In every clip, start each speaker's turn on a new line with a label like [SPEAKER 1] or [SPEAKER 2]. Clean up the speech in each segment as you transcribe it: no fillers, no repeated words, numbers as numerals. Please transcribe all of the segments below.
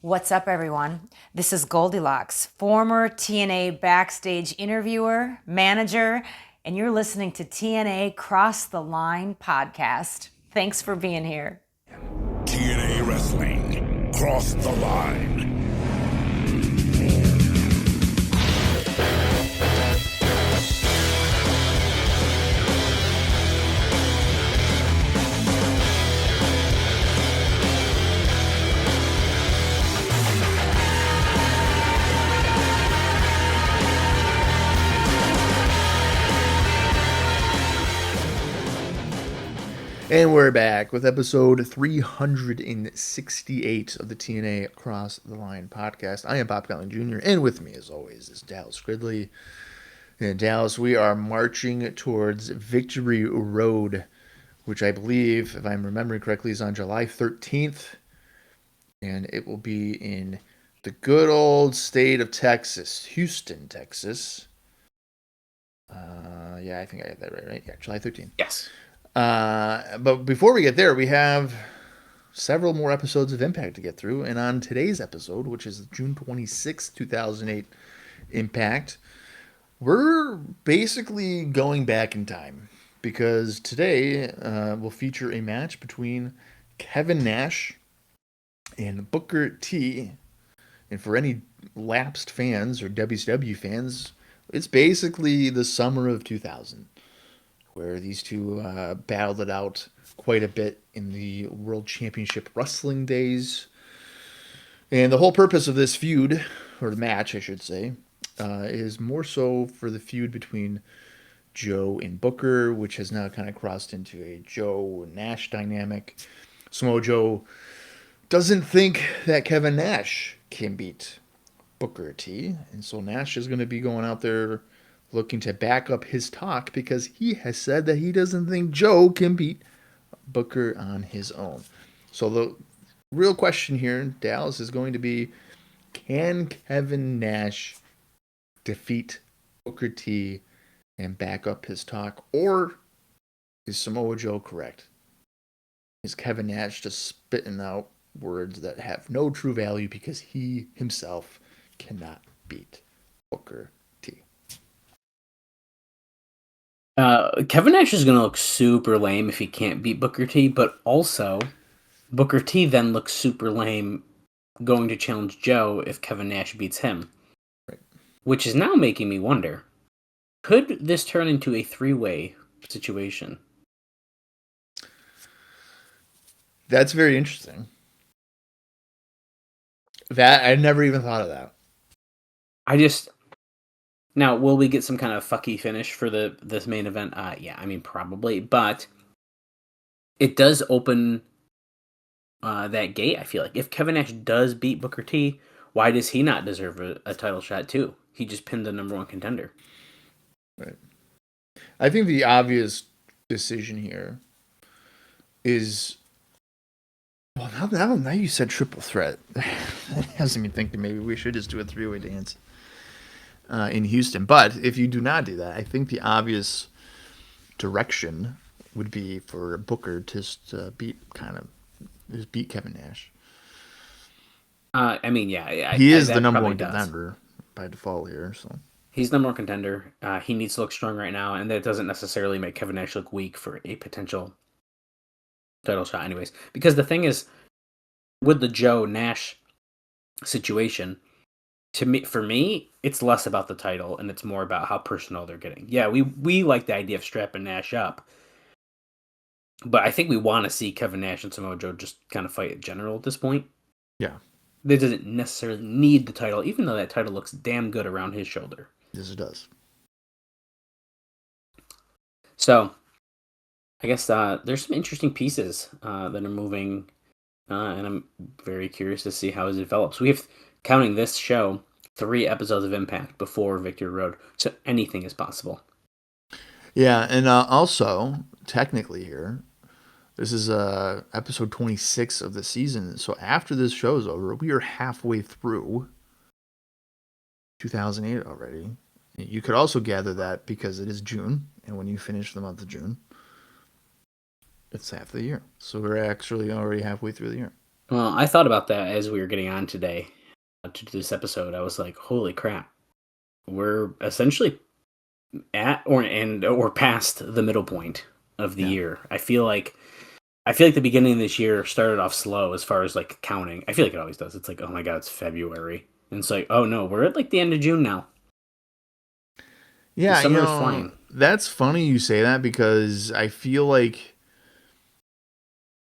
[SPEAKER 1] What's up, everyone? This is Goldilocks, former TNA backstage interviewer, manager, and you're listening to TNA Cross the Line podcast. Thanks for being here.
[SPEAKER 2] TNA Wrestling, Cross the Line.
[SPEAKER 3] And we're back with episode 368 of the TNA Cross the Line podcast. I am Colling Jr., and with me, as always, is Dallas Gridley. And Dallas, we are marching towards Victory Road, which I believe, if I'm remembering correctly, is on July 13th. And it will be in the good old state of Texas, Houston, Texas. I think I got that right? Yeah, July 13th.
[SPEAKER 4] Yes.
[SPEAKER 3] But before we get there, we have several more episodes of Impact to get through. And on today's episode, which is June 26th, 2008 Impact, we're basically going back in time. Because today will feature a match between Kevin Nash and Booker T. And for any lapsed fans or WCW fans, it's basically the summer of 2000. Where these two battled it out quite a bit in the World Championship Wrestling days. And the whole purpose of this feud, or the match, I should say, is more so for the feud between Joe and Booker, which has now kind of crossed into a Joe and Nash dynamic. Samoa Joe doesn't think that Kevin Nash can beat Booker T. And so Nash is going to be going out there looking to back up his talk because he has said that he doesn't think Joe can beat Booker on his own. So the real question here, Dallas, is going to be, can Kevin Nash defeat Booker T and back up his talk? Or is Samoa Joe correct? Is Kevin Nash just spitting out words that have no true value because he himself cannot beat Booker T?
[SPEAKER 4] Kevin Nash is going to look super lame if he can't beat Booker T, but also Booker T then looks super lame going to challenge Joe if Kevin Nash beats him.
[SPEAKER 3] Right.
[SPEAKER 4] Which is now making me wonder, could this turn into a three-way situation?
[SPEAKER 3] That's very interesting. That I never even thought of that.
[SPEAKER 4] Now, will we get some kind of fucky finish for this main event? Yeah, I mean, probably. But it does open that gate, I feel like. If Kevin Nash does beat Booker T, why does he not deserve a title shot, too? He just pinned the number one contender.
[SPEAKER 3] Right. I think the obvious decision here is... Well, now you said triple threat. That has me thinking maybe we should just do a three-way dance in Houston. But if you do not do that, I think the obvious direction would be for Booker to just beat Kevin Nash.
[SPEAKER 4] I mean, yeah.
[SPEAKER 3] He is the number one contender by default here. So
[SPEAKER 4] he's the number one contender. He needs to look strong right now, and that doesn't necessarily make Kevin Nash look weak for a potential title shot anyways. Because the thing is, with the Joe Nash situation, for me, it's less about the title and it's more about how personal they're getting. Yeah, we like the idea of strapping Nash up, but I think we want to see Kevin Nash and Samoa Joe just kind of fight in general at this point.
[SPEAKER 3] Yeah.
[SPEAKER 4] They doesn't necessarily need the title, even though that title looks damn good around his shoulder.
[SPEAKER 3] Yes, it does.
[SPEAKER 4] So, I guess there's some interesting pieces that are moving, and I'm very curious to see how it develops. We have, counting this show, 3 episodes of Impact before Victory Road, so anything is possible.
[SPEAKER 3] Yeah, and also, technically here, this is episode 26 of the season, so after this show is over, we are halfway through 2008 already. You could also gather that because it is June, and when you finish the month of June, it's half the year. So we're actually already halfway through the year.
[SPEAKER 4] Well, I thought about that as we were getting on today to do this episode. I was like, holy crap. We're essentially at or past the middle point of the year. I feel like the beginning of this year started off slow as far as like counting. I feel like it always does. It's like, oh my god, it's February. And it's like, oh no, we're at like the end of June now.
[SPEAKER 3] Yeah,
[SPEAKER 4] summer is flying.
[SPEAKER 3] That's funny you say that because I feel like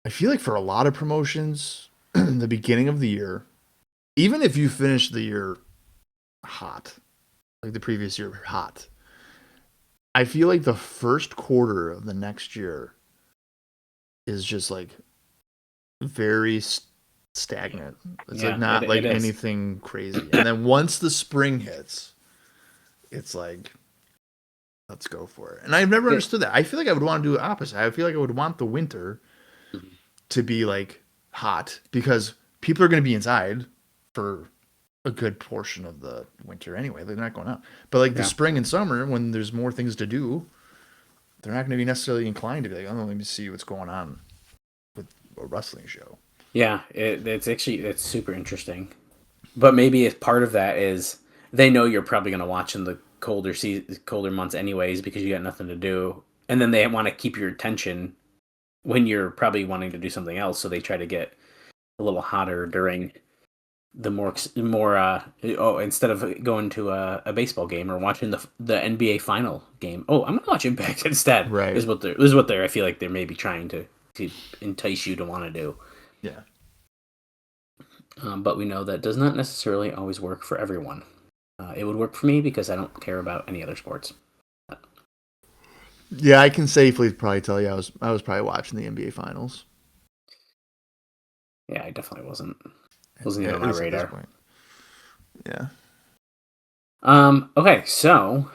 [SPEAKER 3] for a lot of promotions, the beginning of the year, even if you finish the year hot, like the previous year hot, I feel like the first quarter of the next year is just like very stagnant. It's like not like anything crazy. And then once the spring hits, it's like, let's go for it. And I've never understood that. I feel like I would want to do the opposite. I feel like I would want the winter to be like hot because people are going to be inside for a good portion of the winter anyway. They're not going out. But like the spring and summer, when there's more things to do, they're not going to be necessarily inclined to be like, oh, let me see what's going on with a wrestling show.
[SPEAKER 4] Yeah, it's super interesting. But maybe as part of that is they know you're probably going to watch in the colder months anyways because you got nothing to do. And then they want to keep your attention when you're probably wanting to do something else. So they try to get a little hotter during the more instead of going to a baseball game or watching the NBA final game. Oh, I'm going to watch Impact instead.
[SPEAKER 3] Right.
[SPEAKER 4] Is what they're I feel like they're maybe trying to entice you to want to do.
[SPEAKER 3] Yeah.
[SPEAKER 4] But we know that does not necessarily always work for everyone. It would work for me because I don't care about any other sports.
[SPEAKER 3] Yeah, I can safely probably tell you I was probably watching the NBA finals.
[SPEAKER 4] Yeah, I definitely wasn't even on my radar.
[SPEAKER 3] Yeah.
[SPEAKER 4] Okay, so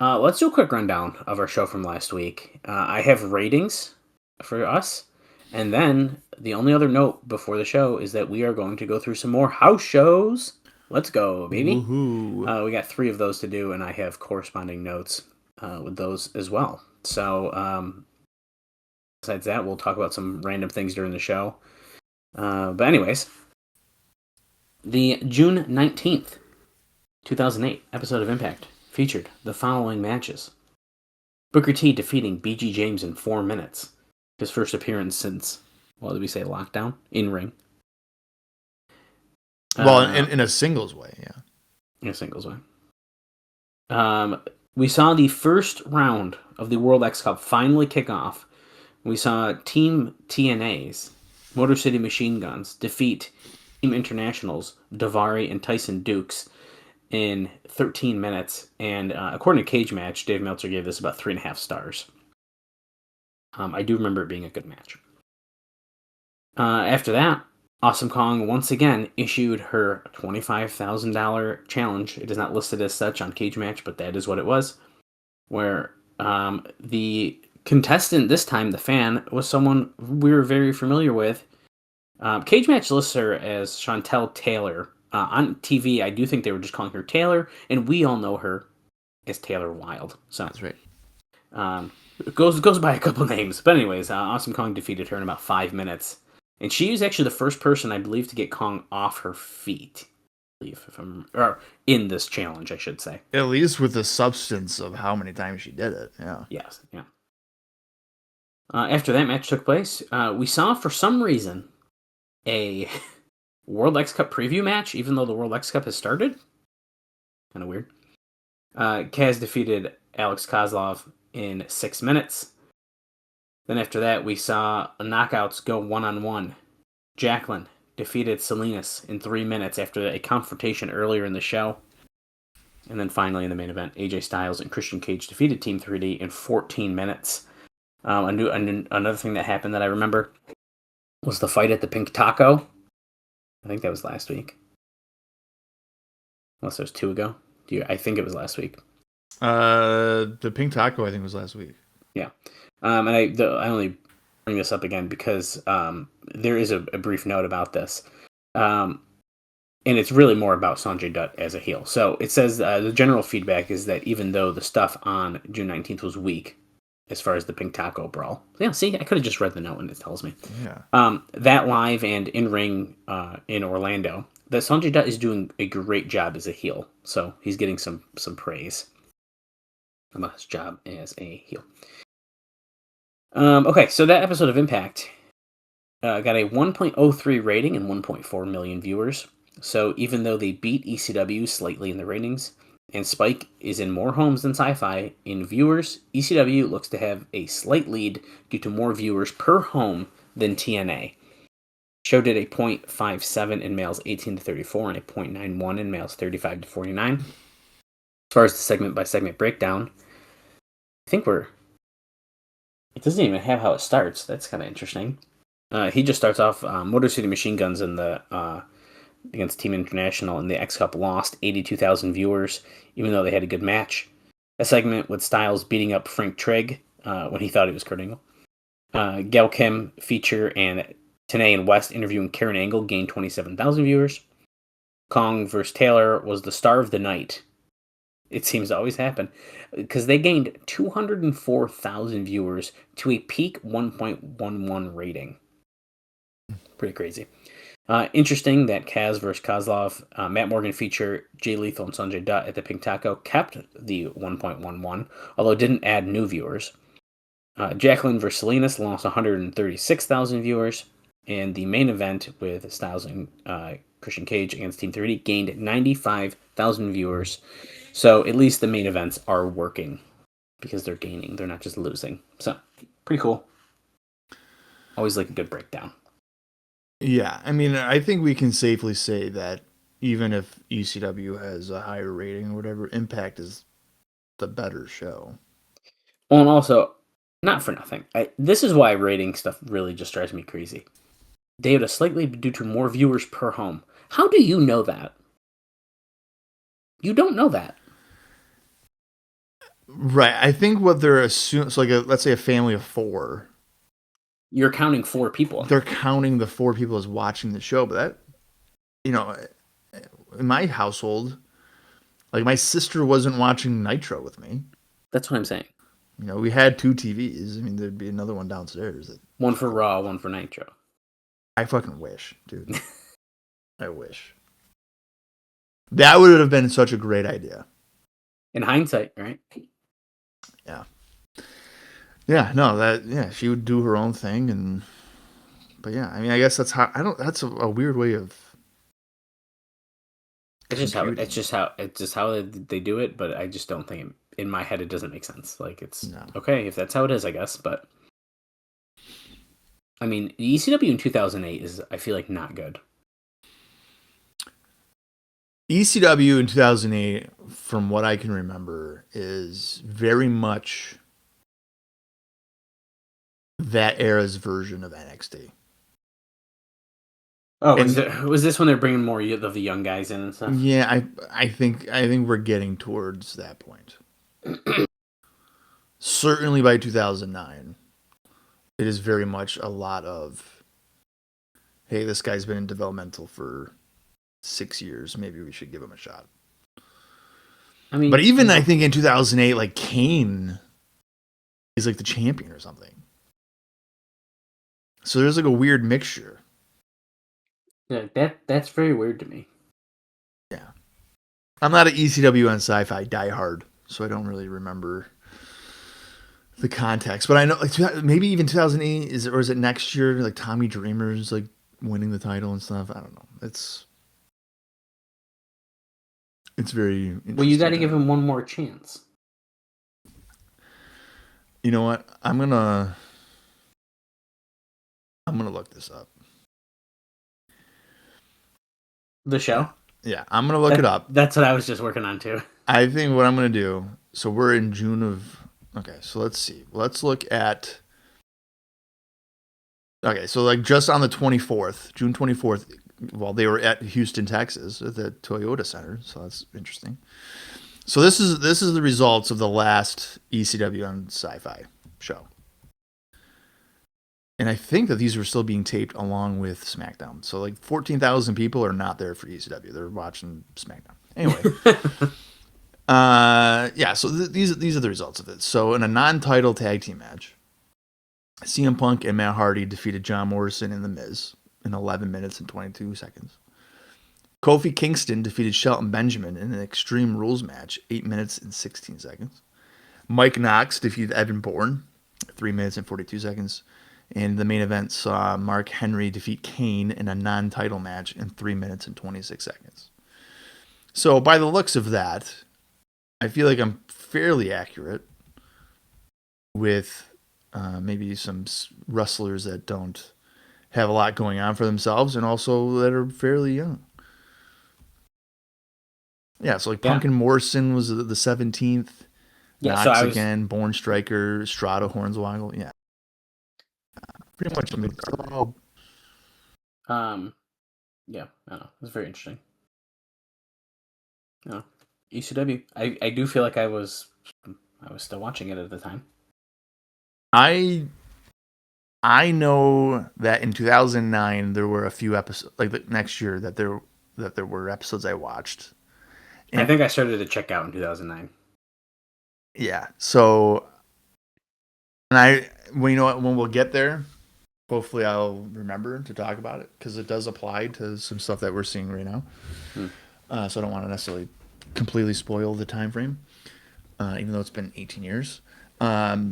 [SPEAKER 4] let's do a quick rundown of our show from last week. I have ratings for us, and then the only other note before the show is that we are going to go through some more house shows. Let's go, baby. We got 3 of those to do, and I have corresponding notes with those as well. So besides that, we'll talk about some random things during the show. But anyways, the June 19th, 2008 episode of Impact featured the following matches. Booker T defeating BG James in 4 minutes. His first appearance since, what did we say, lockdown? In ring.
[SPEAKER 3] Well, in a singles way, yeah.
[SPEAKER 4] In a singles way. We saw the first round of the World X Cup finally kick off. We saw Team TNA's Motor City Machine Guns defeat Team International's Davari and Tyson Dukes in 13 minutes. And according to Cage Match, Dave Meltzer gave this about 3.5 stars. I do remember it being a good match. After that, Awesome Kong once again issued her $25,000 challenge. It is not listed as such on Cage Match, but that is what it was. Where the contestant this time, the fan, was someone we were very familiar with. Cage Match lists her as Chantel Taylor. On TV, I do think they were just calling her Taylor, and we all know her as Taylor Wilde. So
[SPEAKER 3] that's right.
[SPEAKER 4] It goes by a couple names. But anyways, Awesome Kong defeated her in about 5 minutes. And she was actually the first person, I believe, to get Kong off her feet. Or in this challenge, I should say.
[SPEAKER 3] At least with the substance of how many times she did it, yeah.
[SPEAKER 4] Yes, yeah. After that match took place, we saw, for some reason, a World X Cup preview match, even though the World X Cup has started. Kind of weird. Kaz defeated Alex Kozlov in 6 minutes. Then after that, we saw knockouts go one-on-one. Jacqueline defeated Salinas in 3 minutes after a confrontation earlier in the show. And then finally in the main event, AJ Styles and Christian Cage defeated Team 3D in 14 minutes. Another thing that happened that I remember was the fight at the Pink Taco. I think that was last week. Unless there's 2 ago. I think it was last week.
[SPEAKER 3] The Pink Taco, I think, was last week.
[SPEAKER 4] Yeah. And I only bring this up again because there is a brief note about this. And it's really more about Sonjay Dutt as a heel. So it says the general feedback is that even though the stuff on June 19th was weak, as far as the Pink Taco Brawl. Yeah, see, I could have just read the note and it tells me.
[SPEAKER 3] Yeah.
[SPEAKER 4] That live and in-ring in Orlando, that Sonjay Dutt is doing a great job as a heel. So he's getting some praise about his job as a heel. Okay, so that episode of Impact got a 1.03 rating and 1.4 million viewers. So even though they beat ECW slightly in the ratings, and Spike is in more homes than Sci-Fi in viewers, ECW looks to have a slight lead due to more viewers per home than TNA. Show did a .57 in males 18 to 34 and a .91 in males 35 to 49. As far as the segment-by-segment breakdown, I think it doesn't even have how it starts. That's kind of interesting. He just starts off Motor City Machine Guns in the against Team International, and the X Cup lost 82,000 viewers, even though they had a good match. A segment with Styles beating up Frank Trigg when he thought he was Kurt Angle. Gail Kim feature and TNA and West interviewing Karen Angle gained 27,000 viewers. Kong vs. Taylor was the star of the night. It seems to always happen, because they gained 204,000 viewers to a peak 1.11 rating. Pretty crazy. Interesting that Kaz vs. Kozlov, Matt Morgan feature, Jay Lethal and Sonjay Dutt at the Pink Taco kept the 1.11, although didn't add new viewers. Jacqueline vs. Salinas lost 136,000 viewers, and the main event with Styles and Christian Cage against Team 30 gained 95,000 viewers. So at least the main events are working because they're gaining. They're not just losing. So pretty cool. Always like a good breakdown.
[SPEAKER 3] Yeah, I mean, I think we can safely say that even if ECW has a higher rating or whatever, Impact is the better show.
[SPEAKER 4] Well, and also, not for nothing, this is why rating stuff really just drives me crazy. They had a slightly due to more viewers per home. How do you know that? You don't know that.
[SPEAKER 3] Right. I think what they're assuming, so let's say a family of 4.
[SPEAKER 4] You're counting 4 people.
[SPEAKER 3] They're counting the 4 people as watching the show, but that, in my household, like my sister wasn't watching Nitro with me.
[SPEAKER 4] That's what I'm saying.
[SPEAKER 3] We had 2 TVs. I mean, there'd be another one downstairs.
[SPEAKER 4] One for Raw, one for Nitro.
[SPEAKER 3] I fucking wish, dude. I wish. That would have been such a great idea.
[SPEAKER 4] In hindsight, right?
[SPEAKER 3] Yeah. Yeah, no, she would do her own thing, but yeah, I mean, I guess that's that's a weird way of.
[SPEAKER 4] It's just how they do it, but I just don't think in my head it doesn't make sense. Like okay if that's how it is, I guess, but I mean, ECW in 2008 is, I feel like, not good.
[SPEAKER 3] ECW in 2008, from what I can remember, is very much that era's version of NXT.
[SPEAKER 4] Oh, was this when they're bringing more of the young guys in and stuff?
[SPEAKER 3] Yeah, I think we're getting towards that point. Certainly by 2009, it is very much a lot of, hey, this guy's been in developmental for 6 years. Maybe we should give him a shot.
[SPEAKER 4] I mean,
[SPEAKER 3] but even I think in 2008, like Kane is like the champion or something. So there's like a weird mixture.
[SPEAKER 4] Yeah, that's very weird to me.
[SPEAKER 3] Yeah. I'm not an ECW and Sci-Fi diehard, so I don't really remember the context. But I know like maybe even 2008 is it next year? Like Tommy Dreamer's like winning the title and stuff. I don't know. It's very interesting.
[SPEAKER 4] Well, you got to give him one more chance.
[SPEAKER 3] You know what? I'm gonna look this up.
[SPEAKER 4] The show?
[SPEAKER 3] Yeah, I'm gonna look it up.
[SPEAKER 4] That's what I was just working on too.
[SPEAKER 3] I think what I'm gonna do. So we're in June of. Okay, so let's see. Let's look at. Okay, so like just on the 24th, June 24th, while they were at Houston, Texas, at the Toyota Center. So that's interesting. So this is the results of the last ECW on Sci-Fi show. And I think that these were still being taped along with SmackDown. So like 14,000 people are not there for ECW. They're watching SmackDown. Anyway. Yeah. So these are the results of it. So in a non-title tag team match, CM Punk and Matt Hardy defeated John Morrison and The Miz in 11 minutes and 22 seconds. Kofi Kingston defeated Shelton Benjamin in an Extreme Rules match, 8 minutes and 16 seconds. Mike Knox defeated Evan Bourne, 3 minutes and 42 seconds. And the main event saw Mark Henry defeat Kane in a non-title match in 3 minutes and 26 seconds. So by the looks of that, I feel like I'm fairly accurate with maybe some wrestlers that don't have a lot going on for themselves and also that are fairly young. Yeah, so like Punk and Morrison was the 17th.
[SPEAKER 4] Yeah,
[SPEAKER 3] Knox
[SPEAKER 4] so
[SPEAKER 3] again, Born Striker, Strata, Hornswoggle. Yeah. Pretty much.
[SPEAKER 4] Yeah, I don't know. It's very interesting. ECW. I do feel like I was still watching it at the time.
[SPEAKER 3] I know that in 2009 there were a few episodes, like the next year that there were episodes I watched.
[SPEAKER 4] And I think I started to check out in 2009.
[SPEAKER 3] Yeah. So, and when we'll get there, hopefully I'll remember to talk about it because it does apply to some stuff that we're seeing right now. So I don't want to necessarily completely spoil the time frame, even though it's been 18 years. But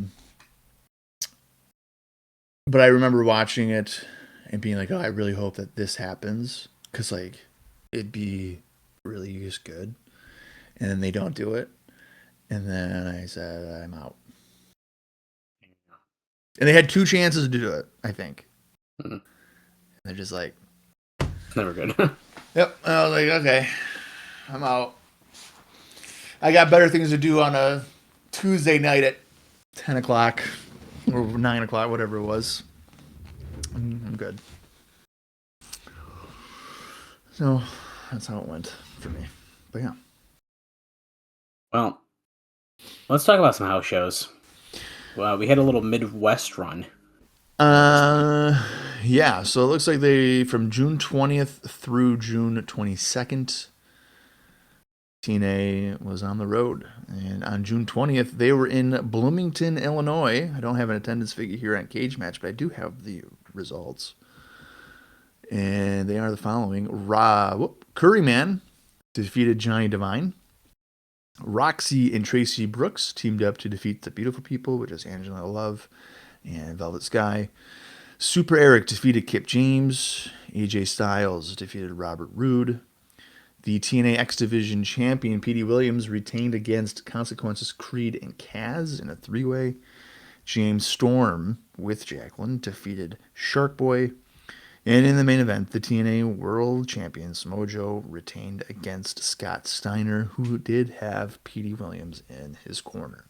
[SPEAKER 3] I remember watching it and being like, oh, I really hope that this happens because like it'd be really just good. And then they don't do it. And then I said, I'm out. And they had 2 chances to do it, I think. Mm-hmm. They're just like...
[SPEAKER 4] Never good.
[SPEAKER 3] Yep. I was like, okay, I'm out. I got better things to do on a Tuesday night at 10 o'clock or 9 o'clock, whatever it was. I'm good. So that's how it went for me. But yeah.
[SPEAKER 4] Well, let's talk about some house shows. Well, we had a little Midwest run.
[SPEAKER 3] Yeah. So it looks like they from June 20th through June 22nd. TNA was on the road, and on June 20th they were in Bloomington, Illinois. I don't have an attendance figure here on Cage Match, but I do have the results, and they are the following: Curryman defeated Johnny Devine. Roxy and Tracy Brooks teamed up to defeat the Beautiful People, which is Angela Love and Velvet Sky. Super Eric defeated Kip James. AJ Styles defeated Robert Roode. The TNA X Division champion, Petey Williams, retained against Consequences, Creed, and Kaz in a 3-way. James Storm, with Jacqueline, defeated Shark Boy. And in the main event, the TNA World Champions, Mojo, retained against Scott Steiner, who did have Petey Williams in his corner.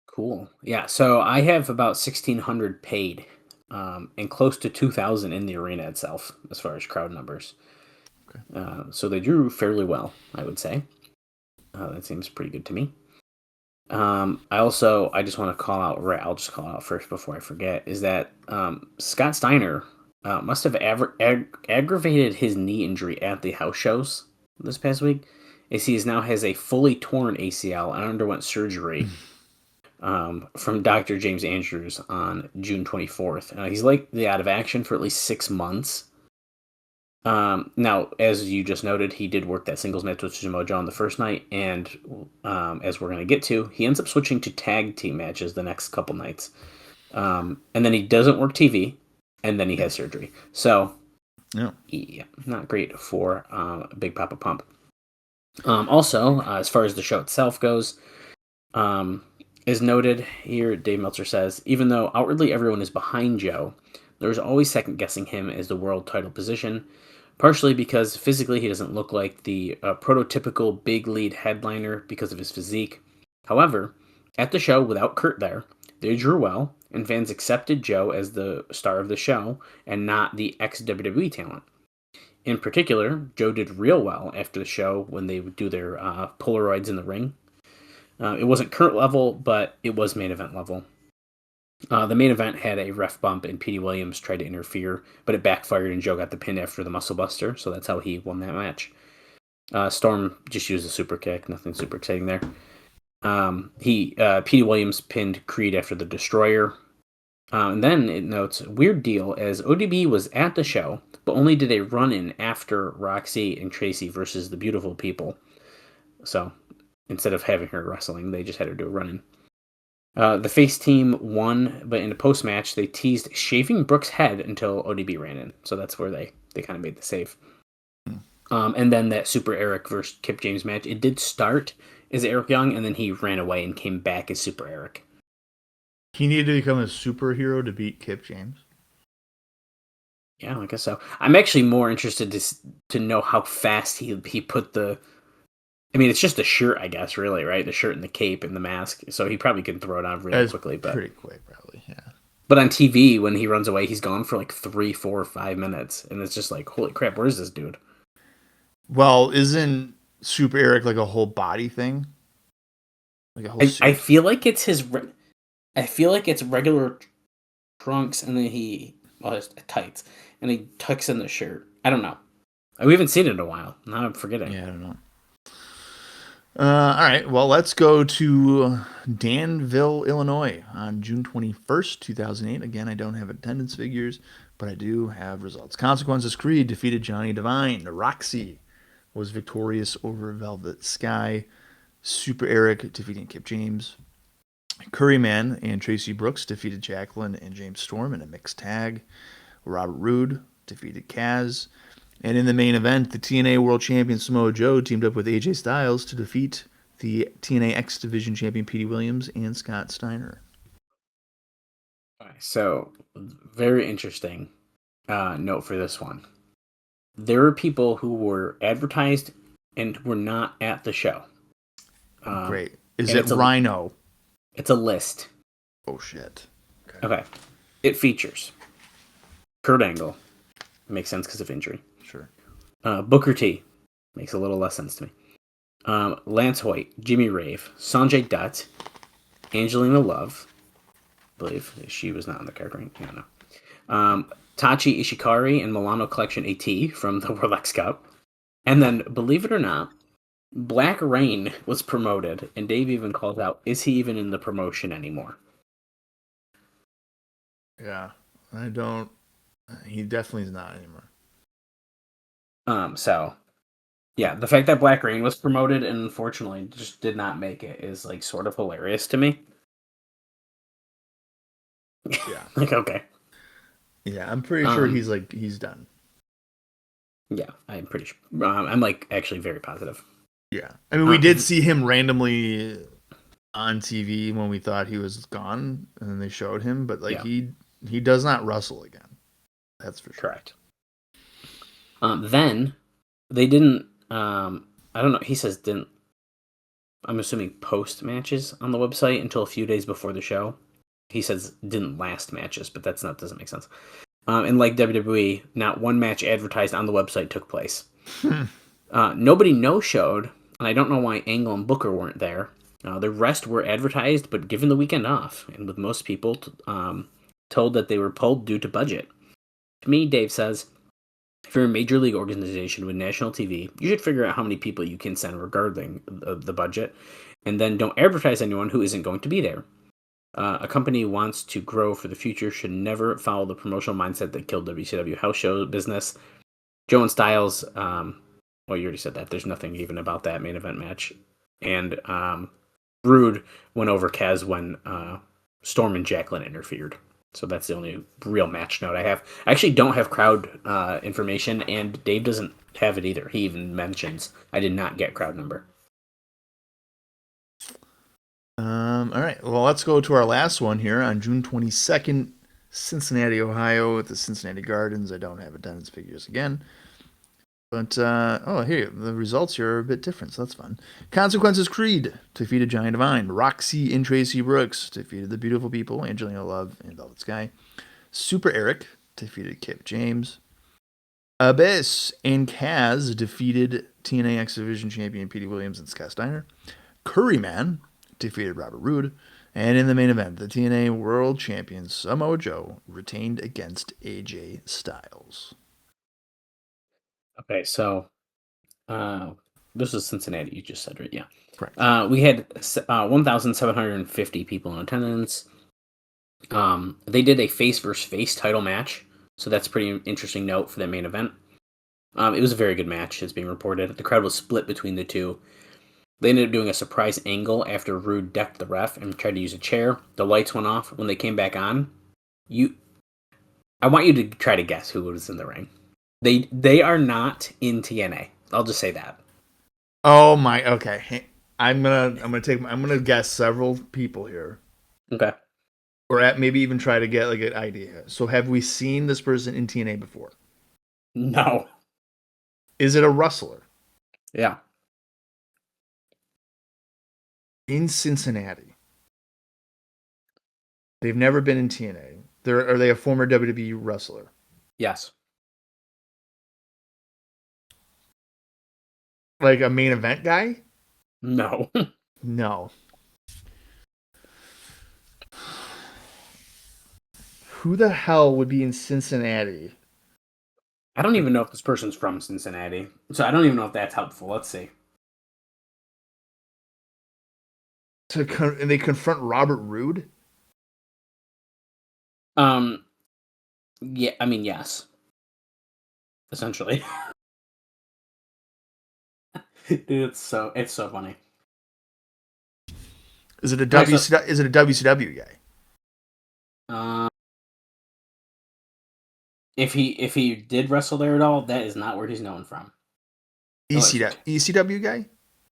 [SPEAKER 4] Cool. Yeah, so I have about 1,600 paid. And close to 2,000 in the arena itself, as far as crowd numbers. Okay. So they drew fairly well, I would say. That seems pretty good to me. I just want to call out, I'll just call out first before I forget, is that Scott Steiner must have aggravated his knee injury at the house shows this past week, as he now has a fully torn ACL and underwent surgery. From Dr. James Andrews on June 24th. He's likely out of action for at least 6 months. Now, as you just noted, he did work that singles match with Mojo on the first night, and as we're going to get to, he ends up switching to tag team matches the next couple nights. And then he doesn't work TV, and then he has surgery. So, yeah, not great for Big Papa Pump. Also, as far as the show itself goes, as noted here, Dave Meltzer says, even though outwardly everyone is behind Joe, there's always second-guessing him as the world title position, partially because physically he doesn't look like the prototypical big lead headliner because of his physique. However, at the show, without Kurt there, they drew well, and fans accepted Joe as the star of the show and not the ex-WWE talent. In particular, Joe did real well after the show when they would do their Polaroids in the ring. It wasn't Kurt level, but it was main event level. The main event had a ref bump, and Petey Williams tried to interfere, but it backfired, and Joe got the pin after the Muscle Buster, so that's how he won that match. Storm just used a super kick. Nothing super exciting there. Petey Williams pinned Creed after the Destroyer. And then it notes, weird deal, as ODB was at the show, but only did a run-in after Roxy and Tracy versus the Beautiful People. So instead of having her wrestling, they just had her do a run-in. The face team won, but in a post-match, they teased shaving Brooks' head until ODB ran in. So that's where they kind of made the save. And then that Super Eric versus Kip James match, it did start as Eric Young, and then he ran away and came back as Super Eric.
[SPEAKER 3] He needed to become a superhero to beat Kip James.
[SPEAKER 4] Yeah, I guess so. I'm actually more interested to know how fast he put the. I mean, it's just a shirt, I guess, really, right? The shirt and the cape and the mask. So he probably can throw it on really quickly. But
[SPEAKER 3] pretty quick, probably, yeah.
[SPEAKER 4] But on TV, when he runs away, he's gone for like 3, 4, 5 minutes. And it's just like, holy crap, where's this dude?
[SPEAKER 3] Well, isn't Super Eric like a whole body thing? Like a whole suit?
[SPEAKER 4] I feel like it's his. I feel like it's regular trunks and then it's tights. And he tucks in the shirt. I don't know. We haven't seen it in a while. Now I'm forgetting.
[SPEAKER 3] Yeah, I don't know. All right, well, let's go to Danville, Illinois on June 21st, 2008. Again, I don't have attendance figures, but I do have results. Consequences Creed defeated Johnny Devine. Roxy was victorious over Velvet Sky. Super Eric defeating Kip James. Curryman and Tracy Brooks defeated Jacqueline and James Storm in a mixed tag. Robert Roode defeated Kaz. And in the main event, the TNA World Champion Samoa Joe teamed up with AJ Styles to defeat the TNA X Division Champion Petey Williams and Scott Steiner.
[SPEAKER 4] So, very interesting note for this one. There were people who were advertised and were not at the show.
[SPEAKER 3] Great. Is it Rhino?
[SPEAKER 4] It's a list.
[SPEAKER 3] Oh, shit.
[SPEAKER 4] Okay. It features Kurt Angle. Makes sense because of injury.
[SPEAKER 3] Sure.
[SPEAKER 4] Booker T. Makes a little less sense to me. Lance Hoyt, Jimmy Rave, Sonjay Dutt, Angelina Love. I believe she was not on the card, right? Yeah, no. Tachi Ishikari and Milano Collection AT from the World X Cup. And then, believe it or not, Black Rain was promoted, and Dave even calls out, is he even in the promotion anymore?
[SPEAKER 3] Yeah, I don't. He definitely is not anymore.
[SPEAKER 4] So, yeah, the fact that Black Rain was promoted and unfortunately just did not make it is like sort of hilarious to me.
[SPEAKER 3] Yeah.
[SPEAKER 4] Like, okay.
[SPEAKER 3] Yeah, I'm pretty sure he's done.
[SPEAKER 4] Yeah, I'm pretty sure. I'm like actually very positive.
[SPEAKER 3] Yeah. I mean, we did see him randomly on TV when we thought he was gone, and then they showed him, but like he does not wrestle again. That's for sure.
[SPEAKER 4] Correct. Then they didn't. I don't know. He says didn't. I'm assuming post matches on the website until a few days before the show. He says didn't last matches, but doesn't make sense. And like WWE, not one match advertised on the website took place. Nobody no-showed, and I don't know why Angle and Booker weren't there. The rest were advertised, but given the weekend off, and with most people told that they were pulled due to budget. To me, Dave says, if you're a major league organization with national TV, you should figure out how many people you can send regarding the budget, and then don't advertise anyone who isn't going to be there. A company wants to grow for the future should never follow the promotional mindset that killed WCW house show business. Joe and Styles, well, you already said that. There's nothing even about that main event match. And Rude went over Kaz when Storm and Jacqueline interfered. So that's the only real match note I have. I actually don't have crowd information, and Dave doesn't have it either. He even mentions I did not get crowd number.
[SPEAKER 3] All right. Well, let's go to our last one here on June 22nd, Cincinnati, Ohio, at the Cincinnati Gardens. I don't have attendance figures again. But, here, the results here are a bit different, so that's fun. Consequences Creed defeated Johnny Devine. Roxy and Tracy Brooks defeated the Beautiful People, Angelina Love and Velvet Sky. Super Eric defeated Kip James. Abyss and Kaz defeated TNA X Division Champion Petey Williams and Scott Steiner. Curryman defeated Robert Roode. And in the main event, the TNA World Champion Samoa Joe retained against AJ Styles.
[SPEAKER 4] Okay, so This is Cincinnati. You just said, right? Yeah.
[SPEAKER 3] Correct.
[SPEAKER 4] We had 1,750 people in attendance. They did a face versus face title match, so that's a pretty interesting note for that main event. It was a very good match, as being reported. The crowd was split between the two. They ended up doing a surprise angle after Rude decked the ref and tried to use a chair. The lights went off. When they came back on, I want you to try to guess who was in the ring. They are not in TNA. I'll just say that.
[SPEAKER 3] Oh my. Okay. I'm gonna guess several people here,
[SPEAKER 4] Okay.
[SPEAKER 3] or maybe even try to get like an idea. So, have we seen this person in TNA before?
[SPEAKER 4] No.
[SPEAKER 3] Is it a wrestler
[SPEAKER 4] Yeah.
[SPEAKER 3] in Cincinnati? They've never been in TNA. Are they a former WWE wrestler?
[SPEAKER 4] Yes.
[SPEAKER 3] Like a main event guy?
[SPEAKER 4] No.
[SPEAKER 3] No. Who the hell would be in Cincinnati?
[SPEAKER 4] I don't even know if this person's from Cincinnati, so I don't even know if that's helpful. Let's see.
[SPEAKER 3] And they confront Robert Roode?
[SPEAKER 4] Yeah, I mean, yes. Essentially. Dude, it's so funny.
[SPEAKER 3] Is it a WCW guy?
[SPEAKER 4] If he did wrestle there at all, that is not where he's known from.
[SPEAKER 3] ECW guy?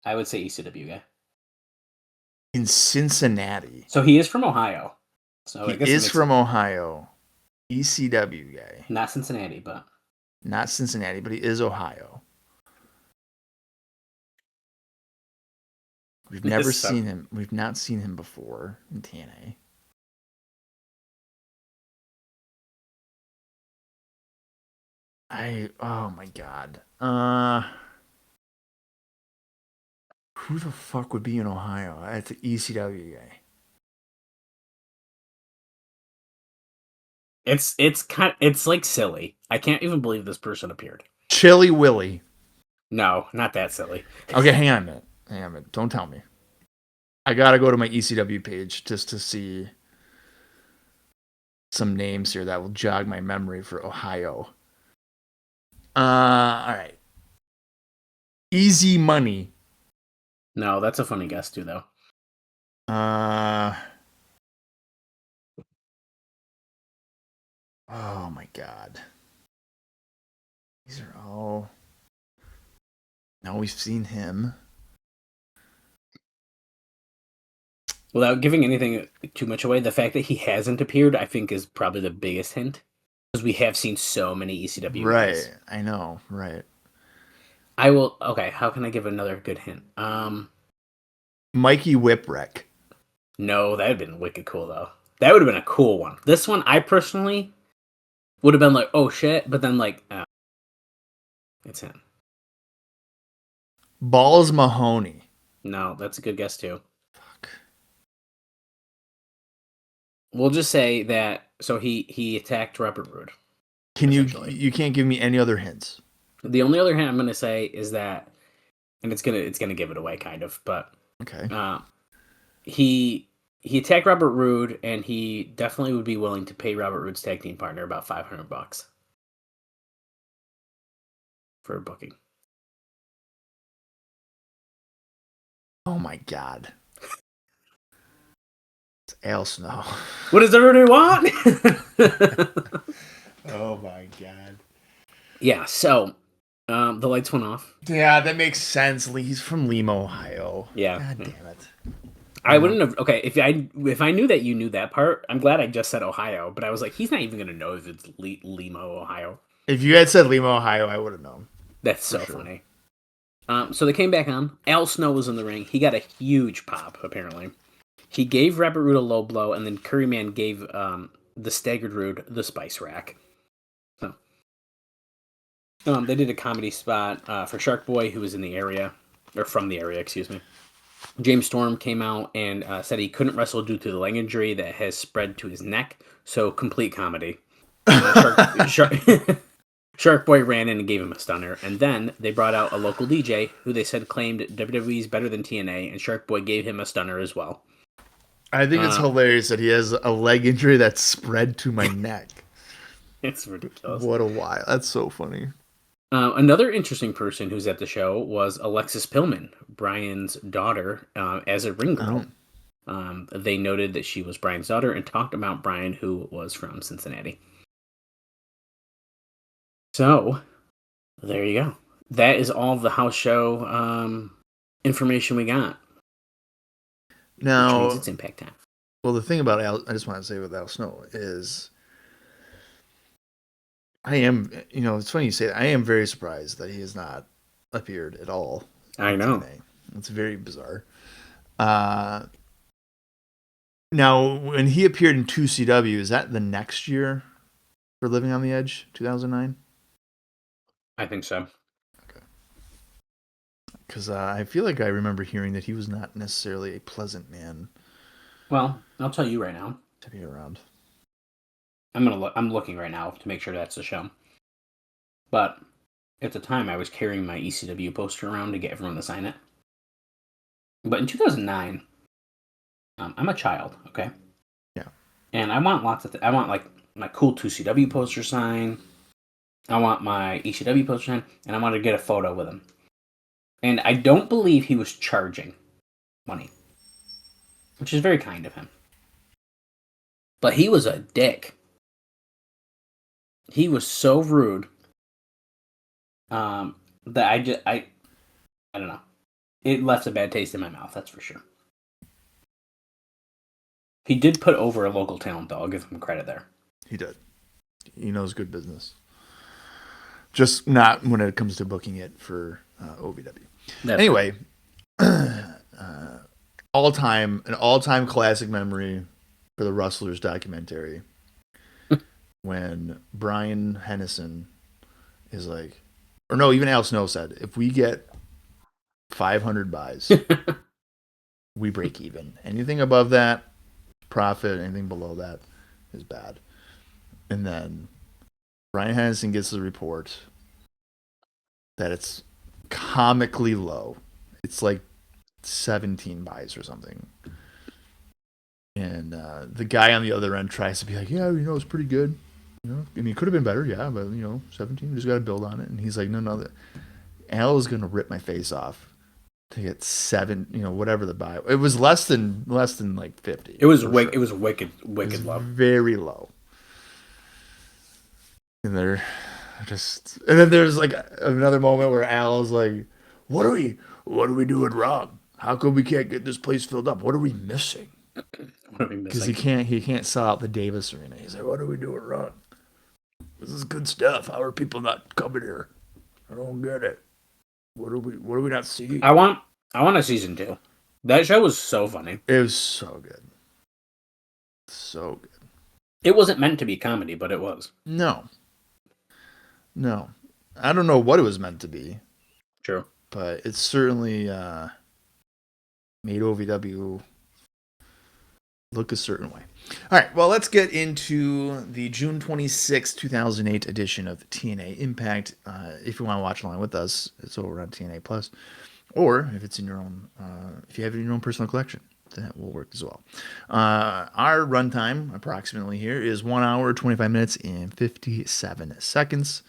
[SPEAKER 4] I would say ECW guy.
[SPEAKER 3] In Cincinnati.
[SPEAKER 4] So he is from Ohio. So
[SPEAKER 3] He is from Ohio. ECW guy.
[SPEAKER 4] Not Cincinnati, but
[SPEAKER 3] Not Cincinnati, but he is Ohio. We've never seen him. We've not seen him before in TNA. Oh my god. Who the fuck would be in Ohio? That's an ECW guy.
[SPEAKER 4] It's like silly. I can't even believe this person appeared.
[SPEAKER 3] Chili Willy.
[SPEAKER 4] No, not that silly.
[SPEAKER 3] Okay, hang on a minute. Don't tell me. I gotta go to my ECW page just to see some names here that will jog my memory for Ohio. All right. Easy Money.
[SPEAKER 4] No, that's a funny guess too, though.
[SPEAKER 3] Oh my god. These are all. Now we've seen him.
[SPEAKER 4] Without giving anything too much away, the fact that he hasn't appeared, I think, is probably the biggest hint. Because we have seen so many ECW
[SPEAKER 3] Right,
[SPEAKER 4] guys.
[SPEAKER 3] I know, right.
[SPEAKER 4] I will. Okay, how can I give another good hint?
[SPEAKER 3] Mikey Whipwreck.
[SPEAKER 4] No, that would have been wicked cool, though. That would have been a cool one. This one, I personally would have been like, oh shit, but then like, it's him.
[SPEAKER 3] Balls Mahoney.
[SPEAKER 4] No, that's a good guess too.
[SPEAKER 3] Fuck.
[SPEAKER 4] We'll just say that. So he attacked Robert Roode.
[SPEAKER 3] You can't give me any other hints.
[SPEAKER 4] The only other hint I'm gonna say is that, and it's gonna give it away kind of, but
[SPEAKER 3] Okay.
[SPEAKER 4] He attacked Robert Roode, and he definitely would be willing to pay Robert Roode's tag team partner about $500 for a booking.
[SPEAKER 3] Oh my god. It's Al Snow.
[SPEAKER 4] What does everybody want?
[SPEAKER 3] Oh my god.
[SPEAKER 4] Yeah, so the lights went off.
[SPEAKER 3] Yeah, that makes sense. He's from Lima, Ohio.
[SPEAKER 4] Yeah.
[SPEAKER 3] God damn it.
[SPEAKER 4] I wouldn't have. Okay, if I knew that you knew that part, I'm glad I just said Ohio. But I was like, he's not even gonna know if it's Lima, Ohio.
[SPEAKER 3] If you had said Lima, Ohio, I would have known.
[SPEAKER 4] That's so funny. So they came back on. Al Snow was in the ring. He got a huge pop, apparently. He gave Robert Roode a low blow, and then Curryman gave the staggered Roode the spice rack. So they did a comedy spot for Shark Boy, who was in the area, or from the area, excuse me. James Storm came out and said he couldn't wrestle due to the leg injury that has spread to his neck. So complete comedy. Shark Boy ran in and gave him a stunner, and then they brought out a local DJ who they said claimed WWE's better than TNA, and Shark Boy gave him a stunner as well.
[SPEAKER 3] I think it's hilarious that he has a leg injury that's spread to my neck.
[SPEAKER 4] It's ridiculous.
[SPEAKER 3] What a while. That's so funny.
[SPEAKER 4] Another interesting person who's at the show was Alexis Pillman, Brian's daughter, as a ring girl. They noted that she was Brian's daughter and talked about Brian, who was from Cincinnati. So, there you go. That is all the house show information we got.
[SPEAKER 3] Now,
[SPEAKER 4] which means it's Impact time.
[SPEAKER 3] Well, the thing about Al, I just want to say with Al Snow is, I am, it's funny you say that. I am very surprised that he has not appeared at all.
[SPEAKER 4] I know.
[SPEAKER 3] TNA. It's very bizarre. Now, when he appeared in 2CW, is that the next year for Living on the Edge, 2009?
[SPEAKER 4] I think so.
[SPEAKER 3] Okay. Because I feel like I remember hearing that he was not necessarily a pleasant man.
[SPEAKER 4] Well, I'll tell you right now.
[SPEAKER 3] To be around.
[SPEAKER 4] I'm looking right now to make sure that's the show. But at the time, I was carrying my ECW poster around to get everyone to sign it. But in 2009, I'm a child, okay?
[SPEAKER 3] Yeah.
[SPEAKER 4] And I want lots of I want like my cool 2CW poster sign. I want my ECW poster sign, and I wanted to get a photo with him. And I don't believe he was charging money, which is very kind of him. But he was a dick. He was so rude that I don't know. It left a bad taste in my mouth, that's for sure. He did put over a local talent, though. I'll give him credit there.
[SPEAKER 3] He did. He knows good business. Just not when it comes to booking it for OVW. Anyway, an all-time classic memory for the Rustlers documentary when Brian Hennison is like, or no, even Al Snow said, if we get 500 buys, we break even. Anything above that, profit. Anything below that is bad. And then Brian Hennison gets the report that it's comically low. It's like 17 buys or something. And the guy on the other end tries to be like, yeah, it's pretty good. And it could have been better, yeah, but 17, we just got to build on it. And he's like, no, Al is going to rip my face off to get 7, whatever the buy. It was less than like 50.
[SPEAKER 4] It was
[SPEAKER 3] sure.
[SPEAKER 4] It was wicked low.
[SPEAKER 3] Very low. And and then there's like another moment where Al's like, what are we doing wrong? How come we can't get this place filled up? What are we missing? Because he can't sell out the Davis Arena. He's like, what are we doing wrong? This is good stuff. How are people not coming here? I don't get it. What are we not seeing?
[SPEAKER 4] I want a season 2. That show was so funny.
[SPEAKER 3] It was so good. So good.
[SPEAKER 4] It wasn't meant to be comedy, but it was.
[SPEAKER 3] No. I don't know what it was meant to be.
[SPEAKER 4] True.
[SPEAKER 3] But it certainly made OVW look a certain way. All right, well, let's get into the June 26, 2008 edition of TNA Impact. If you want to watch along with us, it's over on TNA Plus. Or if it's in your own, if you have it in your own personal collection, that will work as well. Our runtime, approximately here, is 1 hour, 25 minutes, and 57 seconds.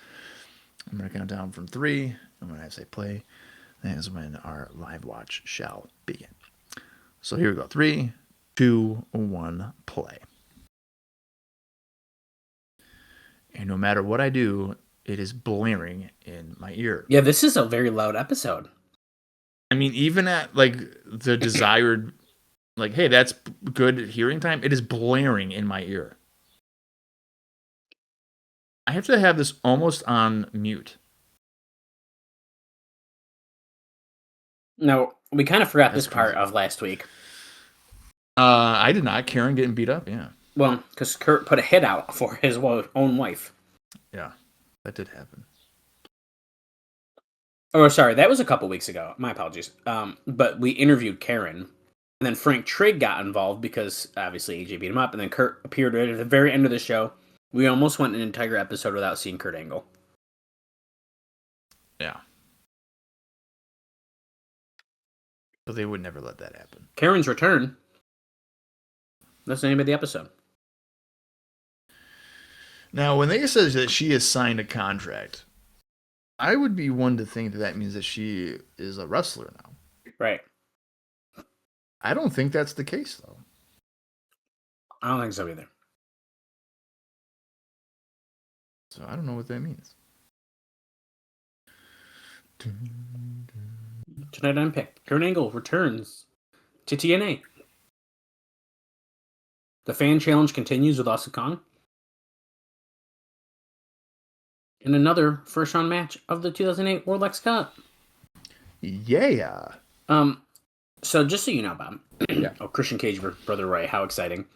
[SPEAKER 3] I'm going to count down from 3, and when I say play, that is when our live watch shall begin. So here we go. 3, 2, 1, play. And no matter what I do, it is blaring in my ear.
[SPEAKER 4] Yeah, this is a very loud episode.
[SPEAKER 3] I mean, even at like the desired, like, hey, that's good hearing time, it is blaring in my ear. I have to have this almost on mute.
[SPEAKER 4] No, we kind of forgot this part of last week.
[SPEAKER 3] I did not. Karen getting beat up, yeah.
[SPEAKER 4] Well, because Kurt put a hit out for his own wife.
[SPEAKER 3] Yeah, that did happen.
[SPEAKER 4] Oh, sorry, that was a couple weeks ago. My apologies. But we interviewed Karen, and then Frank Trigg got involved because obviously AJ beat him up, and then Kurt appeared right at the very end of the show. We almost went an entire episode without seeing Kurt Angle.
[SPEAKER 3] Yeah. But they would never let that happen.
[SPEAKER 4] Karen's return. That's the name of the episode.
[SPEAKER 3] Now, when they said that she has signed a contract, I would be one to think that that means that she is a wrestler now.
[SPEAKER 4] Right.
[SPEAKER 3] I don't think that's the case, though.
[SPEAKER 4] I don't think so either.
[SPEAKER 3] So I don't know what that means.
[SPEAKER 4] Tonight on iMPACT, Kurt Angle returns to TNA. The fan challenge continues with Awesome Kong. And another first round match of the 2008 World X Cup.
[SPEAKER 3] Yeah.
[SPEAKER 4] So just so you know, Bob.
[SPEAKER 3] Yeah.
[SPEAKER 4] Oh, Christian Cage versus Brother Ray. How exciting.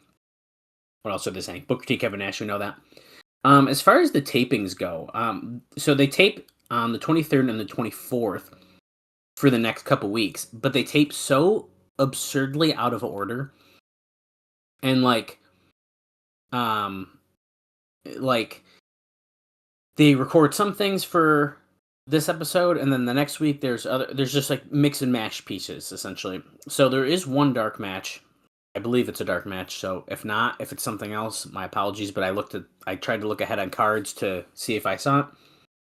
[SPEAKER 4] What else are they saying? Booker T, Kevin Nash, we know that. As far as the tapings go, so they tape on the 23rd and the 24th for the next couple weeks, but they tape so absurdly out of order. And like they record some things for this episode, and then the next week there's just like mix and match pieces essentially. So there is one dark match. I believe it's a dark match. So if not, if it's something else, my apologies. But I tried to look ahead on cards to see if I saw it.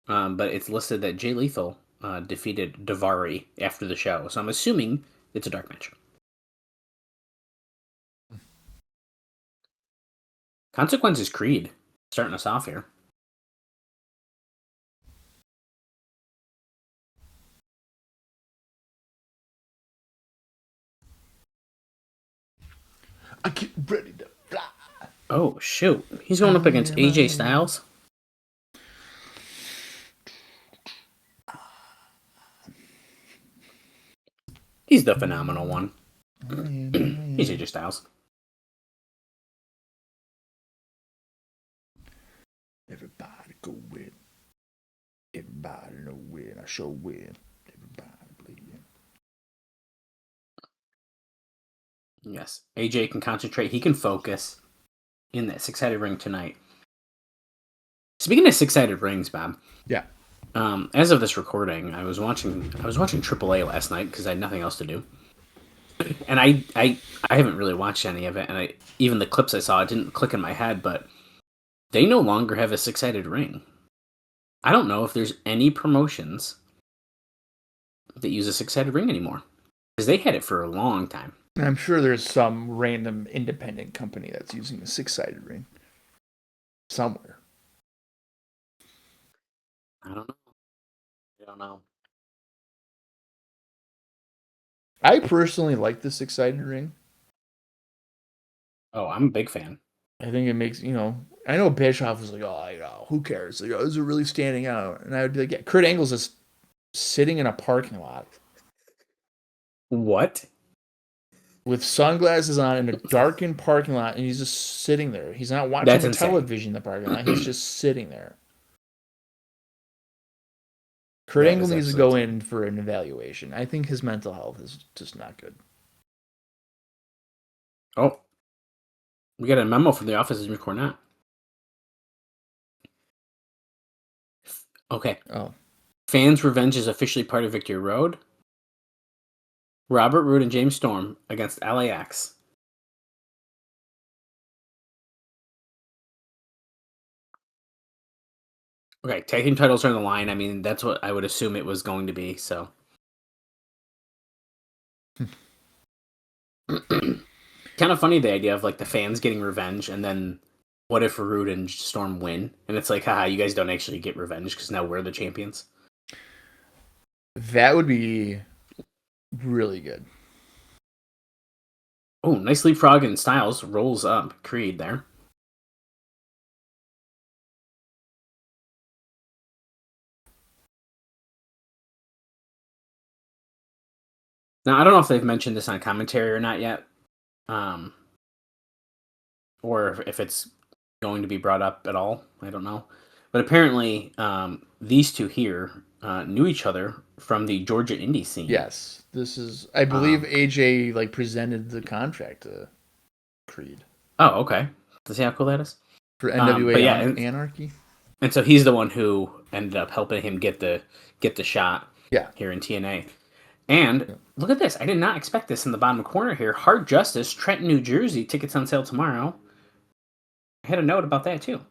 [SPEAKER 4] But it's listed that Jay Lethal defeated Davari after the show. So I'm assuming it's a dark match. Consequences Creed starting us off here.
[SPEAKER 3] I get ready to fly.
[SPEAKER 4] Oh, shoot. He's going up against AJ Styles. He's the phenomenal one. He's AJ Styles.
[SPEAKER 3] Everybody go win. Everybody know win. I show win. Everybody play win.
[SPEAKER 4] Yes. AJ can concentrate. He can focus in that six-sided ring tonight. Speaking of six-sided rings, Bob.
[SPEAKER 3] Yeah.
[SPEAKER 4] As of this recording, I was watching AAA last night because I had nothing else to do. And I haven't really watched any of it, and even the clips I saw, it didn't click in my head, but they no longer have a six-sided ring. I don't know if there's any promotions that use a six-sided ring anymore. Because they had it for a long time.
[SPEAKER 3] I'm sure there's some random independent company that's using a six-sided ring. Somewhere.
[SPEAKER 4] I don't know.
[SPEAKER 3] I personally like the six-sided ring.
[SPEAKER 4] Oh, I'm a big fan.
[SPEAKER 3] I think it makes, I know Bischoff was like, oh, who cares? Like, those are really standing out. And I would be like, yeah, Kurt Angle's just sitting in a parking lot.
[SPEAKER 4] What?
[SPEAKER 3] With sunglasses on in a darkened parking lot, and he's just sitting there. He's not watching the television in the parking lot. He's just sitting there. Kurt Angle needs to go in for an evaluation. I think his mental health is just not good.
[SPEAKER 4] Oh. We got a memo from the office of Jimmy Cornette. Okay.
[SPEAKER 3] Oh.
[SPEAKER 4] Fans' revenge is officially part of Victory Road. Robert Roode and James Storm against LAX. Okay, tag team titles are on the line. I mean, that's what I would assume it was going to be, so. Kind of funny, the idea of like the fans getting revenge, and then what if Roode and Storm win? And it's like, haha, you guys don't actually get revenge because now we're the champions.
[SPEAKER 3] That would be really good.
[SPEAKER 4] Oh, nice leapfrog, and Styles rolls up Creed there. Now, I don't know if they've mentioned this on commentary or not yet. Or if it's going to be brought up at all. I don't know. But apparently, these two here knew each other from the Georgia indie scene.
[SPEAKER 3] Yes. This is, I believe AJ presented the contract to Creed.
[SPEAKER 4] Oh, okay. To see how cool that is?
[SPEAKER 3] For NWA Anarchy?
[SPEAKER 4] And so he's the one who ended up helping him get the shot
[SPEAKER 3] Yeah.
[SPEAKER 4] here in TNA. And look at this. I did not expect this in the bottom corner here. Hard Justice, Trenton, New Jersey. Tickets on sale tomorrow. I had a note about that too.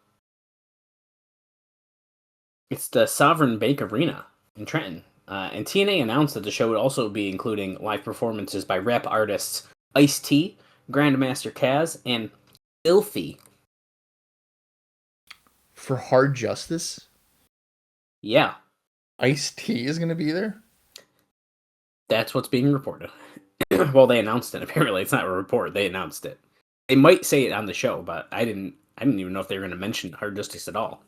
[SPEAKER 4] It's the Sovereign Bank Arena in Trenton. And TNA announced that the show would also be including live performances by rap artists Ice-T, Grandmaster Caz, and Filthy.
[SPEAKER 3] For Hard Justice?
[SPEAKER 4] Yeah.
[SPEAKER 3] Ice-T is going to be there?
[SPEAKER 4] That's what's being reported. Well, they announced it. Apparently, it's not a report. They announced it. They might say it on the show, but I didn't even know if they were going to mention Hard Justice at all.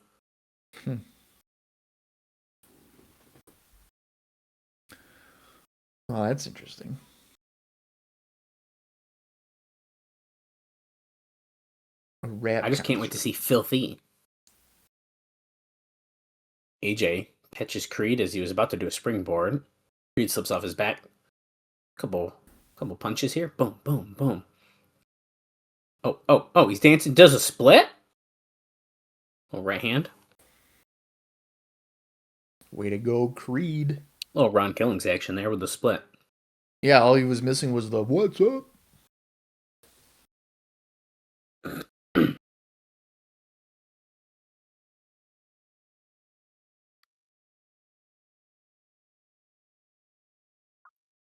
[SPEAKER 3] Oh, that's interesting.
[SPEAKER 4] I just can't wait to see Filthy. AJ catches Creed as he was about to do a springboard. Creed slips off his back. Couple punches here. Boom, boom, boom. Oh, he's dancing. Does a split? Little right hand.
[SPEAKER 3] Way to go, Creed.
[SPEAKER 4] Little Ron Killings action there with the split.
[SPEAKER 3] Yeah, all he was missing was the "what's up?"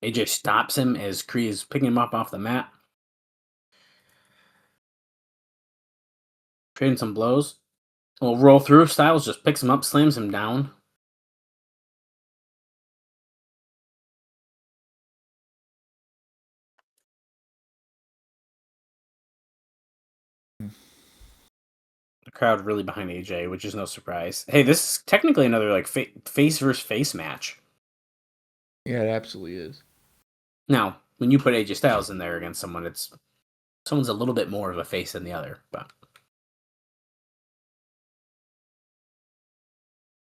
[SPEAKER 4] AJ stops him as Creed is picking him up off the mat. Trading some blows. A little roll through. Styles just picks him up, slams him down. The crowd really behind AJ, which is no surprise. Hey, this is technically another like face versus face match.
[SPEAKER 3] Yeah, it absolutely is.
[SPEAKER 4] Now, when you put AJ Styles in there against someone, someone's a little bit more of a face than the other, but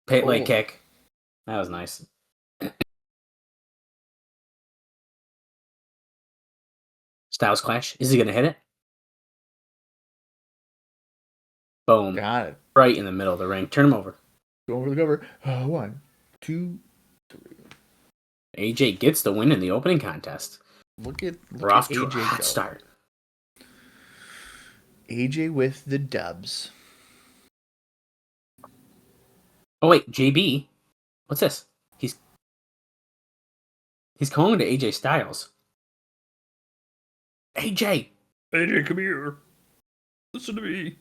[SPEAKER 4] leg kick. That was nice. Styles clash. Is he gonna hit it? Boom.
[SPEAKER 3] Got it.
[SPEAKER 4] Right in the middle of the ring. Turn him over.
[SPEAKER 3] Go over the cover. 1, 2, 3.
[SPEAKER 4] AJ gets the win in the opening contest.
[SPEAKER 3] We're
[SPEAKER 4] off to a
[SPEAKER 3] AJ
[SPEAKER 4] hot
[SPEAKER 3] go.
[SPEAKER 4] start.
[SPEAKER 3] AJ with the dubs.
[SPEAKER 4] Oh wait, JB. What's this? He's calling to AJ Styles. AJ,
[SPEAKER 3] come here. Listen to me.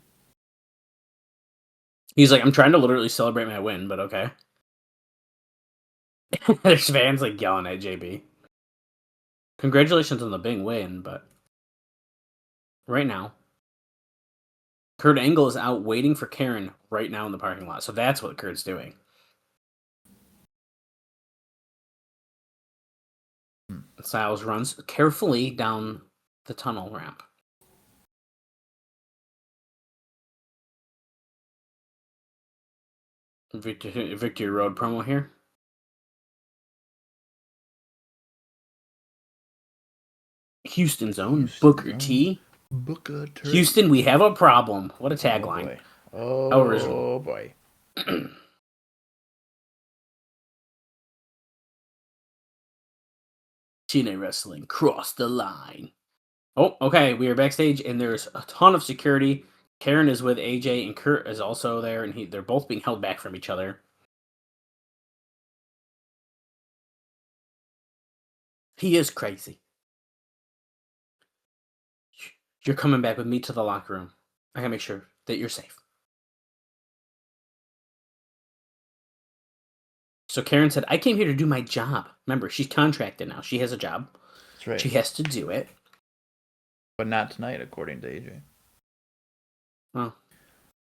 [SPEAKER 4] He's like, I'm trying to literally celebrate my win, but okay. There's fans like yelling at JB. Congratulations on the big win, but right now, Kurt Angle is out waiting for Karen right now in the parking lot. So that's what Kurt's doing. Styles runs carefully down the tunnel ramp. Victory Road promo here. Houston's own Booker T.
[SPEAKER 3] Booker T.
[SPEAKER 4] Houston, we have a problem. What a tagline.
[SPEAKER 3] Oh boy.
[SPEAKER 4] TNA Wrestling, cross the line. Oh, okay. We are backstage, and there's a ton of security. Karen is with AJ, and Kurt is also there, and they're both being held back from each other. He is crazy. You're coming back with me to the locker room. I gotta make sure that you're safe. So Karen said, I came here to do my job. Remember, she's contracted now. She has a job.
[SPEAKER 3] That's right.
[SPEAKER 4] She has to do it.
[SPEAKER 3] But not tonight, according to AJ.
[SPEAKER 4] Well,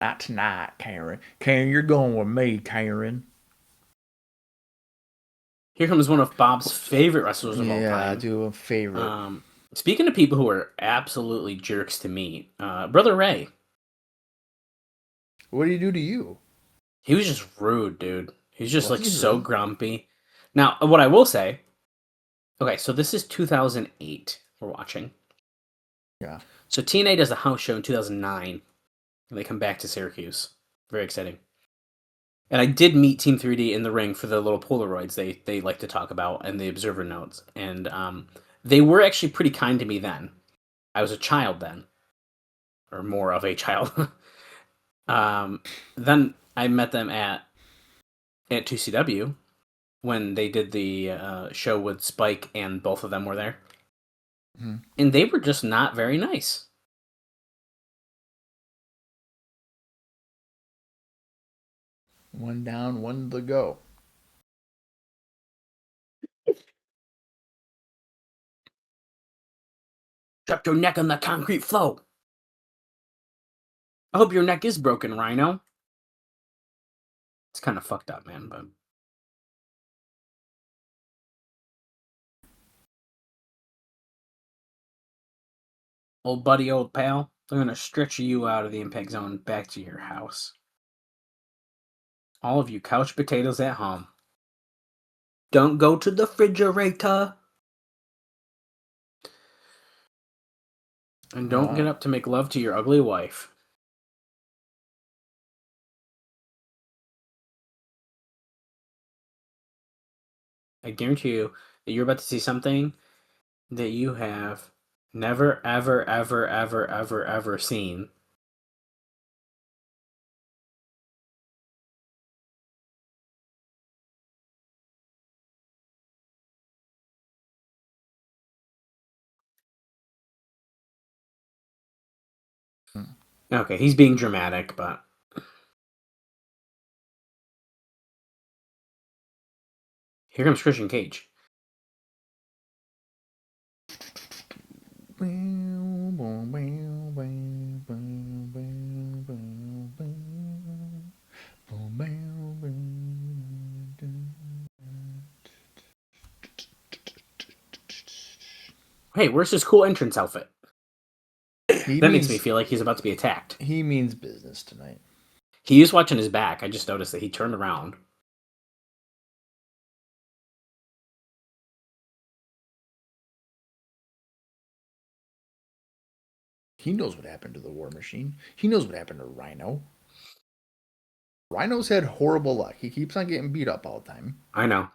[SPEAKER 3] not tonight, Karen. Karen, you're going with me, Karen.
[SPEAKER 4] Here comes one of Bob's favorite wrestlers of all time.
[SPEAKER 3] Yeah, I do a favorite.
[SPEAKER 4] Speaking of people who are absolutely jerks to me, Brother Ray.
[SPEAKER 3] What did he do to you?
[SPEAKER 4] He was just rude, dude. He's just so grumpy. Now, what I will say, okay, so this is 2008 we're watching.
[SPEAKER 3] Yeah.
[SPEAKER 4] So TNA does a house show in 2009, and they come back to Syracuse. Very exciting. And I did meet Team 3D in the ring for the little Polaroids they like to talk about and the observer notes. And they were actually pretty kind to me then. I was a child then. Or more of a child. Then I met them at 2CW when they did the show with Spike and both of them were there.
[SPEAKER 3] Mm-hmm.
[SPEAKER 4] And they were just not very nice.
[SPEAKER 3] One down, one to go.
[SPEAKER 4] Drop your neck on the concrete floor. I hope your neck is broken, Rhino. It's kind of fucked up, man, but... Old buddy, old pal, I'm gonna stretch you out of the impact zone back to your house. All of you couch potatoes at home. Don't go to the refrigerator. And don't get up to make love to your ugly wife. I guarantee you that you're about to see something that you have never, ever, ever, ever, ever, ever seen. Okay, he's being dramatic, but... Here comes Christian Cage. Hey, where's his cool entrance outfit? That makes me feel like he's about to be attacked.
[SPEAKER 3] He means business tonight.
[SPEAKER 4] He is watching his back. I just noticed that he turned around.
[SPEAKER 3] He knows what happened to the War Machine. He knows what happened to Rhino. Rhino's had horrible luck. He keeps on getting beat up all the time.
[SPEAKER 4] I know.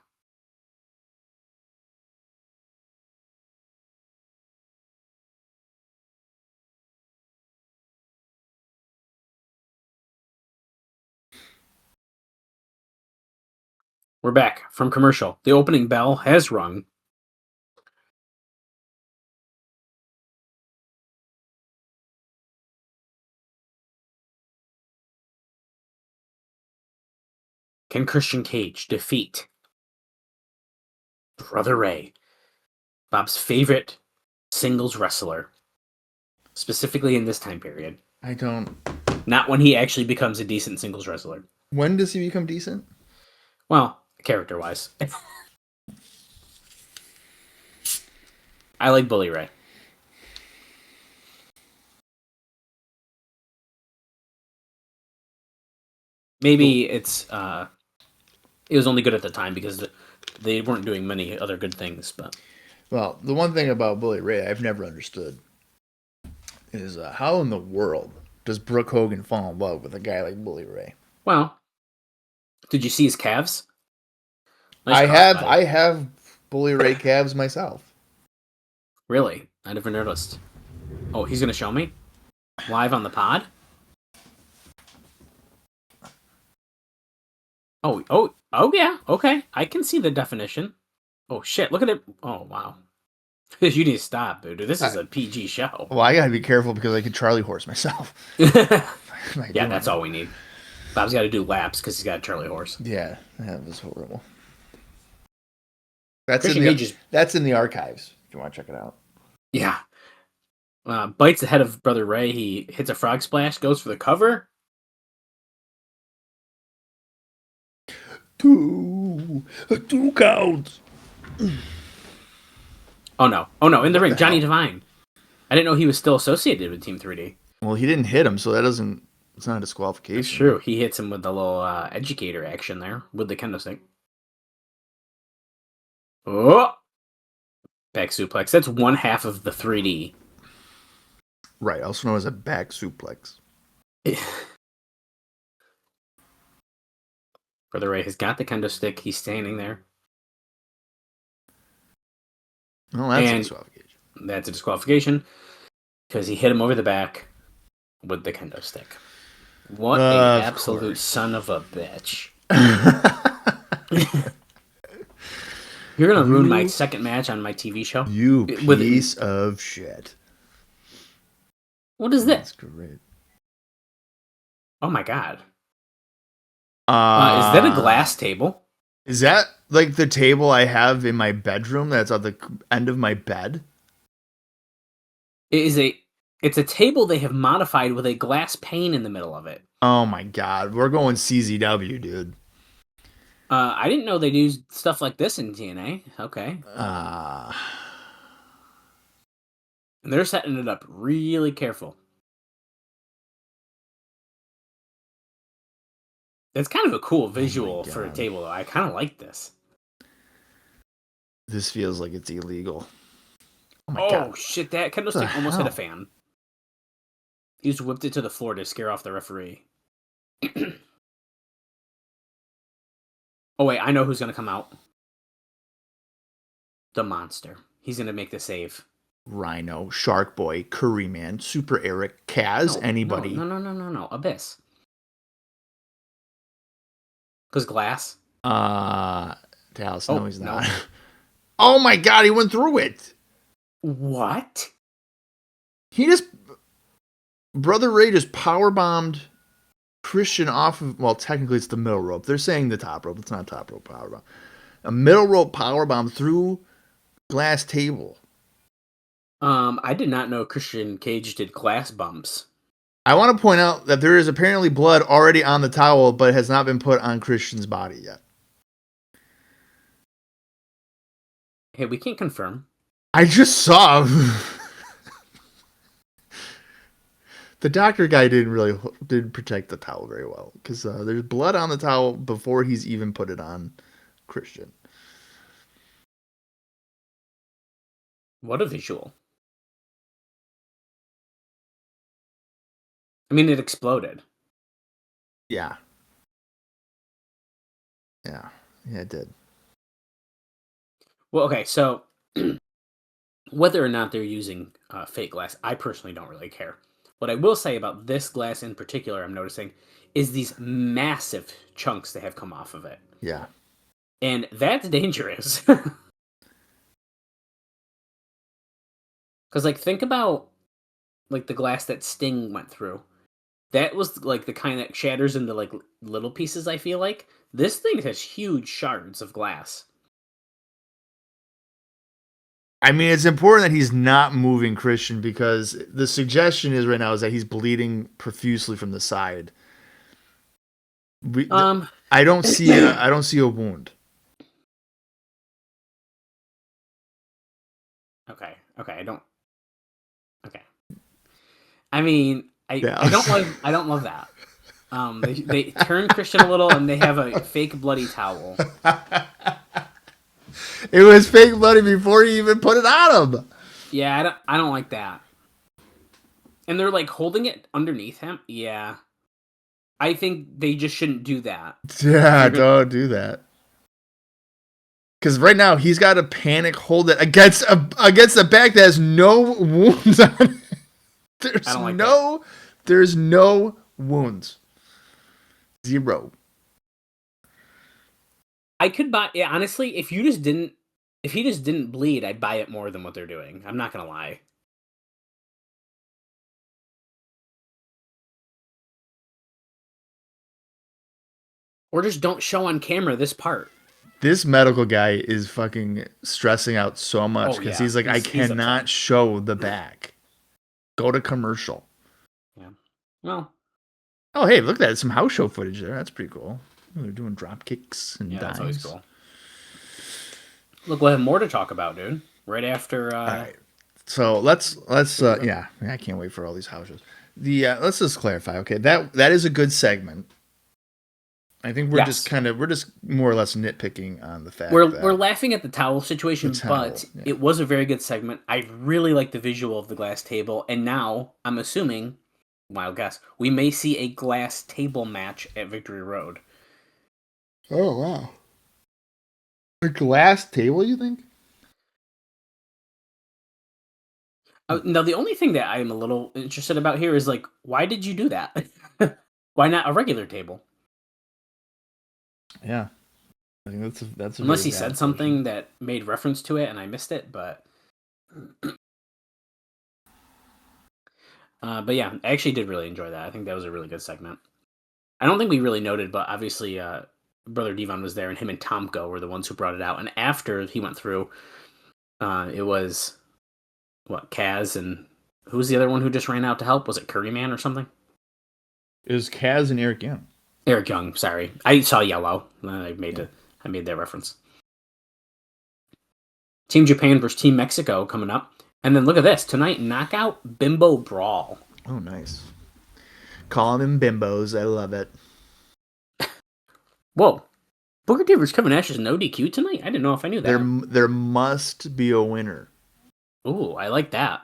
[SPEAKER 4] We're back from commercial. The opening bell has rung. Can Christian Cage defeat Brother Ray, Bob's favorite singles wrestler, specifically in this time period?
[SPEAKER 3] I don't...
[SPEAKER 4] Not when he actually becomes a decent singles wrestler.
[SPEAKER 3] When does he become decent?
[SPEAKER 4] Well, character-wise. I like Bully Ray. Maybe it was only good at the time because they weren't doing many other good things. But
[SPEAKER 3] well, the one thing about Bully Ray I've never understood is how in the world does Brooke Hogan fall in love with a guy like Bully Ray?
[SPEAKER 4] Well, did you see his calves? Nice
[SPEAKER 3] I have Bully Ray calves myself.
[SPEAKER 4] Really? I never noticed. Oh, he's gonna show me live on the pod. Oh yeah. Okay, I can see the definition. Oh shit! Look at it. Oh wow. You need to stop, dude. This is a PG show.
[SPEAKER 3] Well, I gotta be careful because I could Charlie horse myself.
[SPEAKER 4] Yeah, that's all we need. Bob's got to do laps because he's got a Charlie horse.
[SPEAKER 3] Yeah, that was horrible. That's in the archives if you want to check it out.
[SPEAKER 4] Yeah. Bites the head of Brother Ray. He hits a frog splash, goes for the cover.
[SPEAKER 3] Two counts.
[SPEAKER 4] Oh no! In the ring, Johnny Devine. I didn't know he was still associated with Team 3D.
[SPEAKER 3] Well, he didn't hit him, so that doesn't. It's not a disqualification.
[SPEAKER 4] It's true. He hits him with the little educator action there with the kendo stick. Oh! Back suplex. That's one half of the 3D.
[SPEAKER 3] Right, also known as a back suplex.
[SPEAKER 4] Further right has got the kendo stick. He's standing there.
[SPEAKER 3] Well, that's a
[SPEAKER 4] And
[SPEAKER 3] disqualification.
[SPEAKER 4] that's a disqualification because he hit him over the back with the kendo stick. What an absolute son of a bitch. You're going to ruin my second match on my TV show?
[SPEAKER 3] You piece of shit.
[SPEAKER 4] What is this?
[SPEAKER 3] That's great.
[SPEAKER 4] Oh my god. Is that a glass table?
[SPEAKER 3] Is that like the table I have in my bedroom that's at the end of my bed?
[SPEAKER 4] It's a table they have modified with a glass pane in the middle of it.
[SPEAKER 3] Oh my god, we're going CZW, dude.
[SPEAKER 4] I didn't know they'd use stuff like this in TNA. Okay. And they're setting it up really careful. It's kind of a cool visual for a table, though. I kind of like this.
[SPEAKER 3] This feels like it's illegal. Oh my god.
[SPEAKER 4] Shit, that kendo stick almost hit a fan. He just whipped it to the floor to scare off the referee. Oh, wait, I know who's going to come out. The monster. He's going to make the save.
[SPEAKER 3] Rhino, Shark Boy, Curry Man, Super Eric, Kaz, anybody.
[SPEAKER 4] No. Abyss. Because glass.
[SPEAKER 3] Dallas, no, he's not.
[SPEAKER 4] No.
[SPEAKER 3] Oh my god, he went through it.
[SPEAKER 4] What?
[SPEAKER 3] Brother Ray just powerbombed Christian off of, well, technically it's the middle rope. They're saying the top rope. It's not top rope powerbomb. A middle rope powerbomb through glass table.
[SPEAKER 4] I did not know Christian Cage did glass bumps.
[SPEAKER 3] I want to point out that there is apparently blood already on the towel, but it has not been put on Christian's body yet.
[SPEAKER 4] Hey, we can't confirm.
[SPEAKER 3] I just saw the doctor guy didn't protect the towel very well because there's blood on the towel before he's even put it on Christian.
[SPEAKER 4] What a visual. I mean, it exploded.
[SPEAKER 3] Yeah. Yeah, it did.
[SPEAKER 4] Well, okay, so whether or not they're using fake glass, I personally don't really care. What I will say about this glass in particular, I'm noticing, is these massive chunks that have come off of it.
[SPEAKER 3] Yeah.
[SPEAKER 4] And that's dangerous. Because, like, think about, like, the glass that Sting went through. That was, like, the kind that shatters into, like, little pieces, I feel like. This thing has huge shards of glass.
[SPEAKER 3] I mean, it's important that he's not moving Christian because the suggestion is right now is that he's bleeding profusely from the side. I don't see a wound.
[SPEAKER 4] Okay, I don't. Okay, I mean, I don't love that. They turn Christian a little, and they have a fake bloody towel.
[SPEAKER 3] It was fake bloody before he even put it on him.
[SPEAKER 4] Yeah, I don't like that. And they're like holding it underneath him. Yeah, I think they just shouldn't do that.
[SPEAKER 3] Yeah, don't do that. Because right now he's got to panic hold it against a back that has no wounds on it. There's no wounds. Zero.
[SPEAKER 4] I could buy. Yeah, honestly, if he just didn't bleed, I'd buy it more than what they're doing. I'm not gonna lie. Or just don't show on camera this part.
[SPEAKER 3] This medical guy is fucking stressing out so much because he's like, I cannot show the back. Go to commercial.
[SPEAKER 4] Yeah. Well.
[SPEAKER 3] Oh, hey, look at that. Some house show footage there. That's pretty cool. They're doing drop kicks and dives.
[SPEAKER 4] That's always cool. Look, we'll have more to talk about, dude. Right after.
[SPEAKER 3] All right. So let's yeah, I can't wait for all these house shows. Let's just clarify. Okay, that is a good segment. I think we're just more or less nitpicking on the fact
[SPEAKER 4] we're laughing at the towel situation, but it was a very good segment. I really like the visual of the glass table, and now I'm assuming, wild guess, we may see a glass table match at Victory Road.
[SPEAKER 3] Oh, wow. A glass table, you think?
[SPEAKER 4] Now, the only thing that I'm a little interested about here is, like, why did you do that? Why not a regular table?
[SPEAKER 3] Yeah. I think that's a
[SPEAKER 4] Unless
[SPEAKER 3] very
[SPEAKER 4] he
[SPEAKER 3] valid
[SPEAKER 4] said
[SPEAKER 3] question.
[SPEAKER 4] something that made reference to it and I missed it, but... but yeah, I actually did really enjoy that. I think that was a really good segment. I don't think we really noted, but obviously Brother Devon was there, and him and Tomko were the ones who brought it out. And after he went through, it was, Kaz and... Who was the other one who just ran out to help? Was it Curryman or something?
[SPEAKER 3] It was Kaz and Eric Young.
[SPEAKER 4] Eric Young, sorry. I saw yellow. I made that reference. Team Japan versus Team Mexico coming up. And then look at this. Tonight, Knockout Bimbo Brawl.
[SPEAKER 3] Oh, nice. Calling them bimbos. I love it.
[SPEAKER 4] Whoa. Booker T versus Kevin Nash is no DQ tonight? I didn't know if I knew that.
[SPEAKER 3] There must be a winner.
[SPEAKER 4] Ooh, I like that.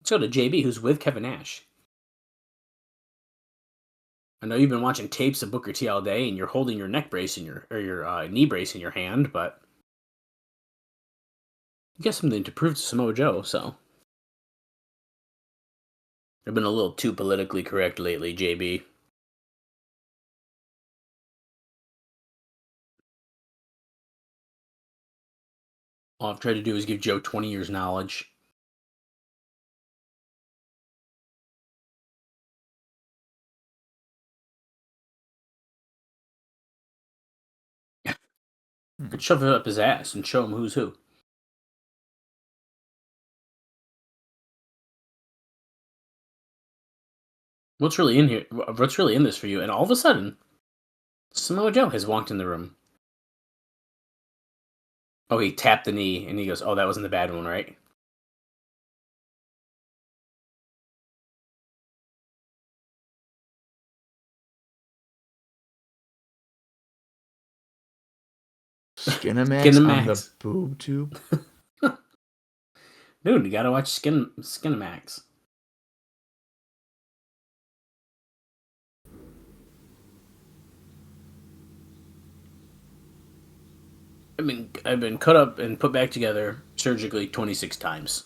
[SPEAKER 4] Let's go to JB, who's with Kevin Nash. I know you've been watching tapes of Booker T all day, and you're holding your neck brace in your knee brace in your hand, but you got something to prove to Samoa Joe. So I've been a little too politically correct lately, JB. All I've tried to do is give Joe 20 years knowledge. Could shove it up his ass and show him who's who. What's really in here? What's really in this for you? And all of a sudden, Samoa Joe has walked in the room. Oh, he tapped the knee, and he goes, "Oh, that wasn't the bad one, right?"
[SPEAKER 3] Skinamax on the boob tube.
[SPEAKER 4] Dude, you gotta watch Skinamax. I've been cut up and put back together surgically 26 times.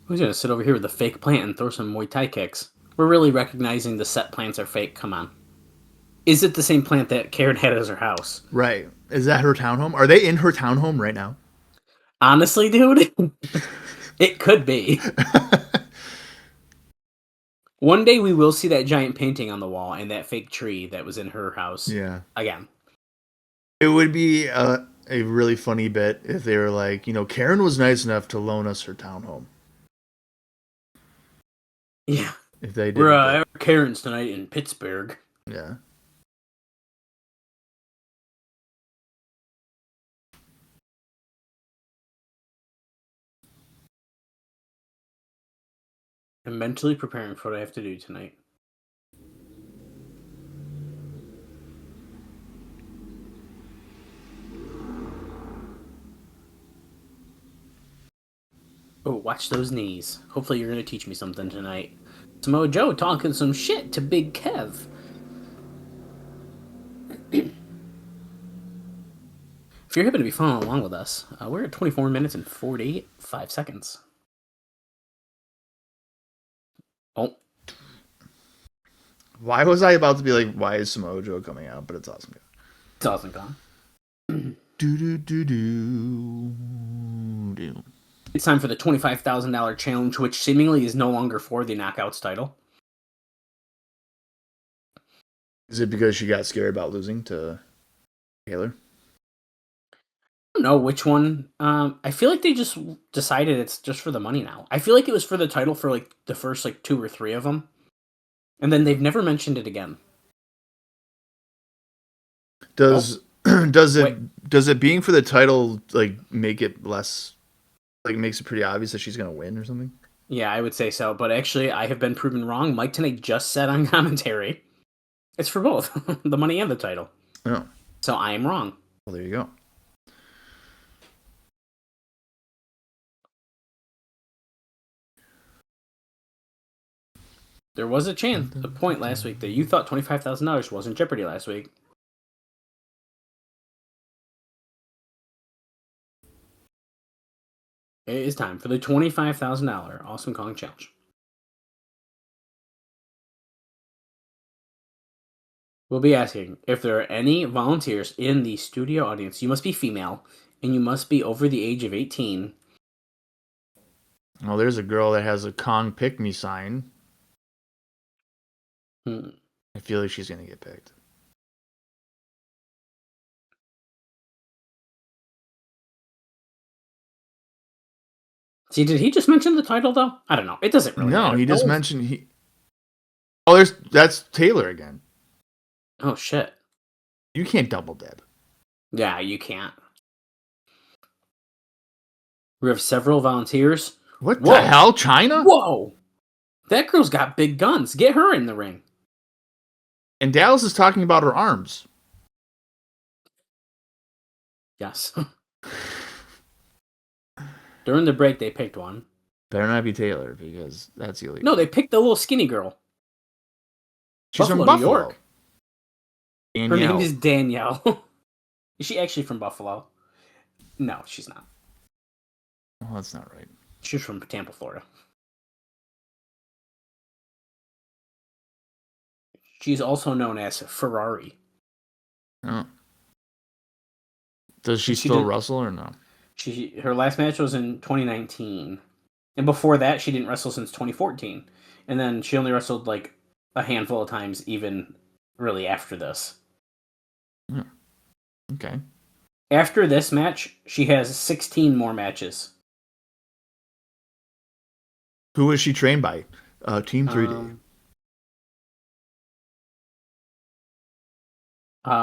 [SPEAKER 4] Who's gonna sit over here with a fake plant and throw some Muay Thai kicks? We're really recognizing the set plants are fake. Come on. Is it the same plant that Karen had as her house?
[SPEAKER 3] Right. Is that her townhome? Are they in her townhome right now?
[SPEAKER 4] Honestly, dude, it could be. One day we will see that giant painting on the wall and that fake tree that was in her house.
[SPEAKER 3] Yeah.
[SPEAKER 4] Again.
[SPEAKER 3] It would be a really funny bit if they were like, Karen was nice enough to loan us her townhome.
[SPEAKER 4] Yeah.
[SPEAKER 3] If they did.
[SPEAKER 4] We're at Karen's tonight in Pittsburgh.
[SPEAKER 3] Yeah.
[SPEAKER 4] I'm mentally preparing for what I have to do tonight. Oh, watch those knees. Hopefully you're going to teach me something tonight. Samoa Joe talking some shit to Big Kev. If you're happy to be following along with us, we're at 24 minutes and 45 seconds. Oh.
[SPEAKER 3] Why was I about to be like, why is Samoa Joe coming out? But it's awesome.
[SPEAKER 4] It's awesome, Con. It's time for the $25,000 challenge, which seemingly is no longer for the Knockouts title.
[SPEAKER 3] Is it because she got scared about losing to Taylor?
[SPEAKER 4] I don't know which one. I feel like they just decided it's just for the money now. I feel like it was for the title for like the first like 2 or 3 of them, and then they've never mentioned it again.
[SPEAKER 3] Does it being for the title like make it less, like makes it pretty obvious that she's gonna win or something?
[SPEAKER 4] Yeah, I would say so. But actually, I have been proven wrong. Mike Tenay just said on commentary, it's for both the money and the title.
[SPEAKER 3] Oh,
[SPEAKER 4] so I am wrong.
[SPEAKER 3] Well, there you go.
[SPEAKER 4] There was a point last week that you thought $25,000 was in jeopardy last week. It is time for the $25,000 Awesome Calling Challenge. We'll be asking if there are any volunteers in the studio audience. You must be female, and you must be over the age of 18.
[SPEAKER 3] Oh, there's a girl that has a Kong Pick Me sign. I feel like she's going to get picked.
[SPEAKER 4] See, did he just mention the title, though? I don't know. It doesn't really matter.
[SPEAKER 3] No, he just mentioned he... Oh, that's Taylor again.
[SPEAKER 4] Oh, shit.
[SPEAKER 3] You can't double dip.
[SPEAKER 4] Yeah, you can't. We have several volunteers.
[SPEAKER 3] What the hell, China?
[SPEAKER 4] Whoa! That girl's got big guns. Get her in the ring.
[SPEAKER 3] And Dallas is talking about her arms.
[SPEAKER 4] Yes. During the break, they picked one.
[SPEAKER 3] Better not be Taylor, because that's illegal.
[SPEAKER 4] No, they picked the little skinny girl.
[SPEAKER 3] She's
[SPEAKER 4] Buffalo,
[SPEAKER 3] from Buffalo.
[SPEAKER 4] New York.
[SPEAKER 3] Danielle.
[SPEAKER 4] Her name is Danielle. Is she actually from Buffalo? No, she's not.
[SPEAKER 3] Oh, that's not right.
[SPEAKER 4] She's from Tampa, Florida. She's also known as Ferrari.
[SPEAKER 3] Oh. Does she still wrestle or no?
[SPEAKER 4] Her last match was in 2019. And before that, she didn't wrestle since 2014. And then she only wrestled like a handful of times even really after this.
[SPEAKER 3] Yeah. Okay.
[SPEAKER 4] After this match, she has 16 more matches.
[SPEAKER 3] Who is she trained by? Team 3D.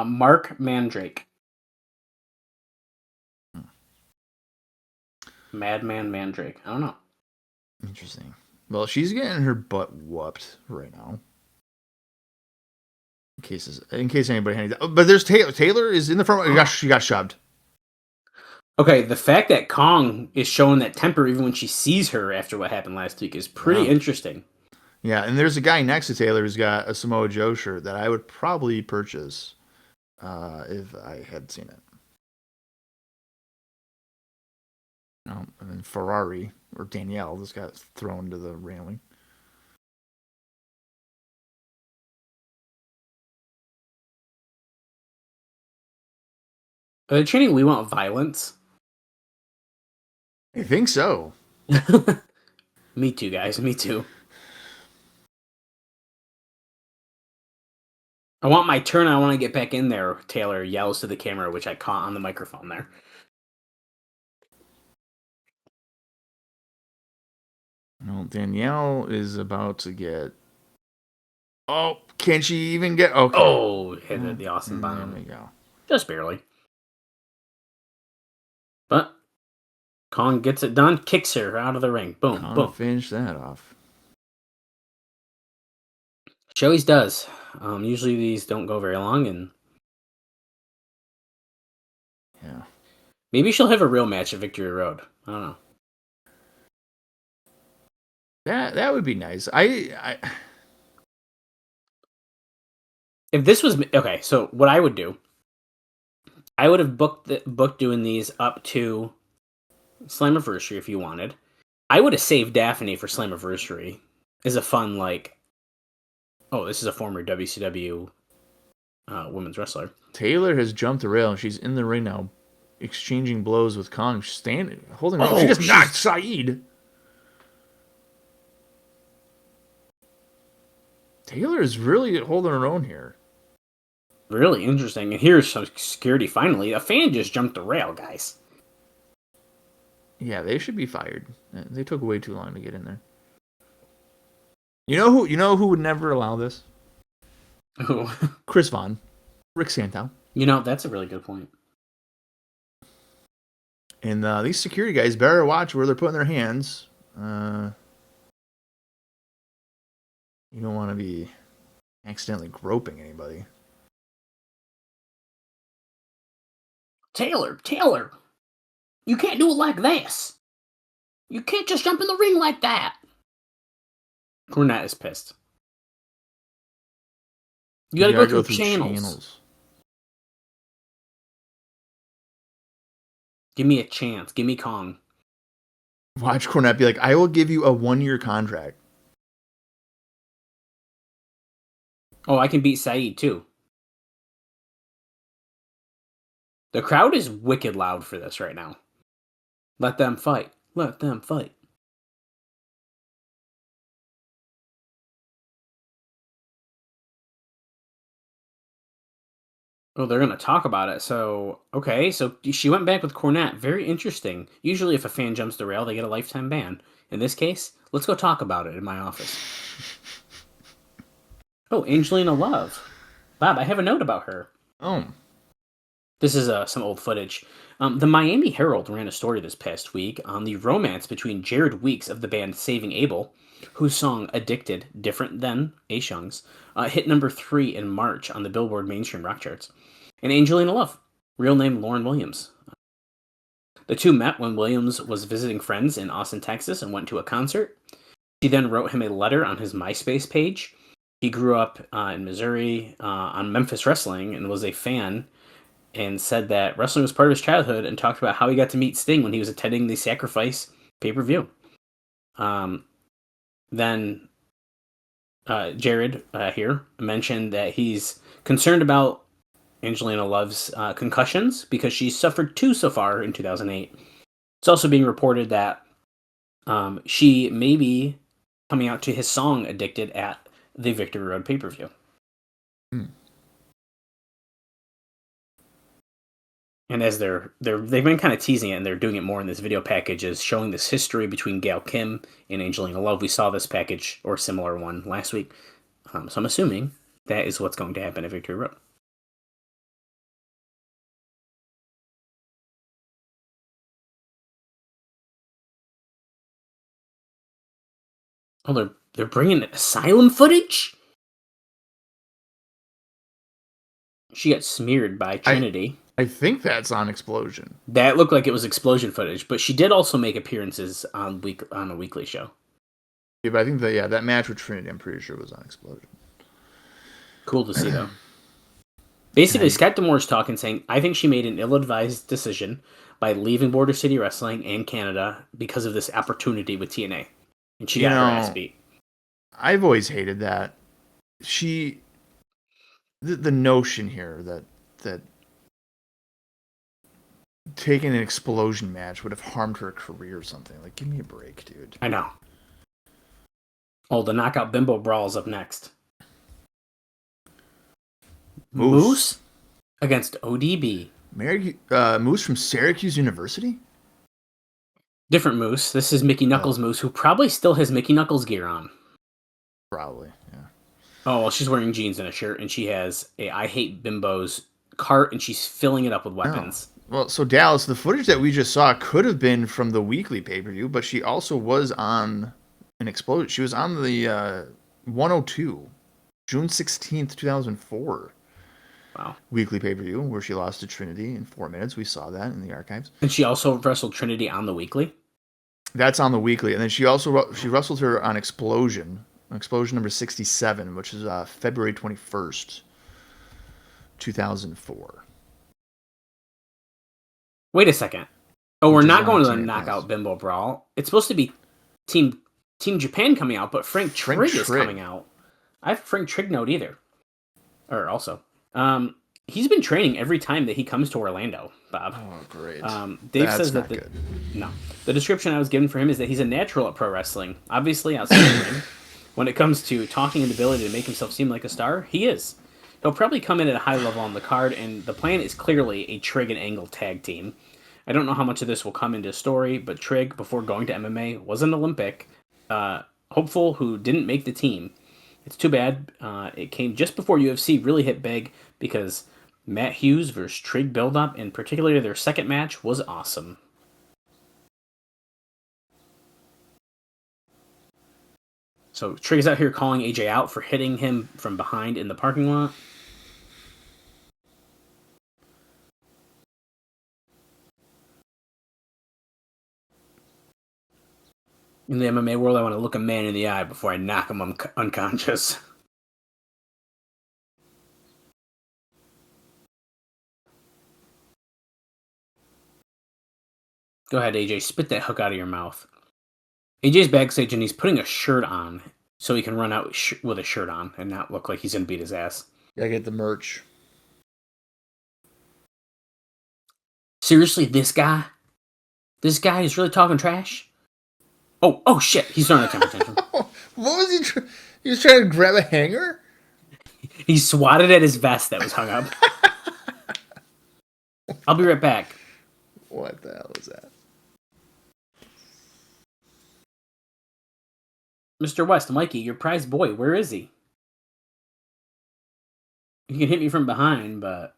[SPEAKER 4] Mark Mandrake. Madman Mandrake. I don't know.
[SPEAKER 3] Interesting. Well, she's getting her butt whooped right now. In case anybody had any... But there's Taylor. Taylor is in the front. She got shoved.
[SPEAKER 4] Okay, the fact that Kong is showing that temper even when she sees her after what happened last week is pretty interesting. Yeah,
[SPEAKER 3] and there's a guy next to Taylor who's got a Samoa Joe shirt that I would probably purchase if I had seen it. And then Ferrari, or Danielle, just got thrown to the railing.
[SPEAKER 4] Are they chanting "We want violence"?
[SPEAKER 3] I think so.
[SPEAKER 4] Me too, guys. Me too. I want my turn. I want to get back in there. Taylor yells to the camera, which I caught on the microphone there.
[SPEAKER 3] Well, Danielle is about to get... Oh, can she even get... Okay.
[SPEAKER 4] Oh, hit the Austin bomb.
[SPEAKER 3] There we go.
[SPEAKER 4] Just barely. But Kong gets it done, kicks her out of the ring. Boom, boom.
[SPEAKER 3] Finish that off.
[SPEAKER 4] She always does. Usually these don't go very long, and
[SPEAKER 3] yeah,
[SPEAKER 4] maybe she'll have a real match at Victory Road. I don't know.
[SPEAKER 3] That would be nice. I
[SPEAKER 4] if this was okay, so what I would do, I would have booked doing these up to Slammiversary if you wanted. I would have saved Daphne for Slammiversary as a fun, like, oh, this is a former WCW women's wrestler.
[SPEAKER 3] Taylor has jumped the rail and she's in the ring now, exchanging blows with Kong. She's standing, holding her. She just knocked Saeed. Taylor is really holding her own here.
[SPEAKER 4] Really interesting. And here's some security finally. A fan just jumped the rail, guys.
[SPEAKER 3] Yeah, they should be fired. They took way too long to get in there. You know who would never allow this?
[SPEAKER 4] Who?
[SPEAKER 3] Chris Vaughn. Rick Santow.
[SPEAKER 4] That's a really good point.
[SPEAKER 3] And these security guys better watch where they're putting their hands. You don't want to be accidentally groping anybody.
[SPEAKER 4] Taylor, you can't do it like this. You can't just jump in the ring like that. Cornette is pissed. You gotta go through channels. Give me a chance. Give me Kong.
[SPEAKER 3] Watch Cornette be like, I will give you a 1-year contract.
[SPEAKER 4] Oh, I can beat Saeed too. The crowd is wicked loud for this right now. Let them fight. Let them fight. Oh, they're going to talk about it. So, okay. So she went back with Cornette. Very interesting. Usually if a fan jumps the rail, they get a lifetime ban. In this case, let's go talk about it in my office. Oh, Angelina Love. Bob, I have a note about her.
[SPEAKER 3] Oh.
[SPEAKER 4] This is some old footage. The Miami Herald ran a story this past week on the romance between Jared Weeks of the band Saving Abel, whose song Addicted, different than A. Shung's, hit number 3 in March on the Billboard mainstream rock charts, and Angelina Love, real name Lauren Williams. The two met when Williams was visiting friends in Austin, Texas, and went to a concert. She then wrote him a letter on his MySpace page. He grew up in Missouri on Memphis Wrestling and was a fan, and said that wrestling was part of his childhood, and talked about how he got to meet Sting when he was attending the Sacrifice pay-per-view. Then Jared here mentioned that he's concerned about Angelina Love's concussions because she's suffered 2 so far in 2008. It's also being reported that she may be coming out to his song Addicted at the Victory Road pay-per-view. And as they've been kind of teasing it, and they're doing it more in this video package, is showing this history between Gail Kim and Angelina Love. We saw this package or similar one last week, so I'm assuming that is what's going to happen at Victory Road. Oh, they're bringing Asylum footage. She got smeared by Trinity.
[SPEAKER 3] I think that's on Explosion.
[SPEAKER 4] That looked like it was Explosion footage, but she did also make appearances on a weekly show.
[SPEAKER 3] Yeah, but I think that match with Trinity, I'm pretty sure, was on Explosion.
[SPEAKER 4] Cool to see, though. Basically, Scott D'Amore's talking, saying, I think she made an ill-advised decision by leaving Border City Wrestling and Canada because of this opportunity with TNA. And she got her ass beat.
[SPEAKER 3] I've always hated that. The notion here that taking an Explosion match would have harmed her career or something. Like, give me a break, dude.
[SPEAKER 4] I know. Oh, the Knockout Bimbo Brawl is up next. Moose against ODB.
[SPEAKER 3] Moose from Syracuse University?
[SPEAKER 4] Different Moose. This is Mickey Knuckles Moose, who probably still has Mickey Knuckles gear on.
[SPEAKER 3] Probably, yeah.
[SPEAKER 4] Oh, well, she's wearing jeans and a shirt, and she has a I Hate Bimbos cart, and she's filling it up with weapons.
[SPEAKER 3] Oh. Well, so Dallas, the footage that we just saw could have been from the weekly pay-per-view, but she also was on an Explosion. She was on the 102, June 16th, 2004.
[SPEAKER 4] Wow. Weekly
[SPEAKER 3] pay-per-view, where she lost to Trinity in 4 minutes. We saw that in the archives.
[SPEAKER 4] And she also wrestled Trinity on the weekly?
[SPEAKER 3] That's on the weekly. And then she wrestled her on Explosion number 67, which is February 21st, 2004.
[SPEAKER 4] Wait a second. Oh, we're not going to the Knockout Bimbo Brawl. It's supposed to be Team Japan coming out, but Frank Trigg is coming out. I have Frank Trigg note either. Or also. He's been training every time that he comes to Orlando, Bob.
[SPEAKER 3] Oh, great.
[SPEAKER 4] Dave says that the description I was given for him is that he's a natural at pro wrestling. Obviously, outside of the ring, when it comes to talking and ability to make himself seem like a star, he is. He'll probably come in at a high level on the card, and the plan is clearly a Trigg and Angle tag team. I don't know how much of this will come into story, but Trigg, before going to MMA, was an Olympic hopeful who didn't make the team. It's too bad. It came just before UFC really hit big, because Matt Hughes versus Trigg build-up, and particularly their second match, was awesome. So Trigg's out here calling AJ out for hitting him from behind in the parking lot. In the MMA world, I want to look a man in the eye before I knock him unconscious. Go ahead, AJ. Spit that hook out of your mouth. AJ's backstage and he's putting a shirt on so he can run out with a shirt on and not look like he's going to beat his ass.
[SPEAKER 3] Gotta get the merch.
[SPEAKER 4] Seriously, this guy? This guy is really talking trash? Oh shit. He's throwing a temper tantrum.
[SPEAKER 3] What was he? He was trying to grab a hanger?
[SPEAKER 4] He swatted at his vest that was hung up. I'll be right back.
[SPEAKER 3] What the hell is that?
[SPEAKER 4] Mr. West, Mikey, your prize boy, where is he? He can hit me from behind, but...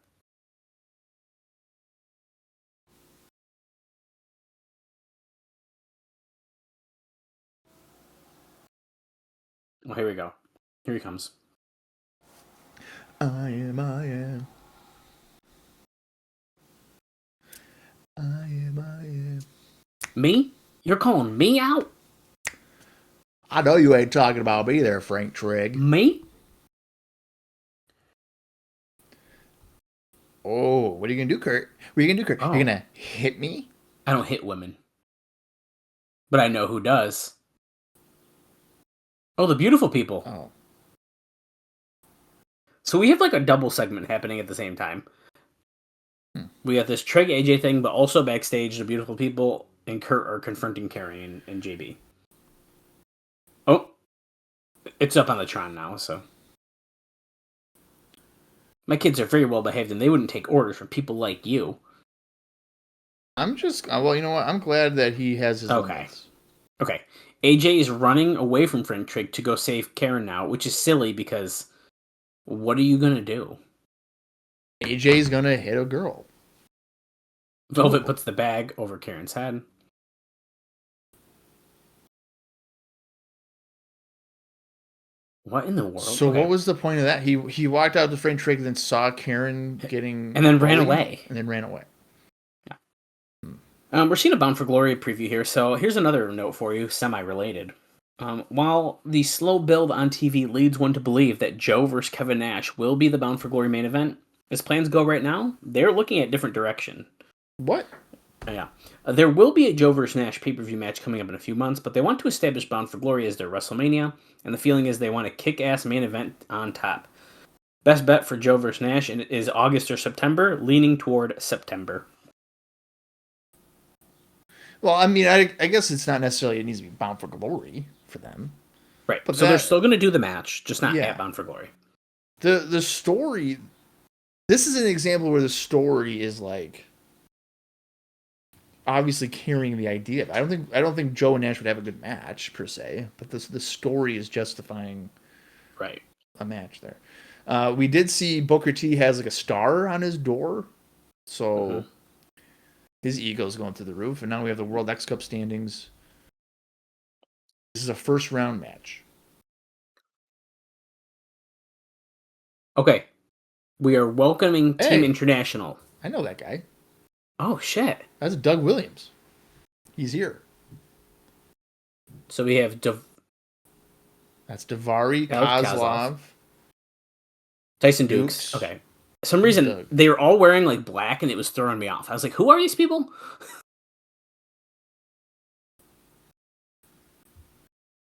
[SPEAKER 4] Well, here we go. Here he comes.
[SPEAKER 3] I am.
[SPEAKER 4] Me? You're calling me out?
[SPEAKER 3] I know you ain't talking about me there, Frank Trigg.
[SPEAKER 4] Me?
[SPEAKER 3] Oh, what are you gonna do, Kurt? What are you gonna do, Kurt?
[SPEAKER 4] Oh.
[SPEAKER 3] You're gonna hit me?
[SPEAKER 4] I don't hit women. But I know who does. Oh, the beautiful people.
[SPEAKER 3] Oh.
[SPEAKER 4] So we have like a double segment happening at the same time. We got this Trigg AJ thing, but also backstage, the beautiful people and Kurt are confronting Carrie and JB. Oh, it's up on the Tron now, so. My kids are very well behaved and they wouldn't take orders from people like you.
[SPEAKER 3] I'm just, well, you know what? I'm glad that he has his limits.
[SPEAKER 4] Okay. AJ is running away from Frank Trigg to go save Karen now, which is silly because what are you going to do?
[SPEAKER 3] AJ's gonna hit a girl.
[SPEAKER 4] Velvet puts the bag over Karen's head. What in the world?
[SPEAKER 3] So what was the point of that? He walked out to Frank Trigg, then saw Karen getting...
[SPEAKER 4] And then ran away.
[SPEAKER 3] And then ran away.
[SPEAKER 4] Yeah. We're seeing a Bound for Glory preview here, so here's another note for you, semi-related. While the slow build on TV leads one to believe that Joe versus Kevin Nash will be the Bound for Glory main event, as plans go right now, they're looking at different direction.
[SPEAKER 3] What?
[SPEAKER 4] Yeah. There will be a Joe vs. Nash pay-per-view match coming up in a few months, but they want to establish Bound for Glory as their WrestleMania, and the feeling is they want a kick-ass main event on top. Best bet for Joe vs. Nash is August or September, leaning toward September.
[SPEAKER 3] Well, I mean, I guess it's not necessarily it needs to be Bound for Glory for them.
[SPEAKER 4] Right, but so they're still going to do the match, just not at Bound for Glory.
[SPEAKER 3] The story... This is an example where the story is like... obviously carrying the idea. I don't think Joe and Nash would have a good match per se, but the story is justifying a match there. We did see Booker T has like a star on his door, so his ego's going through the roof. And now we have the World X Cup standings. This is a first round match.
[SPEAKER 4] Okay, we are welcoming Team International.
[SPEAKER 3] I know that guy.
[SPEAKER 4] Oh, shit.
[SPEAKER 3] That's Doug Williams. He's here.
[SPEAKER 4] So we have...
[SPEAKER 3] That's Daivari, Kozlov.
[SPEAKER 4] Tyson Dukes. Okay. For some reason, they were all wearing like black and it was throwing me off. I was like, who are these people?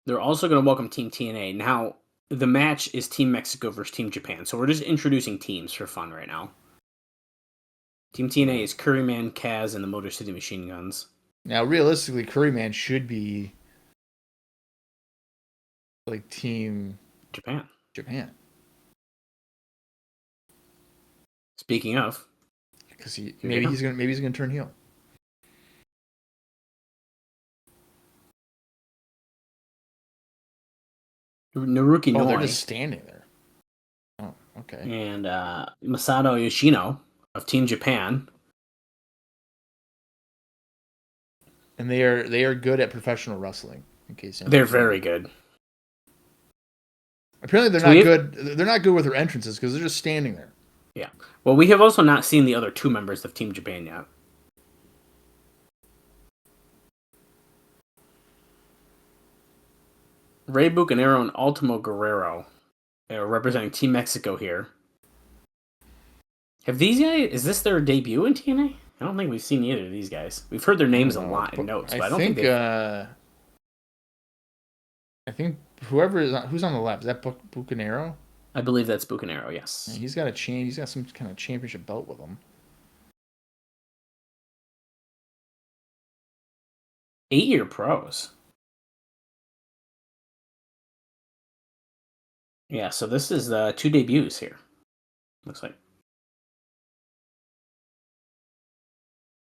[SPEAKER 4] They're also going to welcome Team TNA. Now, the match is Team Mexico versus Team Japan. So we're just introducing teams for fun right now. Team TNA is Curryman, Kaz, and the Motor City Machine Guns. Now,
[SPEAKER 3] realistically, Curryman should be like Team
[SPEAKER 4] Japan. Speaking of,
[SPEAKER 3] because maybe he's gonna turn heel.
[SPEAKER 4] Naruki Noi.
[SPEAKER 3] They're just standing there. Oh, okay.
[SPEAKER 4] And Masato Yoshino of Team Japan.
[SPEAKER 3] And they are good at professional wrestling. In case
[SPEAKER 4] they're very good.
[SPEAKER 3] Apparently they're not good. They're not good with their entrances because they're just standing there.
[SPEAKER 4] Yeah. Well, we have also not seen the other two members of Team Japan yet. Rey Bucanero and Ultimo Guerrero are representing Team Mexico here. Have these guys... Is this their debut in TNA? I don't think we've seen either of these guys. We've heard their names a lot in notes, but I don't think
[SPEAKER 3] I think who's on the left, is that Bucanero?
[SPEAKER 4] I believe that's Bucanero, yes.
[SPEAKER 3] Yeah, he's got a chain. He's got some kind of championship belt with him.
[SPEAKER 4] 8-year pros. Yeah, so this is 2 debuts here. Looks like.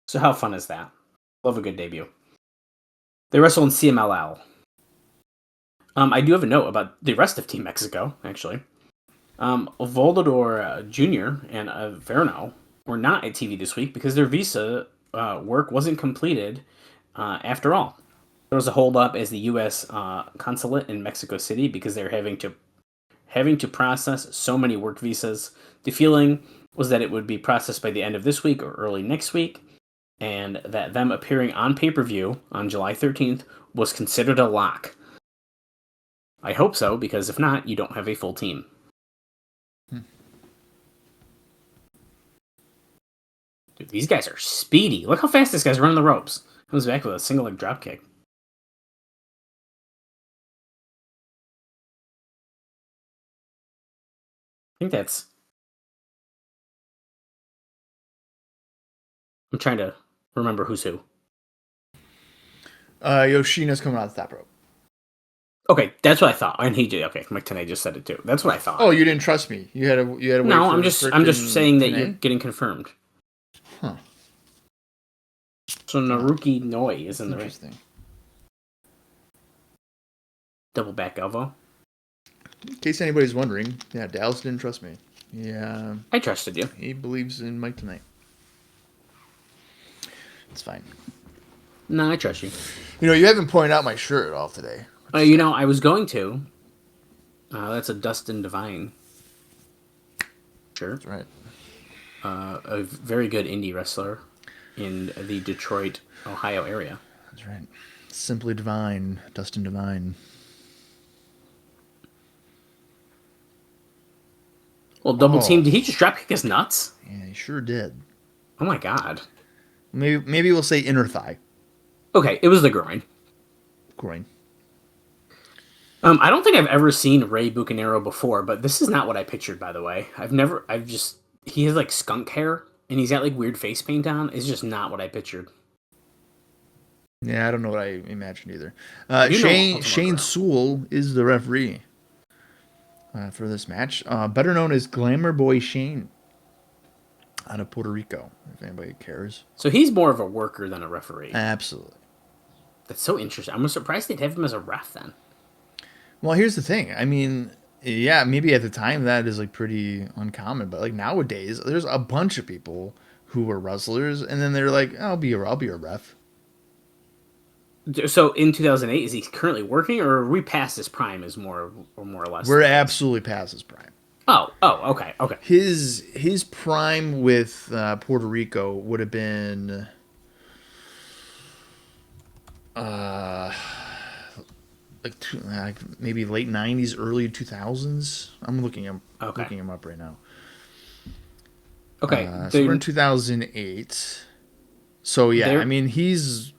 [SPEAKER 4] So how fun is that? Love a good debut. They wrestle in CMLL. I do have a note about the rest of Team Mexico, actually. Volador Jr. and Verno were not at TV this week because their visa work wasn't completed after all. There was a holdup as the U.S. consulate in Mexico City because they're having to process so many work visas. The feeling was that it would be processed by the end of this week or early next week, and that them appearing on pay-per-view on July 13th was considered a lock. I hope so, because if not, you don't have a full team. Dude, these guys are speedy. Look how fast this guy's running the ropes. Comes back with a single leg drop kick. I think that's... I'm trying to remember who's who.
[SPEAKER 3] Yoshino's coming out the top rope.
[SPEAKER 4] Okay, that's what I thought. And he did. Okay, Mike Tenay just said it too. That's what I thought.
[SPEAKER 3] Oh, you didn't trust me. You had to wait.
[SPEAKER 4] No, I'm just saying that you're getting confirmed.
[SPEAKER 3] Huh.
[SPEAKER 4] So Naruki Noi is in the ring.
[SPEAKER 3] Interesting.
[SPEAKER 4] Double back elbow.
[SPEAKER 3] In case anybody's wondering, yeah, Dallas didn't trust me. Yeah,
[SPEAKER 4] I trusted you.
[SPEAKER 3] he believes in Mike tonight. It's fine.
[SPEAKER 4] No, I trust you.
[SPEAKER 3] You haven't pointed out my shirt at all today.
[SPEAKER 4] I was going to. That's a Dustin Divine shirt.
[SPEAKER 3] That's right.
[SPEAKER 4] A very good indie wrestler in the Detroit, Ohio area.
[SPEAKER 3] That's right. Simply Divine, Dustin Divine.
[SPEAKER 4] Well, double team. Did he just drop kick his nuts?
[SPEAKER 3] Yeah, he sure did.
[SPEAKER 4] Oh my god.
[SPEAKER 3] Maybe we'll say inner thigh.
[SPEAKER 4] Okay, it was the groin.
[SPEAKER 3] Groin.
[SPEAKER 4] I don't think I've ever seen Ray Bucanero before, but this is not what I pictured, by the way. He has like skunk hair, and he's got like weird face paint on. It's just not what I pictured.
[SPEAKER 3] Yeah, I don't know what I imagined either. Shane Sewell is the referee for this match. Better known as Glamour Boy Shane out of Puerto Rico, if anybody cares.
[SPEAKER 4] So he's more of a worker than a referee.
[SPEAKER 3] Absolutely.
[SPEAKER 4] That's so interesting. I'm surprised they'd have him as a ref then.
[SPEAKER 3] Well, here's the thing. I mean, yeah, maybe at the time that is like pretty uncommon, but like nowadays, there's a bunch of people who were wrestlers, and then they're like, I'll be a ref.
[SPEAKER 4] So in 2008, is he currently working, or are we past his prime? Is more or less?
[SPEAKER 3] We're absolutely past his prime.
[SPEAKER 4] Oh, okay.
[SPEAKER 3] His prime with Puerto Rico would have been maybe late 90s, early 2000s. I'm looking him up right now.
[SPEAKER 4] Okay,
[SPEAKER 3] so we're in 2008. So yeah, I mean he's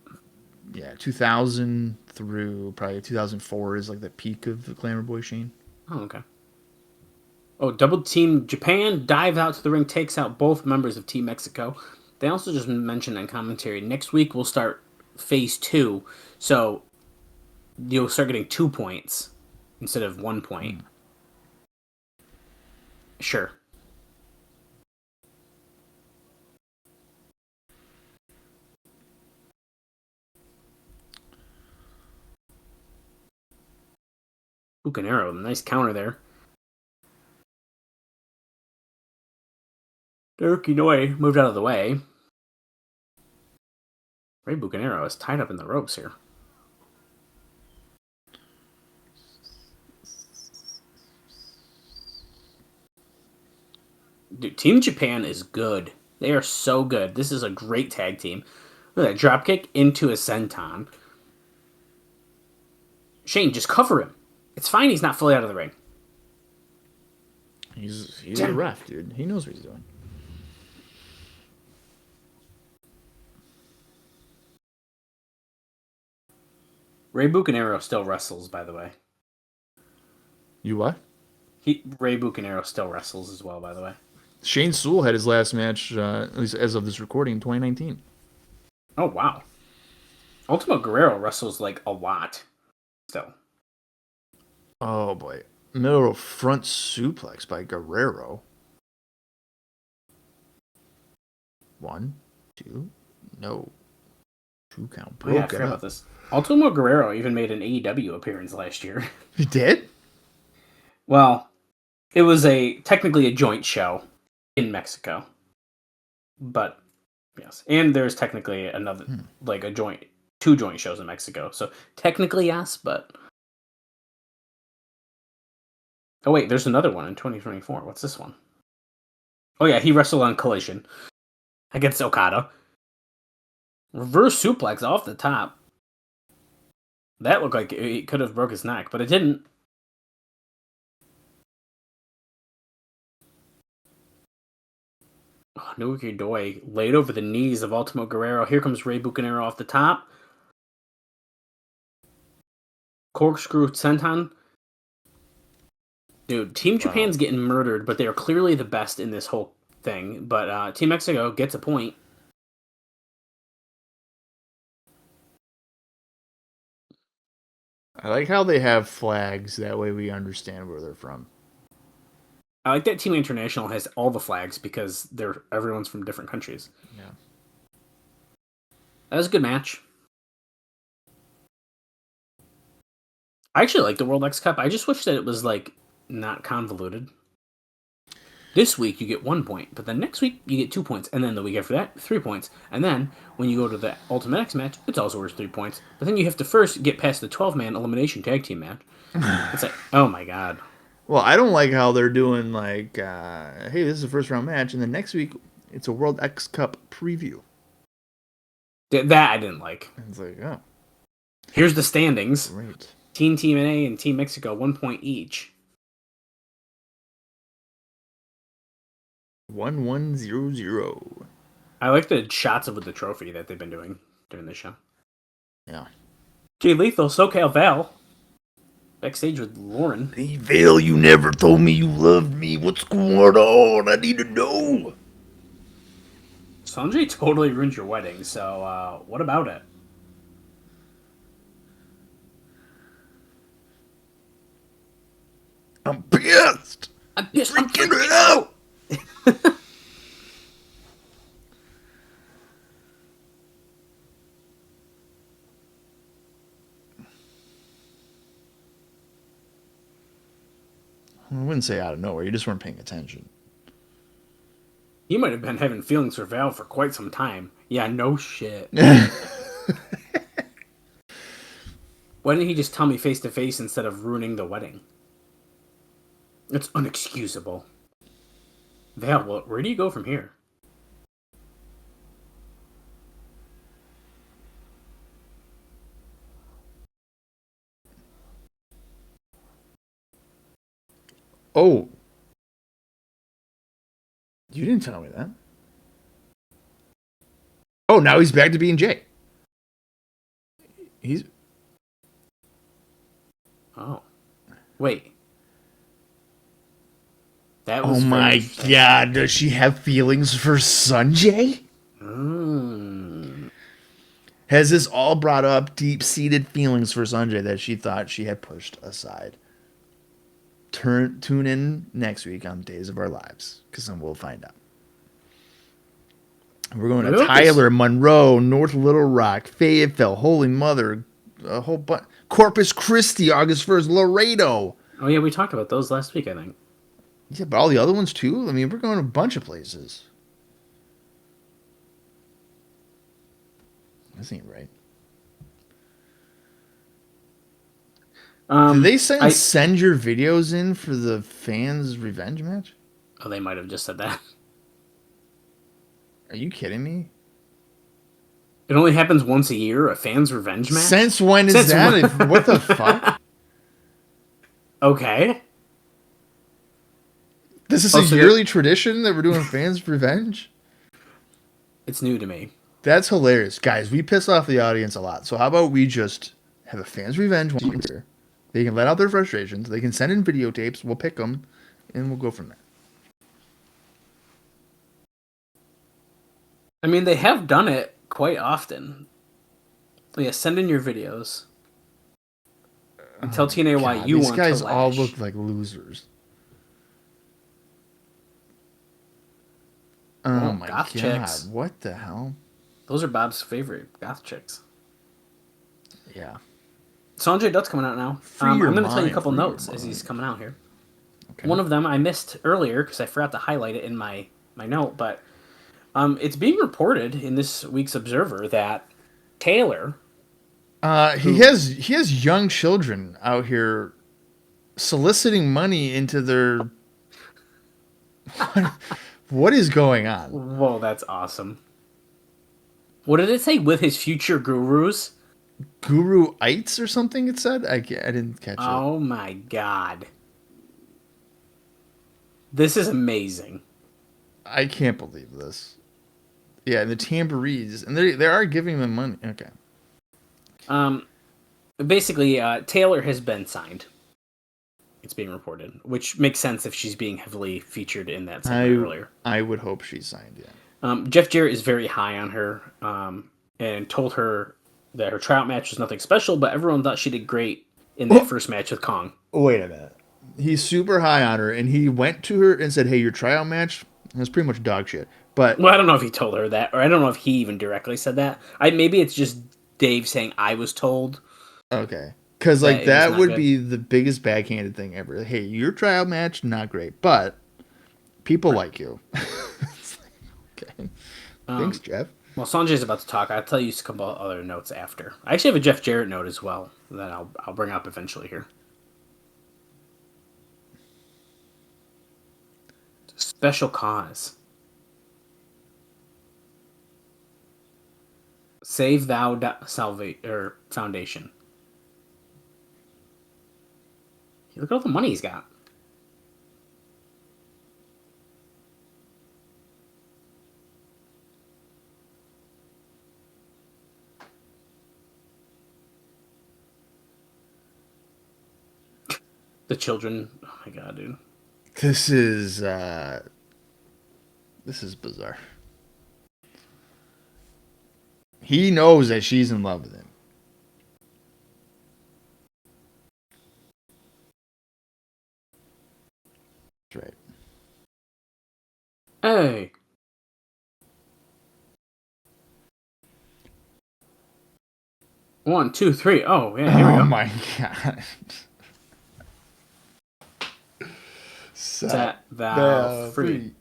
[SPEAKER 3] 2000 through probably 2004 is like the peak of the Glamour Boy Shane.
[SPEAKER 4] Oh, okay. Oh, double team Japan dives out to the ring, takes out both members of Team Mexico. They also just mentioned on commentary, next week we'll start phase 2, so you'll start getting 2 points instead of 1 point. Sure. Bucanero, nice counter there. Naruki Noi moved out of the way. Ray Bucanero is tied up in the ropes here. Dude, Team Japan is good. They are so good. This is a great tag team. Look at that dropkick into a senton. Shane, just cover him. It's fine he's not fully out of the ring.
[SPEAKER 3] He's a ref, dude. He knows what he's doing.
[SPEAKER 4] Ray Bucanero still wrestles, by the way.
[SPEAKER 3] You what?
[SPEAKER 4] Ray Bucanero still wrestles as well, by the way.
[SPEAKER 3] Shane Sewell had his last match, at least as of this recording, in 2019.
[SPEAKER 4] Oh, wow. Ultimo Guerrero wrestles, like, a lot still.
[SPEAKER 3] Oh, boy. Middle front suplex by Guerrero. 1, 2, no. 2 count.
[SPEAKER 4] Oh, yeah, I forgot about this. Ultimo Guerrero even made an AEW appearance last year.
[SPEAKER 3] He did?
[SPEAKER 4] Well, it was technically a joint show in Mexico. But, yes. And there's technically another, like, two joint shows in Mexico. So, technically, yes, but... Oh, wait, there's another one in 2024. What's this one? Oh, yeah, he wrestled on Collision against Okada. Reverse suplex off the top. That looked like it could have broke his neck, but it didn't. Oh, Naruki Doi laid over the knees of Ultimo Guerrero. Here comes Ray Bucanero off the top. Corkscrew senton. Dude, Team Japan's getting murdered, but they are clearly the best in this whole thing. But Team Mexico gets a point.
[SPEAKER 3] I like how they have flags. That way we understand where they're from.
[SPEAKER 4] I like that Team International has all the flags because everyone's from different countries.
[SPEAKER 3] Yeah.
[SPEAKER 4] That was a good match. I actually like the World X Cup. I just wish that it was, like, not convoluted. This week you get 1 point, but then next week you get 2 points, and then the week after that, 3 points. And then when you go to the Ultimate X match, it's also worth 3 points. But then you have to first get past the 12-man elimination tag team match. It's like, oh my god.
[SPEAKER 3] Well, I don't like how they're doing, like, hey, this is a first round match, and then next week it's a World X Cup preview.
[SPEAKER 4] That I didn't like.
[SPEAKER 3] It's like, oh.
[SPEAKER 4] Here's the standings.
[SPEAKER 3] Great.
[SPEAKER 4] Team TNA and Team Mexico, 1 point each.
[SPEAKER 3] 1-1-0-0.
[SPEAKER 4] I like the shots with the trophy that they've been doing during the show.
[SPEAKER 3] Yeah.
[SPEAKER 4] Jay Lethal, SoCal Val. Backstage with Lauren.
[SPEAKER 3] Hey, Val, you never told me you loved me. What's going on? I need to know.
[SPEAKER 4] Sonjay totally ruined your wedding, so what about it?
[SPEAKER 3] I'm pissed.
[SPEAKER 4] I'm freaking
[SPEAKER 3] it out. I wouldn't say out of nowhere. You just weren't paying attention.
[SPEAKER 4] You might have been having feelings for Val for quite some time. Yeah, no shit. Why didn't he just tell me face to face instead of ruining the wedding? It's unexcusable. Val, where do you go from here?
[SPEAKER 3] Oh. You didn't tell me that. Oh, now he's back to being Jay. He's...
[SPEAKER 4] Oh. Wait. That was
[SPEAKER 3] oh my god, does she have feelings for Sonjay? Has this all brought up deep-seated feelings for Sonjay that she thought she had pushed aside? Tune in next week on Days of Our Lives, because then we'll find out. We're going to Tyler, Monroe, North Little Rock, Fayetteville, Holy Mother, a whole bunch. Corpus Christi, August 1st, Laredo.
[SPEAKER 4] Oh yeah, we talked about those last week, I think.
[SPEAKER 3] Yeah, but all the other ones too? I mean, we're going to a bunch of places. This ain't right. Did they send your videos in for the fans' revenge match?
[SPEAKER 4] Oh, they might have just said that.
[SPEAKER 3] Are you kidding me?
[SPEAKER 4] It only happens once a year, a fans' revenge match?
[SPEAKER 3] Since when is that? What the fuck?
[SPEAKER 4] Okay.
[SPEAKER 3] This is a yearly tradition that we're doing fans' revenge?
[SPEAKER 4] It's new to me.
[SPEAKER 3] That's hilarious. Guys, we piss off the audience a lot. So how about we just have a fans revenge. They can let out their frustrations. They can send in videotapes. We'll pick them, and we'll go from there.
[SPEAKER 4] I mean, they have done it quite often. Yeah, send in your videos. And tell TNA why you want to lash.
[SPEAKER 3] These guys all look like losers. Oh my god!
[SPEAKER 4] Chicks.
[SPEAKER 3] What the hell?
[SPEAKER 4] Those are Bob's favorite goth chicks.
[SPEAKER 3] Yeah.
[SPEAKER 4] Sonjay Dutt's coming out now. I'm going to tell you a couple notes as he's coming out here. Okay. One of them I missed earlier because I forgot to highlight it in my note, but it's being reported in this week's Observer that Taylor...
[SPEAKER 3] he has young children out here soliciting money into their... What is going on?
[SPEAKER 4] Whoa, that's awesome. What did it say? With his future gurus?
[SPEAKER 3] Guru-ites or something it said? I didn't catch it.
[SPEAKER 4] Oh my god. This is amazing.
[SPEAKER 3] I can't believe this. Yeah, and the tambourines. And they are giving them money. Okay.
[SPEAKER 4] Basically, Taylor has been signed. It's being reported, which makes sense if she's being heavily featured in that segment earlier.
[SPEAKER 3] I would hope she's signed, yeah.
[SPEAKER 4] Jeff Jarrett is very high on her, and told her that her tryout match was nothing special, but everyone thought she did great in that first match with Kong.
[SPEAKER 3] Wait a minute. He's super high on her, and he went to her and said, hey, your tryout match is pretty much dog shit. But
[SPEAKER 4] well, I don't know if he told her that, or I don't know if he even directly said that. Maybe it's just Dave saying, I was told.
[SPEAKER 3] Okay. Because that would be the biggest backhanded thing ever. Hey, your tryout match, not great, but people like you. Okay. Thanks, Jeff.
[SPEAKER 4] Well, Sanjay's about to talk. I'll tell you a couple other notes after. I actually have a Jeff Jarrett note as well that I'll bring up eventually here. Special cause. Save Thou Foundation. Look at all the money he's got. The children. Oh my god, dude.
[SPEAKER 3] This is bizarre. He knows that she's in love with him. That's right.
[SPEAKER 4] Hey. One, two, three. Oh, yeah, here we go.
[SPEAKER 3] Oh my god.
[SPEAKER 4] Set thou free.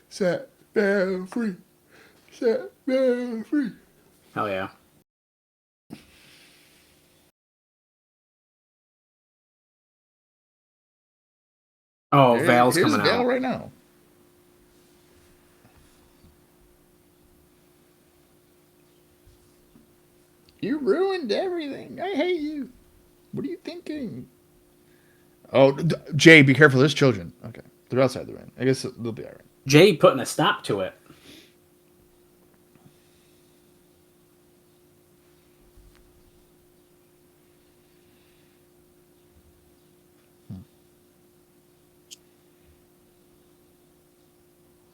[SPEAKER 3] Set thou free. Set thou free.
[SPEAKER 4] Hell yeah. Oh, Val's coming
[SPEAKER 3] Val
[SPEAKER 4] out
[SPEAKER 3] right now. You ruined everything. I hate you. What are you thinking? Oh, Jay, be careful. There's children. Okay. They're outside the ring. I guess they'll be all right.
[SPEAKER 4] Jay putting a stop to it.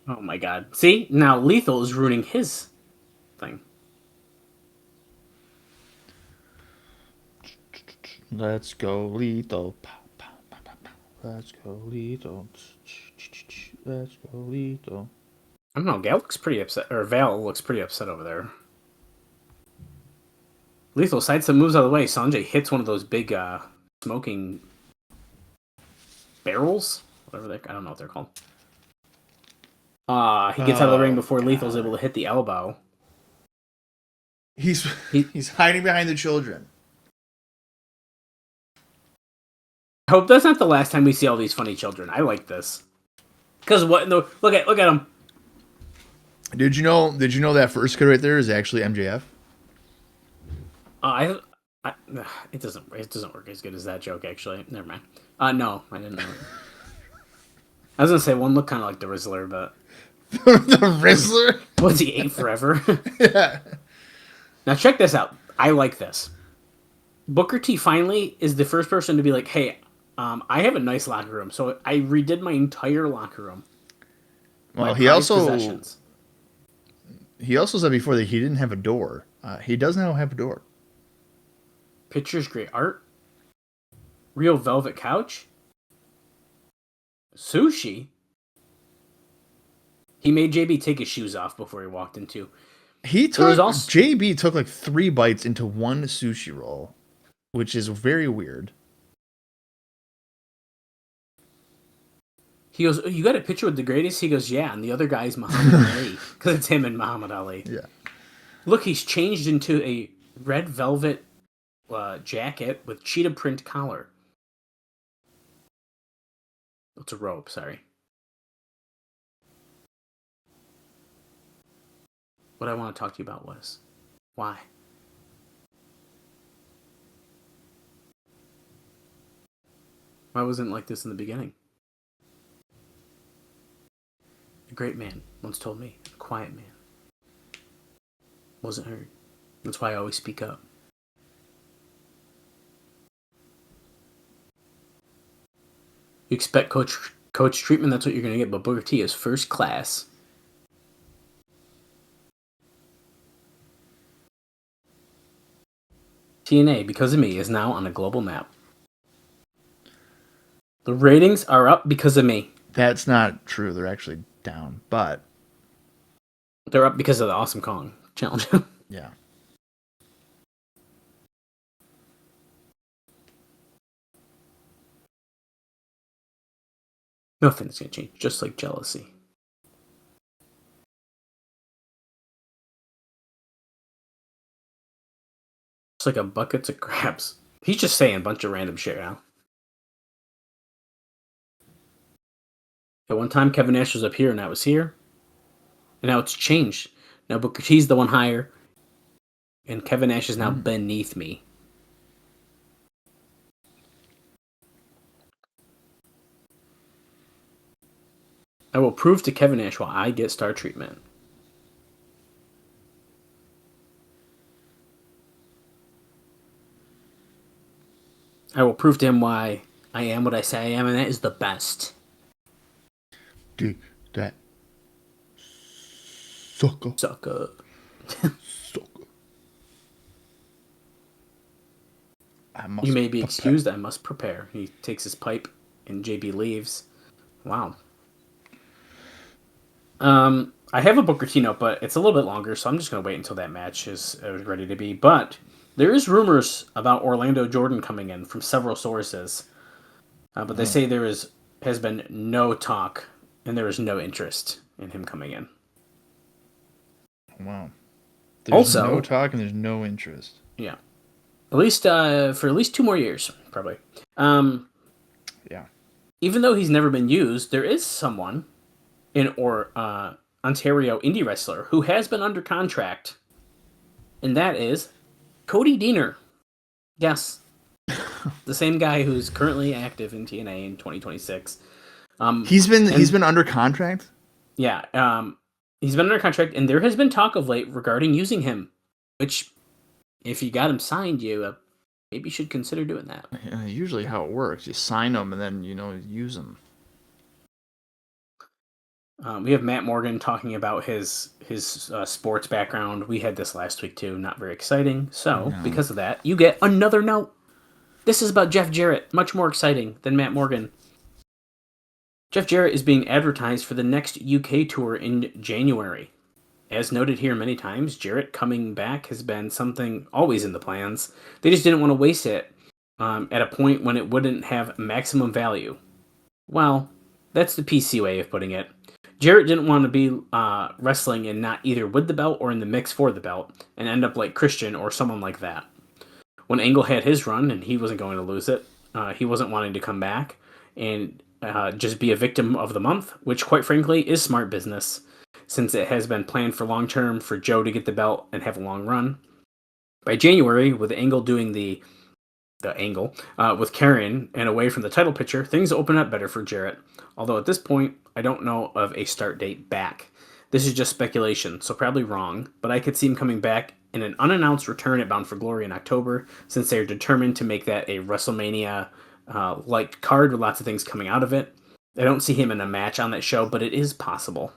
[SPEAKER 4] Oh my god. See? Now Lethal is ruining his thing.
[SPEAKER 3] Let's go, Lethal. Let's go, Lethal. Let's go, Lethal.
[SPEAKER 4] I don't know. Gal looks pretty upset. Or Val looks pretty upset over there. Lethal sides some moves out of the way. Sonjay hits one of those big smoking barrels. Whatever they... I don't know what they're called. He gets out of the ring before Lethal's able to hit the elbow.
[SPEAKER 3] He's hiding behind the children.
[SPEAKER 4] I hope that's not the last time we see all these funny children. I like this. Because what? No, look at him.
[SPEAKER 3] Did you know that first kid right there is actually MJF?
[SPEAKER 4] It doesn't work as good as that joke actually. Never mind. No, I didn't know it. I was gonna say one looked kind of like the Rizzler, but
[SPEAKER 3] the Rizzler.
[SPEAKER 4] Was he ate forever?
[SPEAKER 3] Yeah.
[SPEAKER 4] Now check this out. I like this. Booker T finally is the first person to be like, hey, I have a nice locker room, so I redid my entire locker room.
[SPEAKER 3] Well,
[SPEAKER 4] My
[SPEAKER 3] he
[SPEAKER 4] prized
[SPEAKER 3] also
[SPEAKER 4] possessions.
[SPEAKER 3] said before that he didn't have a door. He does now have a door.
[SPEAKER 4] Pictures, great art. Real velvet couch. Sushi. He made JB take his shoes off before he walked into.
[SPEAKER 3] JB took like 3 bites into one sushi roll, which is very weird.
[SPEAKER 4] He goes, you got a picture with the greatest? He goes, yeah, and the other guy's Muhammad Ali. Because it's him and Muhammad Ali.
[SPEAKER 3] Yeah.
[SPEAKER 4] Look, he's changed into a red velvet jacket with cheetah print collar. It's a robe, sorry. What I want to talk to you about was, why? Why wasn't it like this in the beginning? A great man once told me, a quiet man wasn't heard. That's why I always speak up. You expect coach treatment, that's what you're going to get, but Booker T is first class. TNA, because of me, is now on a global map. The ratings are up because of me.
[SPEAKER 3] That's not true. They're actually down, but
[SPEAKER 4] they're up because of the Awesome Kong challenge.
[SPEAKER 3] Yeah.
[SPEAKER 4] Nothing's gonna change, just like jealousy. It's like a bucket of crabs. He's just saying a bunch of random shit now. At one time, Kevin Nash was up here, and I was here. And now it's changed. Now Booker T's the one higher, and Kevin Nash is now beneath me. I will prove to Kevin Nash why I get star treatment. I will prove to him why I am what I say I am, and that is the best.
[SPEAKER 3] Dude, that sucker.
[SPEAKER 4] Sucker. You may be excused, I must prepare. He takes his pipe, and JB leaves. Wow. I have a Booker T note, but it's a little bit longer, so I'm just going to wait until that match is ready to be. But there is rumors about Orlando Jordan coming in from several sources. But they say there has been no talk, and there is no interest in him coming in.
[SPEAKER 3] Wow. There's
[SPEAKER 4] also,
[SPEAKER 3] no talk and there's no interest.
[SPEAKER 4] Yeah. At least for at least 2 more years, probably.
[SPEAKER 3] Yeah.
[SPEAKER 4] Even though he's never been used, there is someone in Ontario indie wrestler who has been under contract, and that is Cody Deaner. Yes. The same guy who's currently active in TNA in 2026.
[SPEAKER 3] He's been under contract?
[SPEAKER 4] Yeah. He's been under contract, and there has been talk of late regarding using him, which, if you got him signed, you maybe should consider doing that.
[SPEAKER 3] Usually how it works. You sign them and then, use them.
[SPEAKER 4] We have Matt Morgan talking about his sports background. We had this last week, too. Not very exciting. So, because of that, you get another note. This is about Jeff Jarrett. Much more exciting than Matt Morgan. Jeff Jarrett is being advertised for the next UK tour in January. As noted here many times, Jarrett coming back has been something always in the plans. They just didn't want to waste it at a point when it wouldn't have maximum value. Well, that's the PC way of putting it. Jarrett didn't want to be wrestling and not either with the belt or in the mix for the belt and end up like Christian or someone like that. When Angle had his run and he wasn't going to lose it, he wasn't wanting to come back and just be a victim of the month, which quite frankly is smart business since it has been planned for long term for Joe to get the belt and have a long run. By January, with Angle doing the angle with Karen and away from the title picture, things open up better for Jarrett. Although at this point, I don't know of a start date back. This is just speculation, so probably wrong, but I could see him coming back in an unannounced return at Bound for Glory in October, since they are determined to make that a WrestleMania like card with lots of things coming out of it. I don't see him in a match on that show, but it is possible.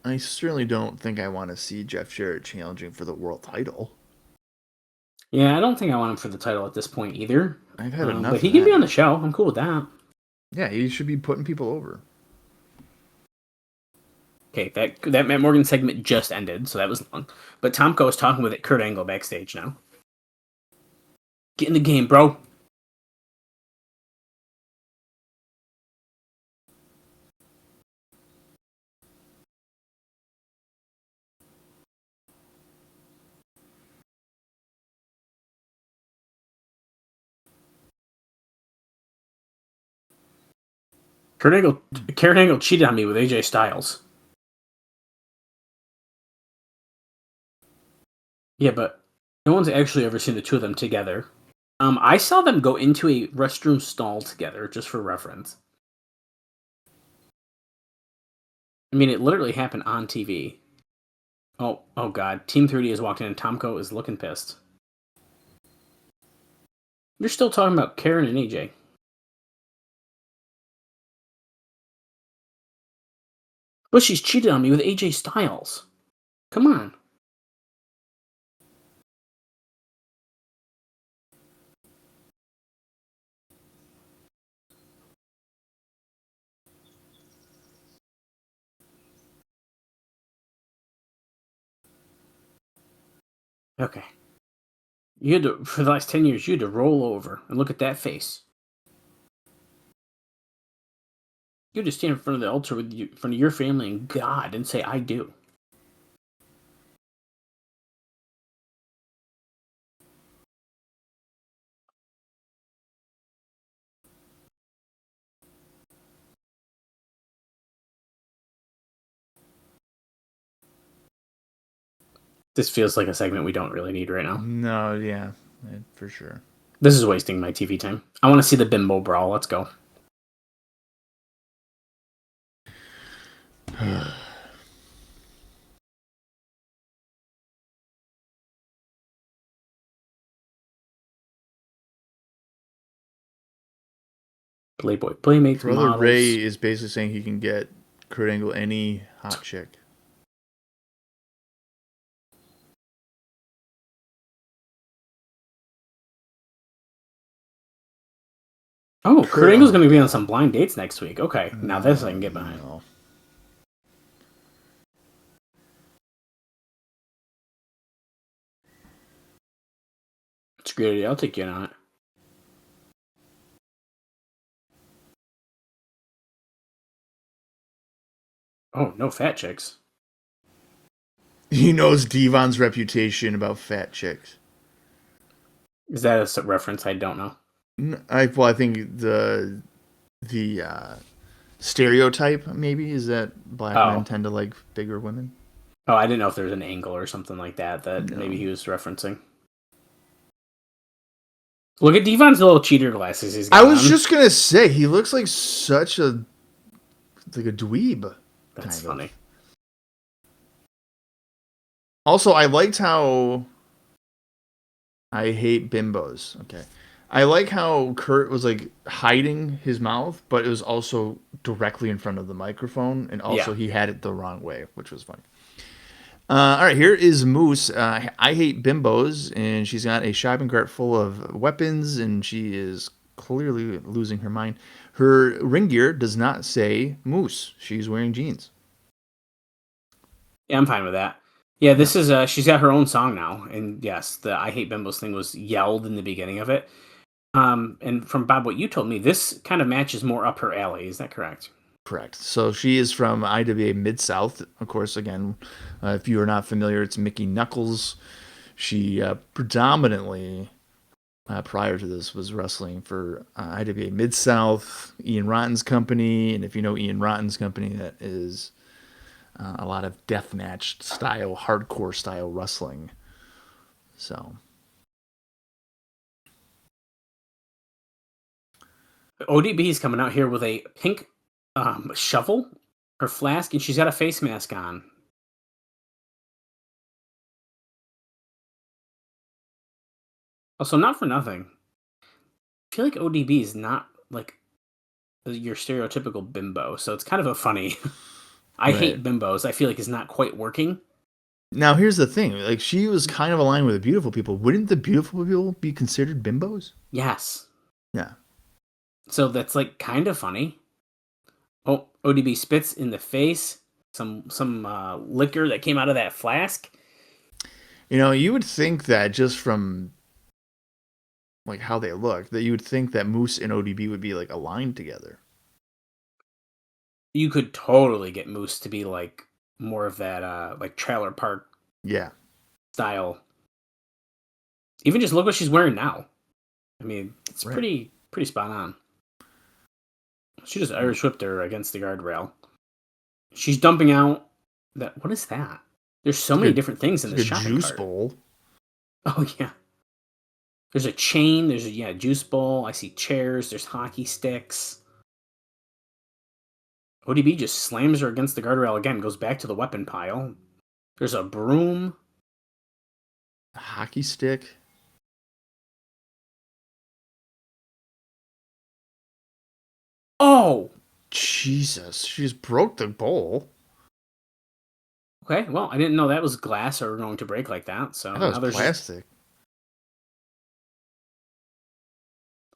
[SPEAKER 3] I certainly don't think I want to see Jeff Jarrett challenging for the world title.
[SPEAKER 4] Yeah, I don't think I want him for the title at this point either.
[SPEAKER 3] I've had enough.
[SPEAKER 4] But he can be on the show. I'm cool with that.
[SPEAKER 3] Yeah, he should be putting people over.
[SPEAKER 4] Okay, that Matt Morgan segment just ended, so that was long. But Tomko is talking with Kurt Angle backstage now. Get in the game, bro. Kurt Angle cheated on me with AJ Styles. Yeah, but no one's actually ever seen the two of them together. I saw them go into a restroom stall together, just for reference. I mean, it literally happened on TV. Oh God. Team 3D has walked in and Tomko is looking pissed. You're still talking about Karen and AJ. But she's cheated on me with AJ Styles. Come on. Okay. You had to, for the last 10 years, you had to roll over and look at that face. You had to stand in front of the altar with in front of your family and God and say, I do. This feels like a segment we don't really need right now.
[SPEAKER 3] No, yeah, for sure.
[SPEAKER 4] This is wasting my TV time. I want to see the Bimbo Brawl. Let's go. Playboy Playmates
[SPEAKER 3] Brother
[SPEAKER 4] models.
[SPEAKER 3] Ray is basically saying he can get Kurt Angle any hot chick.
[SPEAKER 4] Oh, Kurt Angle's going to be on some blind dates next week. Okay, now this I can get behind.
[SPEAKER 3] No.
[SPEAKER 4] It's a great idea. I'll take you in on it. Oh, no fat chicks.
[SPEAKER 3] He knows Devon's reputation about fat chicks.
[SPEAKER 4] Is that a reference I don't know?
[SPEAKER 3] I think the stereotype maybe is that black men tend to like bigger women.
[SPEAKER 4] Oh, I didn't know if there was an angle or something like that maybe he was referencing. Look at Devon's little cheater glasses he's got
[SPEAKER 3] I was
[SPEAKER 4] on.
[SPEAKER 3] just gonna say he looks like such a dweeb.
[SPEAKER 4] That's funny.
[SPEAKER 3] Also, I liked how I hate bimbos. Okay. I like how Kurt was like hiding his mouth, but it was also directly in front of the microphone, and also he had it the wrong way, which was funny. All right, here is Moose. I hate bimbos, and she's got a shopping cart full of weapons, and she is clearly losing her mind. Her ring gear does not say Moose. She's wearing jeans.
[SPEAKER 4] Yeah, I'm fine with that. Yeah, this is she's got her own song now, and yes, the I hate bimbos thing was yelled in the beginning of it. And from Bob, what you told me, this kind of match is more up her alley. Is that correct?
[SPEAKER 3] Correct. So she is from IWA Mid-South. Of course, again, if you are not familiar, it's Mickey Knuckles. She predominantly, prior to this, was wrestling for IWA Mid-South, Ian Rotten's company. And if you know Ian Rotten's company, that is a lot of deathmatch style, hardcore style wrestling. So...
[SPEAKER 4] ODB is coming out here with a pink shovel, her flask, and she's got a face mask on. Also, not for nothing, I feel like ODB is not like your stereotypical bimbo, so it's kind of a funny. I hate bimbos. I feel like it's not quite working.
[SPEAKER 3] Now, here's the thing. Like, she was kind of aligned with the beautiful people. Wouldn't the beautiful people be considered bimbos?
[SPEAKER 4] Yes.
[SPEAKER 3] Yeah.
[SPEAKER 4] So that's like kind of funny. Oh, ODB spits in the face. Some liquor that came out of that flask.
[SPEAKER 3] You know, you would think that just from like how they look, that you would think that Moose and ODB would be like aligned together.
[SPEAKER 4] You could totally get Moose to be like more of that like trailer park style. Even just look what she's wearing now. I mean, it's pretty spot on. She just Irish whipped her against the guardrail. She's dumping out that. What is that? There's so many different things in this shopping
[SPEAKER 3] juice
[SPEAKER 4] cart.
[SPEAKER 3] bowl.
[SPEAKER 4] Oh yeah. There's a chain. There's a juice bowl. I see chairs. There's hockey sticks. ODB just slams her against the guardrail again. Goes back to the weapon pile. There's a broom.
[SPEAKER 3] A hockey stick.
[SPEAKER 4] Oh!
[SPEAKER 3] Jesus. She just broke the bowl.
[SPEAKER 4] Okay, well, I didn't know that was glass or going to break like that. So
[SPEAKER 3] I thought it was plastic.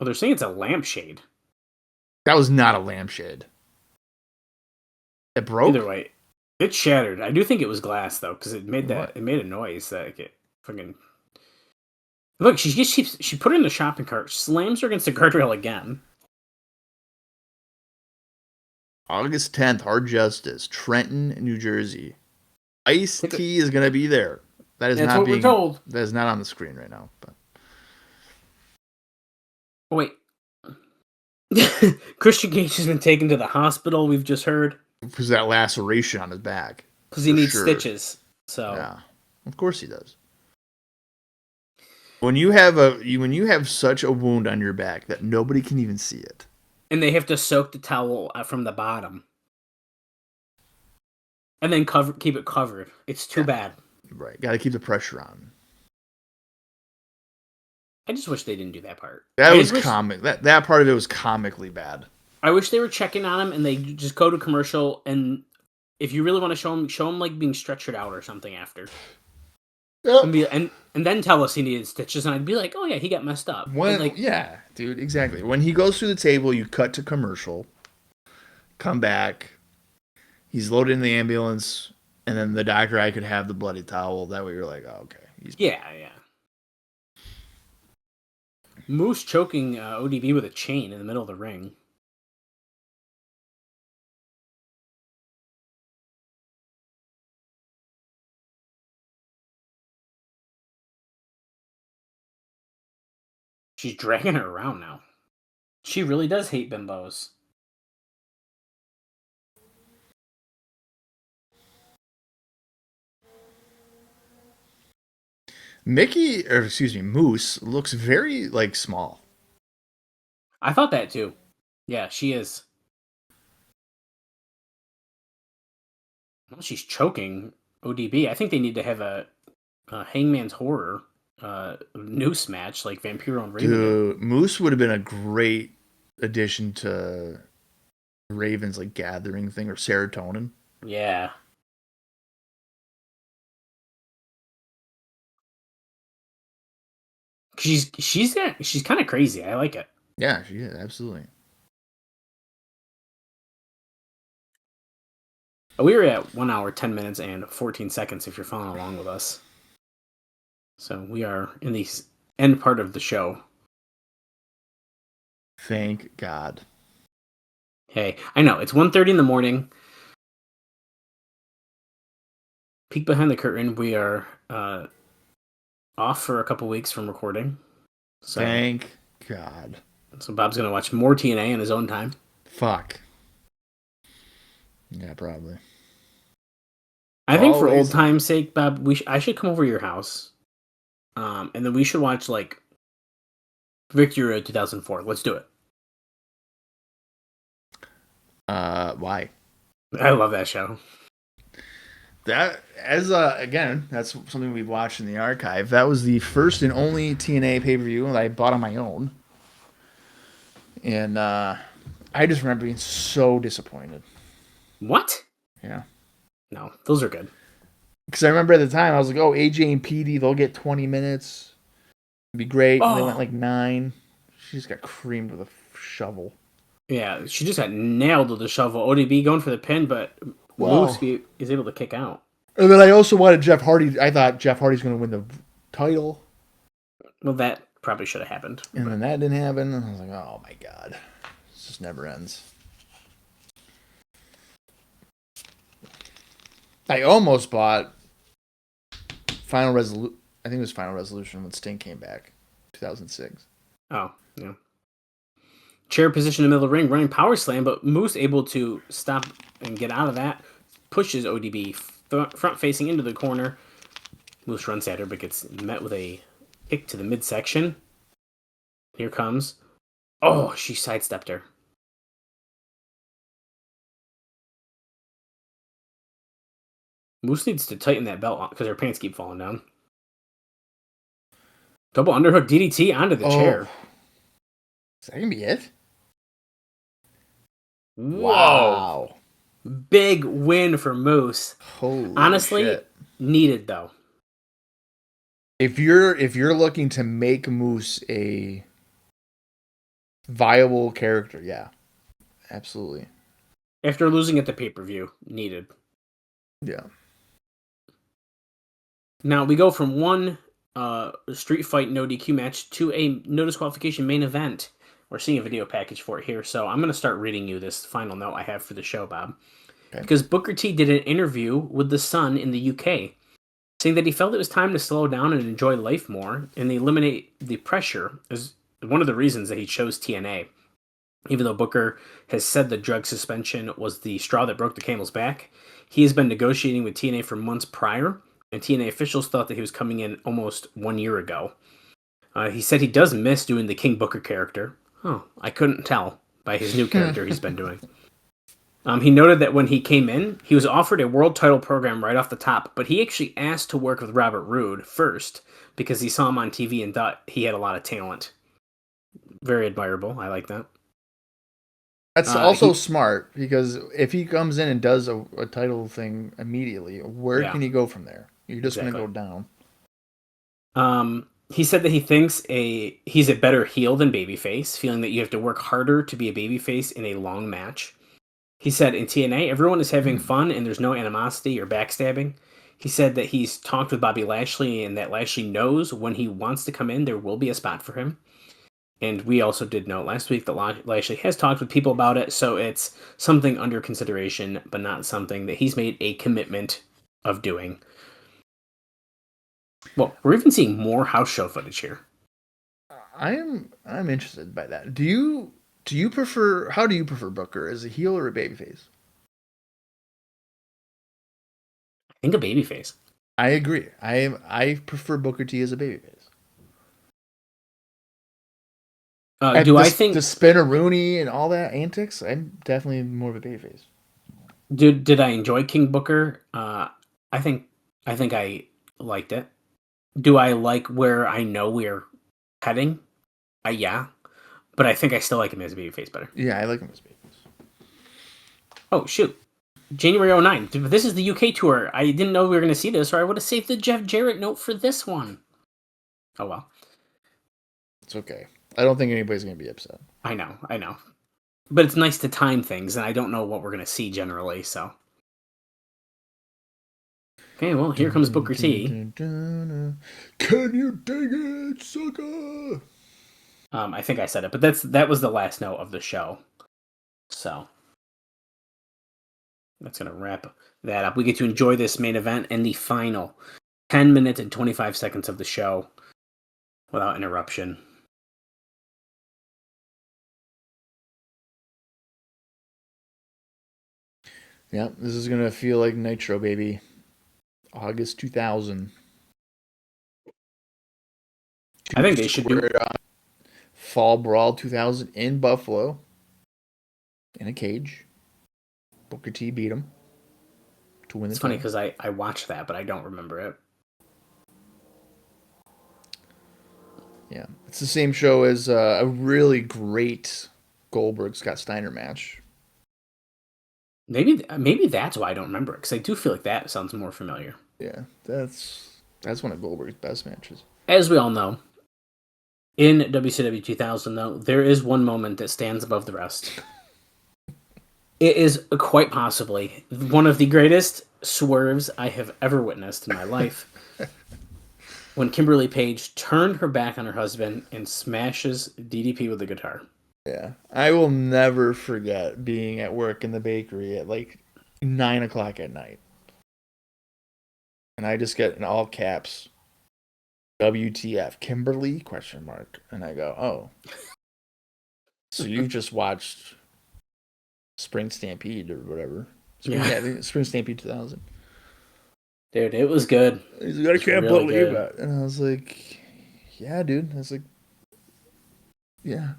[SPEAKER 4] Oh, they're saying it's a lampshade.
[SPEAKER 3] That was not a lampshade. It broke?
[SPEAKER 4] Either way, it shattered. I do think it was glass, though, because it made a noise that it fucking... Look, she put it in the shopping cart, slams her against the guardrail again.
[SPEAKER 3] August 10th, Hard Justice, Trenton, New Jersey. Ice-T is going to be there. That's not what we're told. That is not on the screen right now. But.
[SPEAKER 4] Oh, wait. Christian Gage has been taken to the hospital, we've just heard.
[SPEAKER 3] Because that laceration on his back.
[SPEAKER 4] Because he needs stitches. So
[SPEAKER 3] yeah, of course he does. When you have such a wound on your back that nobody can even see it.
[SPEAKER 4] And they have to soak the towel from the bottom. And then keep it covered. It's too bad.
[SPEAKER 3] Right. Got to keep the pressure on.
[SPEAKER 4] I just wish they didn't do that part.
[SPEAKER 3] That was comic. That part of it was comically bad.
[SPEAKER 4] I wish they were checking on him and they just go to commercial, and if you really want to show him like being stretchered out or something after. Yep. And then tell us he needed stitches, and I'd be like, oh yeah, he got messed up.
[SPEAKER 3] Yeah, dude, exactly. When he goes through the table, you cut to commercial, come back, he's loaded in the ambulance, and then the doctor, I could have the bloody towel. That way you're like, oh, okay.
[SPEAKER 4] Yeah. Moose choking ODB with a chain in the middle of the ring. She's dragging her around now. She really does hate bimbos.
[SPEAKER 3] Moose looks very small.
[SPEAKER 4] I thought that too. Yeah, she is. Well, she's choking ODB. I think they need to have a Hangman's Horror noose match like Vampiro and Raven.
[SPEAKER 3] Dude, Moose would have been a great addition to Raven's gathering thing or serotonin.
[SPEAKER 4] Yeah. She's kind of crazy. I like it.
[SPEAKER 3] Yeah, she is, absolutely.
[SPEAKER 4] We were at 1 hour, 10 minutes, and 14 seconds if you're following along with us. So we are in the end part of the show.
[SPEAKER 3] Thank God.
[SPEAKER 4] Hey, I know, it's 1:30 in the morning. Peek behind the curtain. We are off for a couple weeks from recording. So,
[SPEAKER 3] thank God.
[SPEAKER 4] So Bob's going to watch more TNA in his own time.
[SPEAKER 3] Fuck. Yeah, probably.
[SPEAKER 4] I think for old time's sake, Bob, I should come over to your house. And then we should watch Victory Road 2004. Let's do it.
[SPEAKER 3] Why?
[SPEAKER 4] I love that show.
[SPEAKER 3] That as again, that's something we've watched in the archive. That was the first and only TNA pay per view that I bought on my own, and I just remember being so disappointed.
[SPEAKER 4] What?
[SPEAKER 3] Yeah,
[SPEAKER 4] No, those are good.
[SPEAKER 3] because I remember at the time I was like, "Oh, AJ and PD, they'll get 20 minutes, it'd be great." And they went like 9. She just got creamed with a shovel.
[SPEAKER 4] Yeah, she just got nailed with the shovel. ODB going for the pin, but Moose is able to kick out.
[SPEAKER 3] And then I also wanted Jeff Hardy. I thought Jeff Hardy's going to win the title.
[SPEAKER 4] Well, that probably should have happened.
[SPEAKER 3] And then that didn't happen. And I was like, oh my God. This just never ends. I almost bought Final Resolution. I think it was Final Resolution when Sting came back. 2006.
[SPEAKER 4] Oh, yeah. Chair position in the middle of the ring, running power slam, but Moose able to stop and get out of that. Pushes ODB front facing into the corner. Moose runs at her, but gets met with a kick to the midsection. Here comes. Oh, she sidestepped her. Moose needs to tighten that belt because her pants keep falling down. Double underhook DDT onto the chair.
[SPEAKER 3] Is that going to be it?
[SPEAKER 4] Wow. Big win for Moose.
[SPEAKER 3] Holy
[SPEAKER 4] Honestly,
[SPEAKER 3] shit.
[SPEAKER 4] Needed though.
[SPEAKER 3] If you're looking to make Moose a viable character, yeah. Absolutely.
[SPEAKER 4] After losing at the pay-per-view, needed.
[SPEAKER 3] Yeah.
[SPEAKER 4] Now we go from one street fight no DQ match to a no disqualification main event. We're seeing a video package for it here, so I'm going to start reading you this final note I have for the show, Bob. Okay. Because Booker T did an interview with The Sun in the UK, saying that he felt it was time to slow down and enjoy life more, and eliminate the pressure is one of the reasons that he chose TNA. Even though Booker has said the drug suspension was the straw that broke the camel's back, he has been negotiating with TNA for months prior, and TNA officials thought that he was coming in almost 1 year ago. He said he does miss doing the King Booker character. Oh, I couldn't tell by his new character he's been doing. He noted that when he came in, he was offered a world title program right off the top, but he actually asked to work with Robert Roode first because he saw him on TV and thought he had a lot of talent. Very admirable. I like that.
[SPEAKER 3] That's also smart because if he comes in and does a title thing immediately, where can he go from there? You're just going to go down.
[SPEAKER 4] He said that he thinks he's a better heel than babyface, feeling that you have to work harder to be a babyface in a long match. He said in TNA, everyone is having fun and there's no animosity or backstabbing. He said that he's talked with Bobby Lashley and that Lashley knows when he wants to come in, there will be a spot for him. And we also did note last week that Lashley has talked with people about it, so it's something under consideration, but not something that he's made a commitment of doing. Well, we're even seeing more house show footage here.
[SPEAKER 3] I'm interested by that. Do you prefer? How do you prefer Booker, as a heel or a babyface?
[SPEAKER 4] I think a babyface.
[SPEAKER 3] I agree. I prefer Booker T as a babyface. I think the spin-a-rooney and all that antics? I'm definitely more of a babyface.
[SPEAKER 4] Did I enjoy King Booker? I think I liked it. Do I like where I know we're heading? Yeah. But I think I still like him as a babyface better.
[SPEAKER 3] Yeah, I like him as a babyface.
[SPEAKER 4] Oh, shoot. January 09. This is the UK tour. I didn't know we were going to see this, or I would have saved the Jeff Jarrett note for this one. Oh, well.
[SPEAKER 3] It's okay. I don't think anybody's going to be upset.
[SPEAKER 4] I know. But it's nice to time things, and I don't know what we're going to see generally, so. Okay, well, here comes Booker T.
[SPEAKER 3] Can you dig it, sucker?
[SPEAKER 4] I think I said it, but that was the last note of the show. So. That's going to wrap that up. We get to enjoy this main event and the final 10 minutes and 25 seconds of the show without interruption.
[SPEAKER 3] Yeah, this is going to feel like Nitro, baby. August 2000.
[SPEAKER 4] I think they should do
[SPEAKER 3] Fall Brawl 2000 in Buffalo. In a cage. Booker T beat him to win the
[SPEAKER 4] It's funny
[SPEAKER 3] title.
[SPEAKER 4] because I watched that, but I don't remember it.
[SPEAKER 3] Yeah, it's the same show as a really great Goldberg Scott Steiner match.
[SPEAKER 4] Maybe that's why I don't remember it, because I do feel like that sounds more familiar.
[SPEAKER 3] Yeah, that's one of Goldberg's best matches.
[SPEAKER 4] As we all know, in WCW 2000, though, there is one moment that stands above the rest. It is quite possibly one of the greatest swerves I have ever witnessed in my life. When Kimberly Page turned her back on her husband and smashes DDP with a guitar.
[SPEAKER 3] Yeah, I will never forget being at work in the bakery at like 9 o'clock at night, and I just get in all caps, "WTF, Kimberly?" ? And I go, "Oh, so you just watched Spring Stampede or whatever? Spring Stampede 2000."
[SPEAKER 4] Dude, it was good.
[SPEAKER 3] He's like, "I can't
[SPEAKER 4] really
[SPEAKER 3] believe
[SPEAKER 4] good.
[SPEAKER 3] it," and I was like, "Yeah, dude." I was like, "Yeah."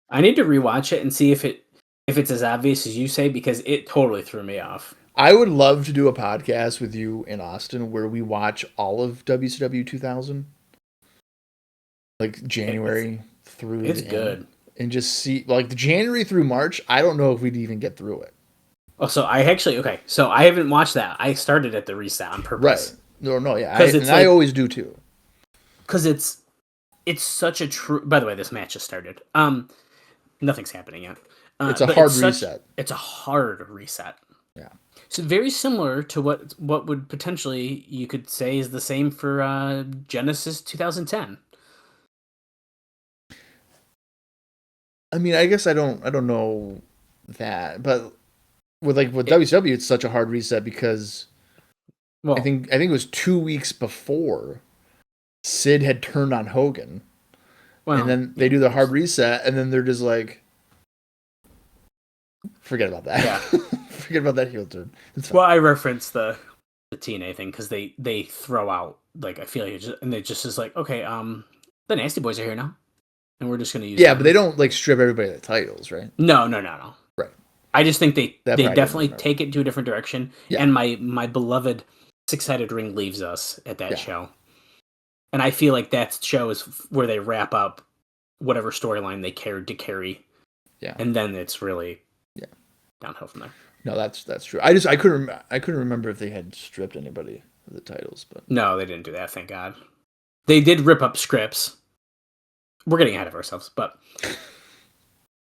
[SPEAKER 4] I need to rewatch it and see if it's as obvious as you say, because it totally threw me off.
[SPEAKER 3] I would love to do a podcast with you in Austin where we watch all of WCW 2000, like January through.
[SPEAKER 4] It's
[SPEAKER 3] the
[SPEAKER 4] good.
[SPEAKER 3] end, and just see like the January through March. I don't know if we'd even get through it.
[SPEAKER 4] Oh, so I haven't watched that. I started at the reset on purpose.
[SPEAKER 3] Right? No, yeah.
[SPEAKER 4] I
[SPEAKER 3] always do too.
[SPEAKER 4] Because it's such a true. By the way, this match just started. Nothing's happening yet.
[SPEAKER 3] It's a hard reset.
[SPEAKER 4] It's a hard reset.
[SPEAKER 3] Yeah.
[SPEAKER 4] So very similar to what would potentially you could say is the same for Genesis 2010.
[SPEAKER 3] I mean, I guess I don't know that, but with WCW, it's such a hard reset because I think it was 2 weeks before Sid had turned on Hogan, and then they do the hard reset, and then they're just like, forget about that. Yeah. Forget about that heel turn.
[SPEAKER 4] Well, I referenced the TNA thing because they throw out, like, I feel like it just is like, okay, the Nasty Boys are here now, and we're just gonna use them.
[SPEAKER 3] But they don't like strip everybody of the titles, right?
[SPEAKER 4] No.
[SPEAKER 3] Right.
[SPEAKER 4] I just think they definitely take it to a different direction. Yeah. And my beloved Six-Sided Ring leaves us at that show. And I feel like that show is where they wrap up whatever storyline they cared to carry. Yeah. And then it's really downhill from there.
[SPEAKER 3] No, that's true. I couldn't remember if they had stripped anybody of the titles, but
[SPEAKER 4] no, they didn't do that, thank God. They did rip up scripts. We're getting ahead of ourselves, but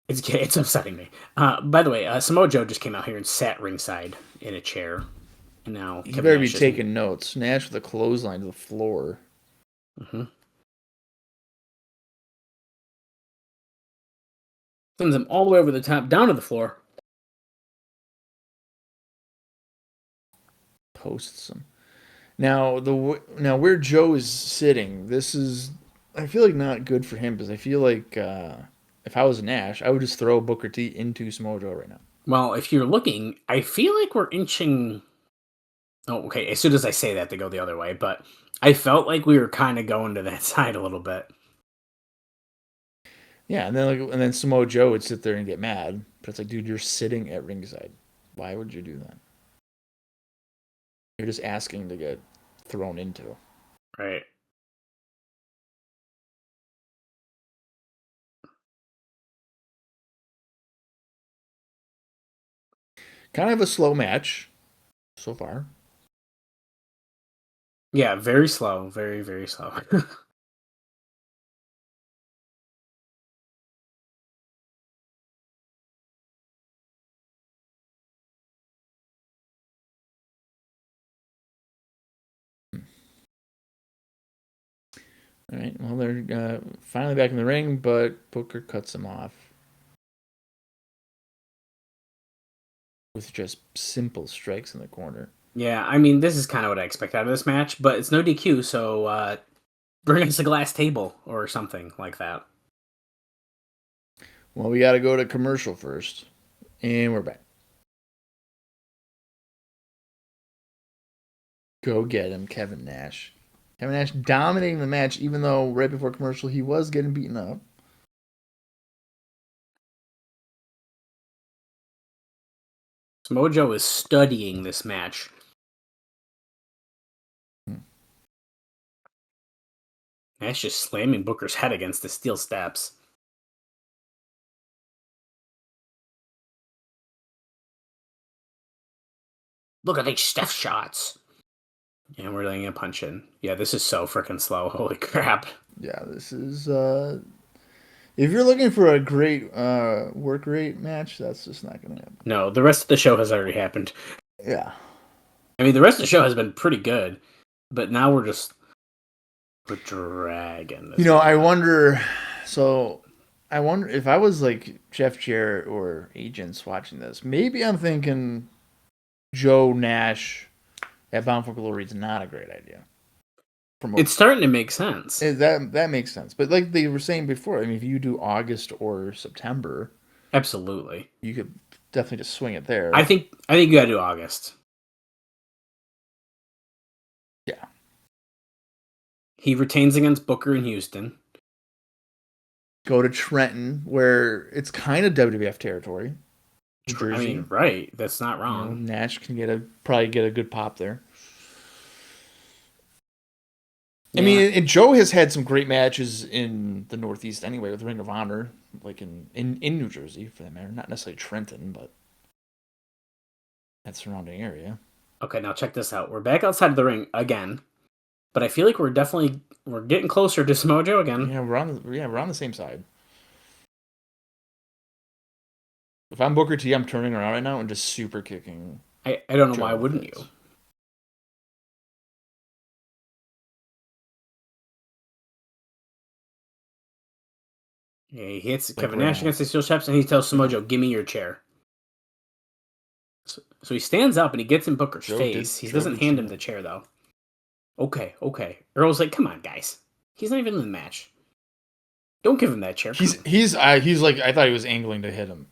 [SPEAKER 4] it's upsetting me. By the way, Samoa Joe just came out here and sat ringside in a chair. And now
[SPEAKER 3] you better be taking notes. Nash with a clothesline to the floor.
[SPEAKER 4] Mm-hmm. Sends him all the way over the top, down to the floor.
[SPEAKER 3] Posts him. Now where Joe is sitting, this is, I feel like, not good for him, because I feel like if I was Nash, I would just throw Booker T into Samoa Joe right now.
[SPEAKER 4] Well, if you're looking, I feel like we're inching. Oh, okay. As soon as I say that, they go the other way, but I felt like we were kind of going to that side a little bit.
[SPEAKER 3] Yeah, and then Samoa Joe would sit there and get mad, but it's like, dude, you're sitting at ringside. Why would you do that? You're just asking to get thrown into.
[SPEAKER 4] Right.
[SPEAKER 3] Kind of a slow match so far.
[SPEAKER 4] Yeah, very slow. Very, very slow.
[SPEAKER 3] All right, well, they're finally back in the ring, but Booker cuts him off with just simple strikes in the corner.
[SPEAKER 4] Yeah, I mean, this is kind of what I expect out of this match, but it's no DQ, so bring us a glass table or something like that.
[SPEAKER 3] Well, we got to go to commercial first, and we're back. Go get him, Kevin Nash. Kevin Nash dominating the match, even though right before commercial he was getting beaten up.
[SPEAKER 4] Samoa Joe is studying this match. Nash just slamming Booker's head against the steel steps. Look at these step shots. Yeah, we're letting it punch in. Yeah, this is so freaking slow. Holy crap.
[SPEAKER 3] Yeah, this is... if you're looking for a great work rate match, that's just not going to happen.
[SPEAKER 4] No, the rest of the show has already happened.
[SPEAKER 3] Yeah.
[SPEAKER 4] I mean, the rest of the show has been pretty good, but now we're dragging this.
[SPEAKER 3] I wonder... So, I wonder if I was like Jeff Jarrett or agents watching this, maybe I'm thinking Joe Nash at Bound for Glory is not a great idea.
[SPEAKER 4] It's starting to make sense.
[SPEAKER 3] That makes sense. But like they were saying before, I mean, if you do August or September,
[SPEAKER 4] absolutely,
[SPEAKER 3] you could definitely just swing it there.
[SPEAKER 4] I think you got to do August.
[SPEAKER 3] Yeah.
[SPEAKER 4] He retains against Booker in Houston.
[SPEAKER 3] Go to Trenton, where it's kind of WWF territory.
[SPEAKER 4] I mean, right? That's not wrong.
[SPEAKER 3] Nash can probably get a good pop there. Yeah. I mean, and Joe has had some great matches in the Northeast anyway, with Ring of Honor, like in New Jersey, for that matter. Not necessarily Trenton, but that surrounding area.
[SPEAKER 4] Okay, now check this out. We're back outside of the ring again, but I feel like we're getting closer to Samoa Joe again.
[SPEAKER 3] Yeah, we're on the same side. If I'm Booker T, I'm turning around right now and just super kicking.
[SPEAKER 4] I don't know why wouldn't you? Yeah, he hits Kevin Nash against the steel steps, and he tells Samoa Joe, "Give me your chair." So he stands up and he gets in Booker's face. He doesn't hand him the chair though. Okay. Earl's like, "Come on, guys. He's not even in the match. Don't give him that chair."
[SPEAKER 3] He's like, I thought he was angling to hit him.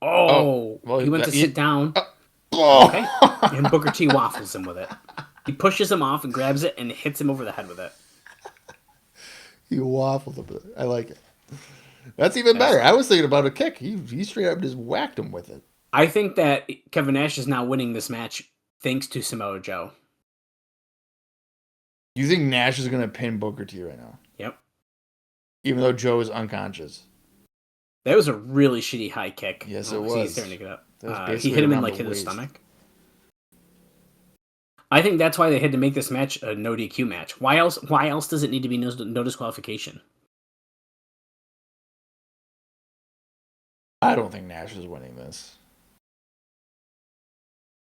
[SPEAKER 4] Well, he went to sit down. Okay, and Booker T waffles him with it. He pushes him off and grabs it and hits him over the head with it.
[SPEAKER 3] He waffled a bit. I like it. That's even better. I was thinking about a kick. He straight up just whacked him with it.
[SPEAKER 4] I think that Kevin Nash is now winning this match thanks to Samoa Joe.
[SPEAKER 3] You think Nash is going to pin Booker T right now?
[SPEAKER 4] Yep.
[SPEAKER 3] Even though Joe is unconscious.
[SPEAKER 4] That was a really shitty high kick.
[SPEAKER 3] Yes, it was.
[SPEAKER 4] He's starting to get up.
[SPEAKER 3] He
[SPEAKER 4] hit him in his stomach. I think that's why they had to make this match a no DQ match. Why else does it need to be no disqualification?
[SPEAKER 3] I don't think Nash is winning this.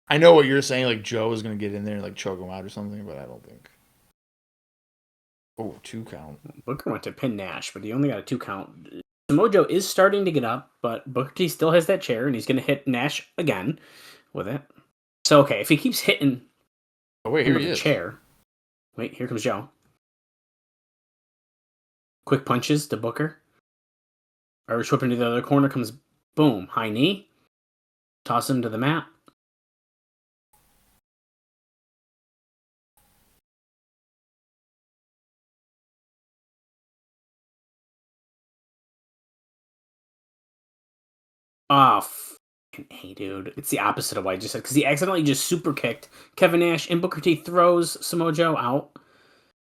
[SPEAKER 3] I know what you're saying, like Joe is going to get in there and like choke him out or something, but I don't think. Oh, 2 count.
[SPEAKER 4] Booker went to pin Nash, but he only got a 2 count. Samoa Joe is starting to get up, but Booker T still has that chair, and he's going to hit Nash again with it. So, okay, if he keeps hitting
[SPEAKER 3] here he
[SPEAKER 4] the
[SPEAKER 3] is.
[SPEAKER 4] Chair. Wait, here comes Joe. Quick punches to Booker. Irish whip into the other corner, comes boom, high knee. Toss him to the mat. Oh, hey, dude. It's the opposite of what I just said, because he accidentally just super kicked Kevin Nash, and Booker T throws Samoa Joe out.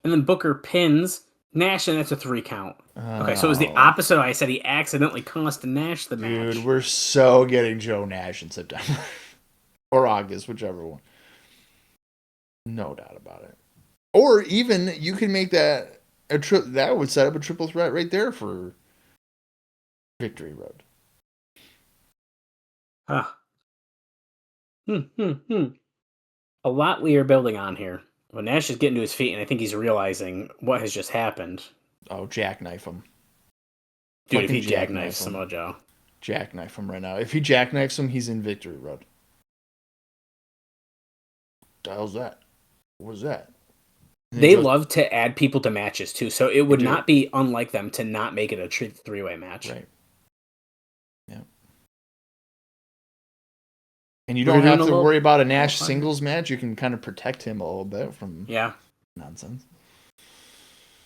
[SPEAKER 4] And then Booker pins Nash, and that's a 3 count. Okay, so it was the opposite of what I said. He accidentally cost Nash the match.
[SPEAKER 3] Dude, we're so getting Joe Nash in September. Or August, whichever one. No doubt about it. Or even, you can make that that would set up a triple threat right there for Victory Road.
[SPEAKER 4] Huh. A lot we are building on here. Well, Nash is getting to his feet, and I think he's realizing what has just happened.
[SPEAKER 3] Oh, jackknife him.
[SPEAKER 4] Dude, if he jackknifes Samoa Joe.
[SPEAKER 3] Jackknife him right now. If he jackknifes him, he's in Victory Road. What the hell's that? What was that?
[SPEAKER 4] They love to add people to matches, too, so it would not be unlike them to not make it a 3-way match.
[SPEAKER 3] Right. Yeah. And you don't have to worry about a Nash singles match. You can kind of protect him a little bit from nonsense.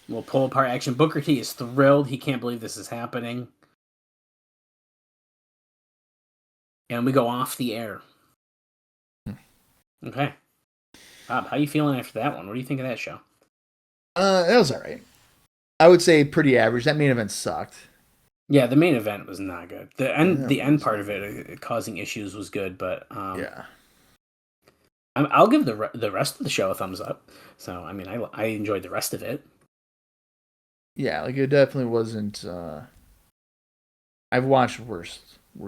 [SPEAKER 4] We'll pull apart action. Booker T is thrilled. He can't believe this is happening. and we go off the air. Okay. Bob, how you feeling after that one? What do you think of that show?
[SPEAKER 3] That was all right. I would say pretty average. That main event sucked.
[SPEAKER 4] Yeah, the main event was not good. The end part of it causing issues was good, but
[SPEAKER 3] yeah.
[SPEAKER 4] I'll give the rest of the show a thumbs up. So I mean, I enjoyed the rest of it.
[SPEAKER 3] Yeah, like it definitely wasn't. I've watched worse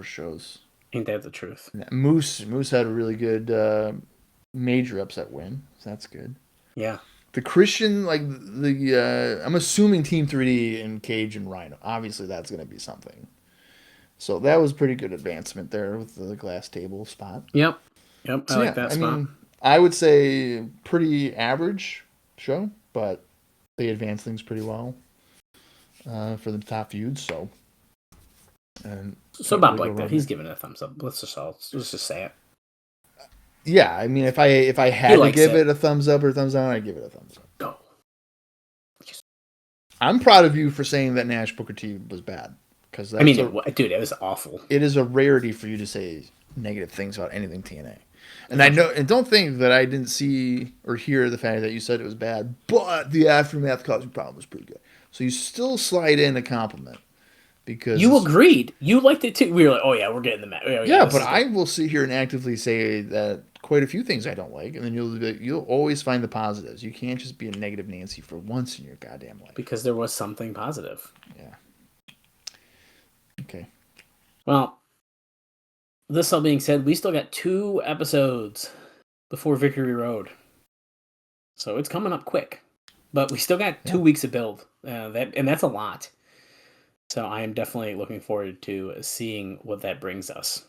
[SPEAKER 3] shows.
[SPEAKER 4] Ain't that the truth?
[SPEAKER 3] Yeah, Moose had a really good major upset win, so that's good.
[SPEAKER 4] Yeah.
[SPEAKER 3] The Christian, like I'm assuming Team 3D and Cage and Rhino. Obviously, that's going to be something. So that was pretty good advancement there with the glass table spot.
[SPEAKER 4] Yep.
[SPEAKER 3] So,
[SPEAKER 4] I like that spot.
[SPEAKER 3] I mean, I would say pretty average show, but they advanced things pretty well for the top feuds. So,
[SPEAKER 4] Bob liked that. He's giving it a thumbs up. Let's just say it.
[SPEAKER 3] Yeah, I mean, if I had to give it a thumbs up or a thumbs down, I'd give it a thumbs up.
[SPEAKER 4] Go.
[SPEAKER 3] I'm proud of you for saying that Nash Booker T was bad. Because
[SPEAKER 4] I mean, dude, it was awful.
[SPEAKER 3] It is a rarity for you to say negative things about anything TNA. And I know, and don't think that I didn't see or hear the fact that you said it was bad, but the aftermath causing problem was pretty good. So you still slide in a compliment. Because
[SPEAKER 4] you agreed. You liked it too. We were like, oh yeah, we're getting the match.
[SPEAKER 3] Yeah, but I will sit here and actively say that quite a few things I don't like, and then you'll always find the positives. You can't just be a negative Nancy for once in your goddamn life.
[SPEAKER 4] Because there was something positive.
[SPEAKER 3] Yeah. Okay.
[SPEAKER 4] Well, this all being said, we still got 2 episodes before Victory Road. So it's coming up quick. But we still got 2 weeks of build. That's a lot. So I am definitely looking forward to seeing what that brings us.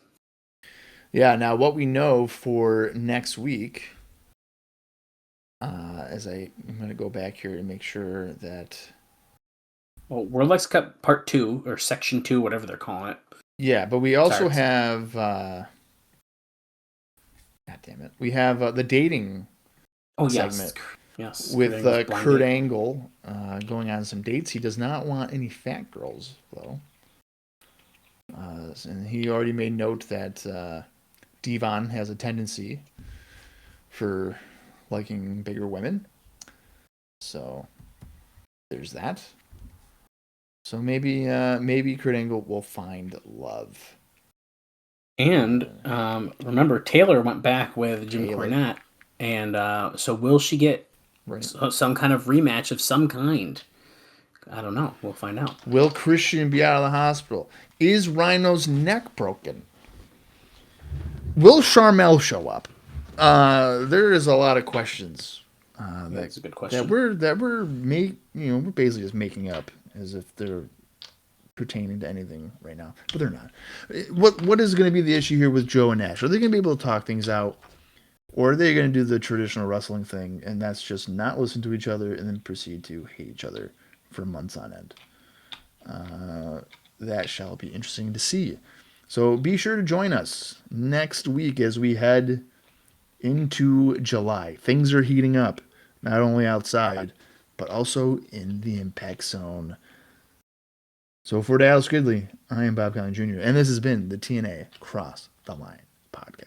[SPEAKER 3] Yeah, now what we know for next week, as I'm going to go back here to make sure that...
[SPEAKER 4] Well, World X Cup Part 2, or Section 2, whatever they're calling it.
[SPEAKER 3] Yeah, but we also have... God damn it. We have the dating segment.
[SPEAKER 4] Yes.
[SPEAKER 3] With Kurt Angle going on some dates. He does not want any fat girls, though. And he already made note that Devon has a tendency for liking bigger women. So there's that. So maybe Kurt Angle will find love.
[SPEAKER 4] And remember, Taylor went back with Jim Cornette. And so will she get some kind of rematch of some kind? I don't know. We'll find out.
[SPEAKER 3] Will Christian be out of the hospital? Is Rhino's neck broken? Will Sharmell show up? There is a lot of questions.
[SPEAKER 4] That's a good question.
[SPEAKER 3] We're basically just making up as if they're pertaining to anything right now, but they're not. What is going to be the issue here with Joe and Nash? Are they going to be able to talk things out? Or are they going to do the traditional wrestling thing, and that's just not listen to each other and then proceed to hate each other for months on end? That shall be interesting to see. So be sure to join us next week as we head into July. Things are heating up, not only outside, but also in the Impact Zone. So for Dallas Gridley, I am Bob Colling Jr., and this has been the TNA Cross the Line podcast.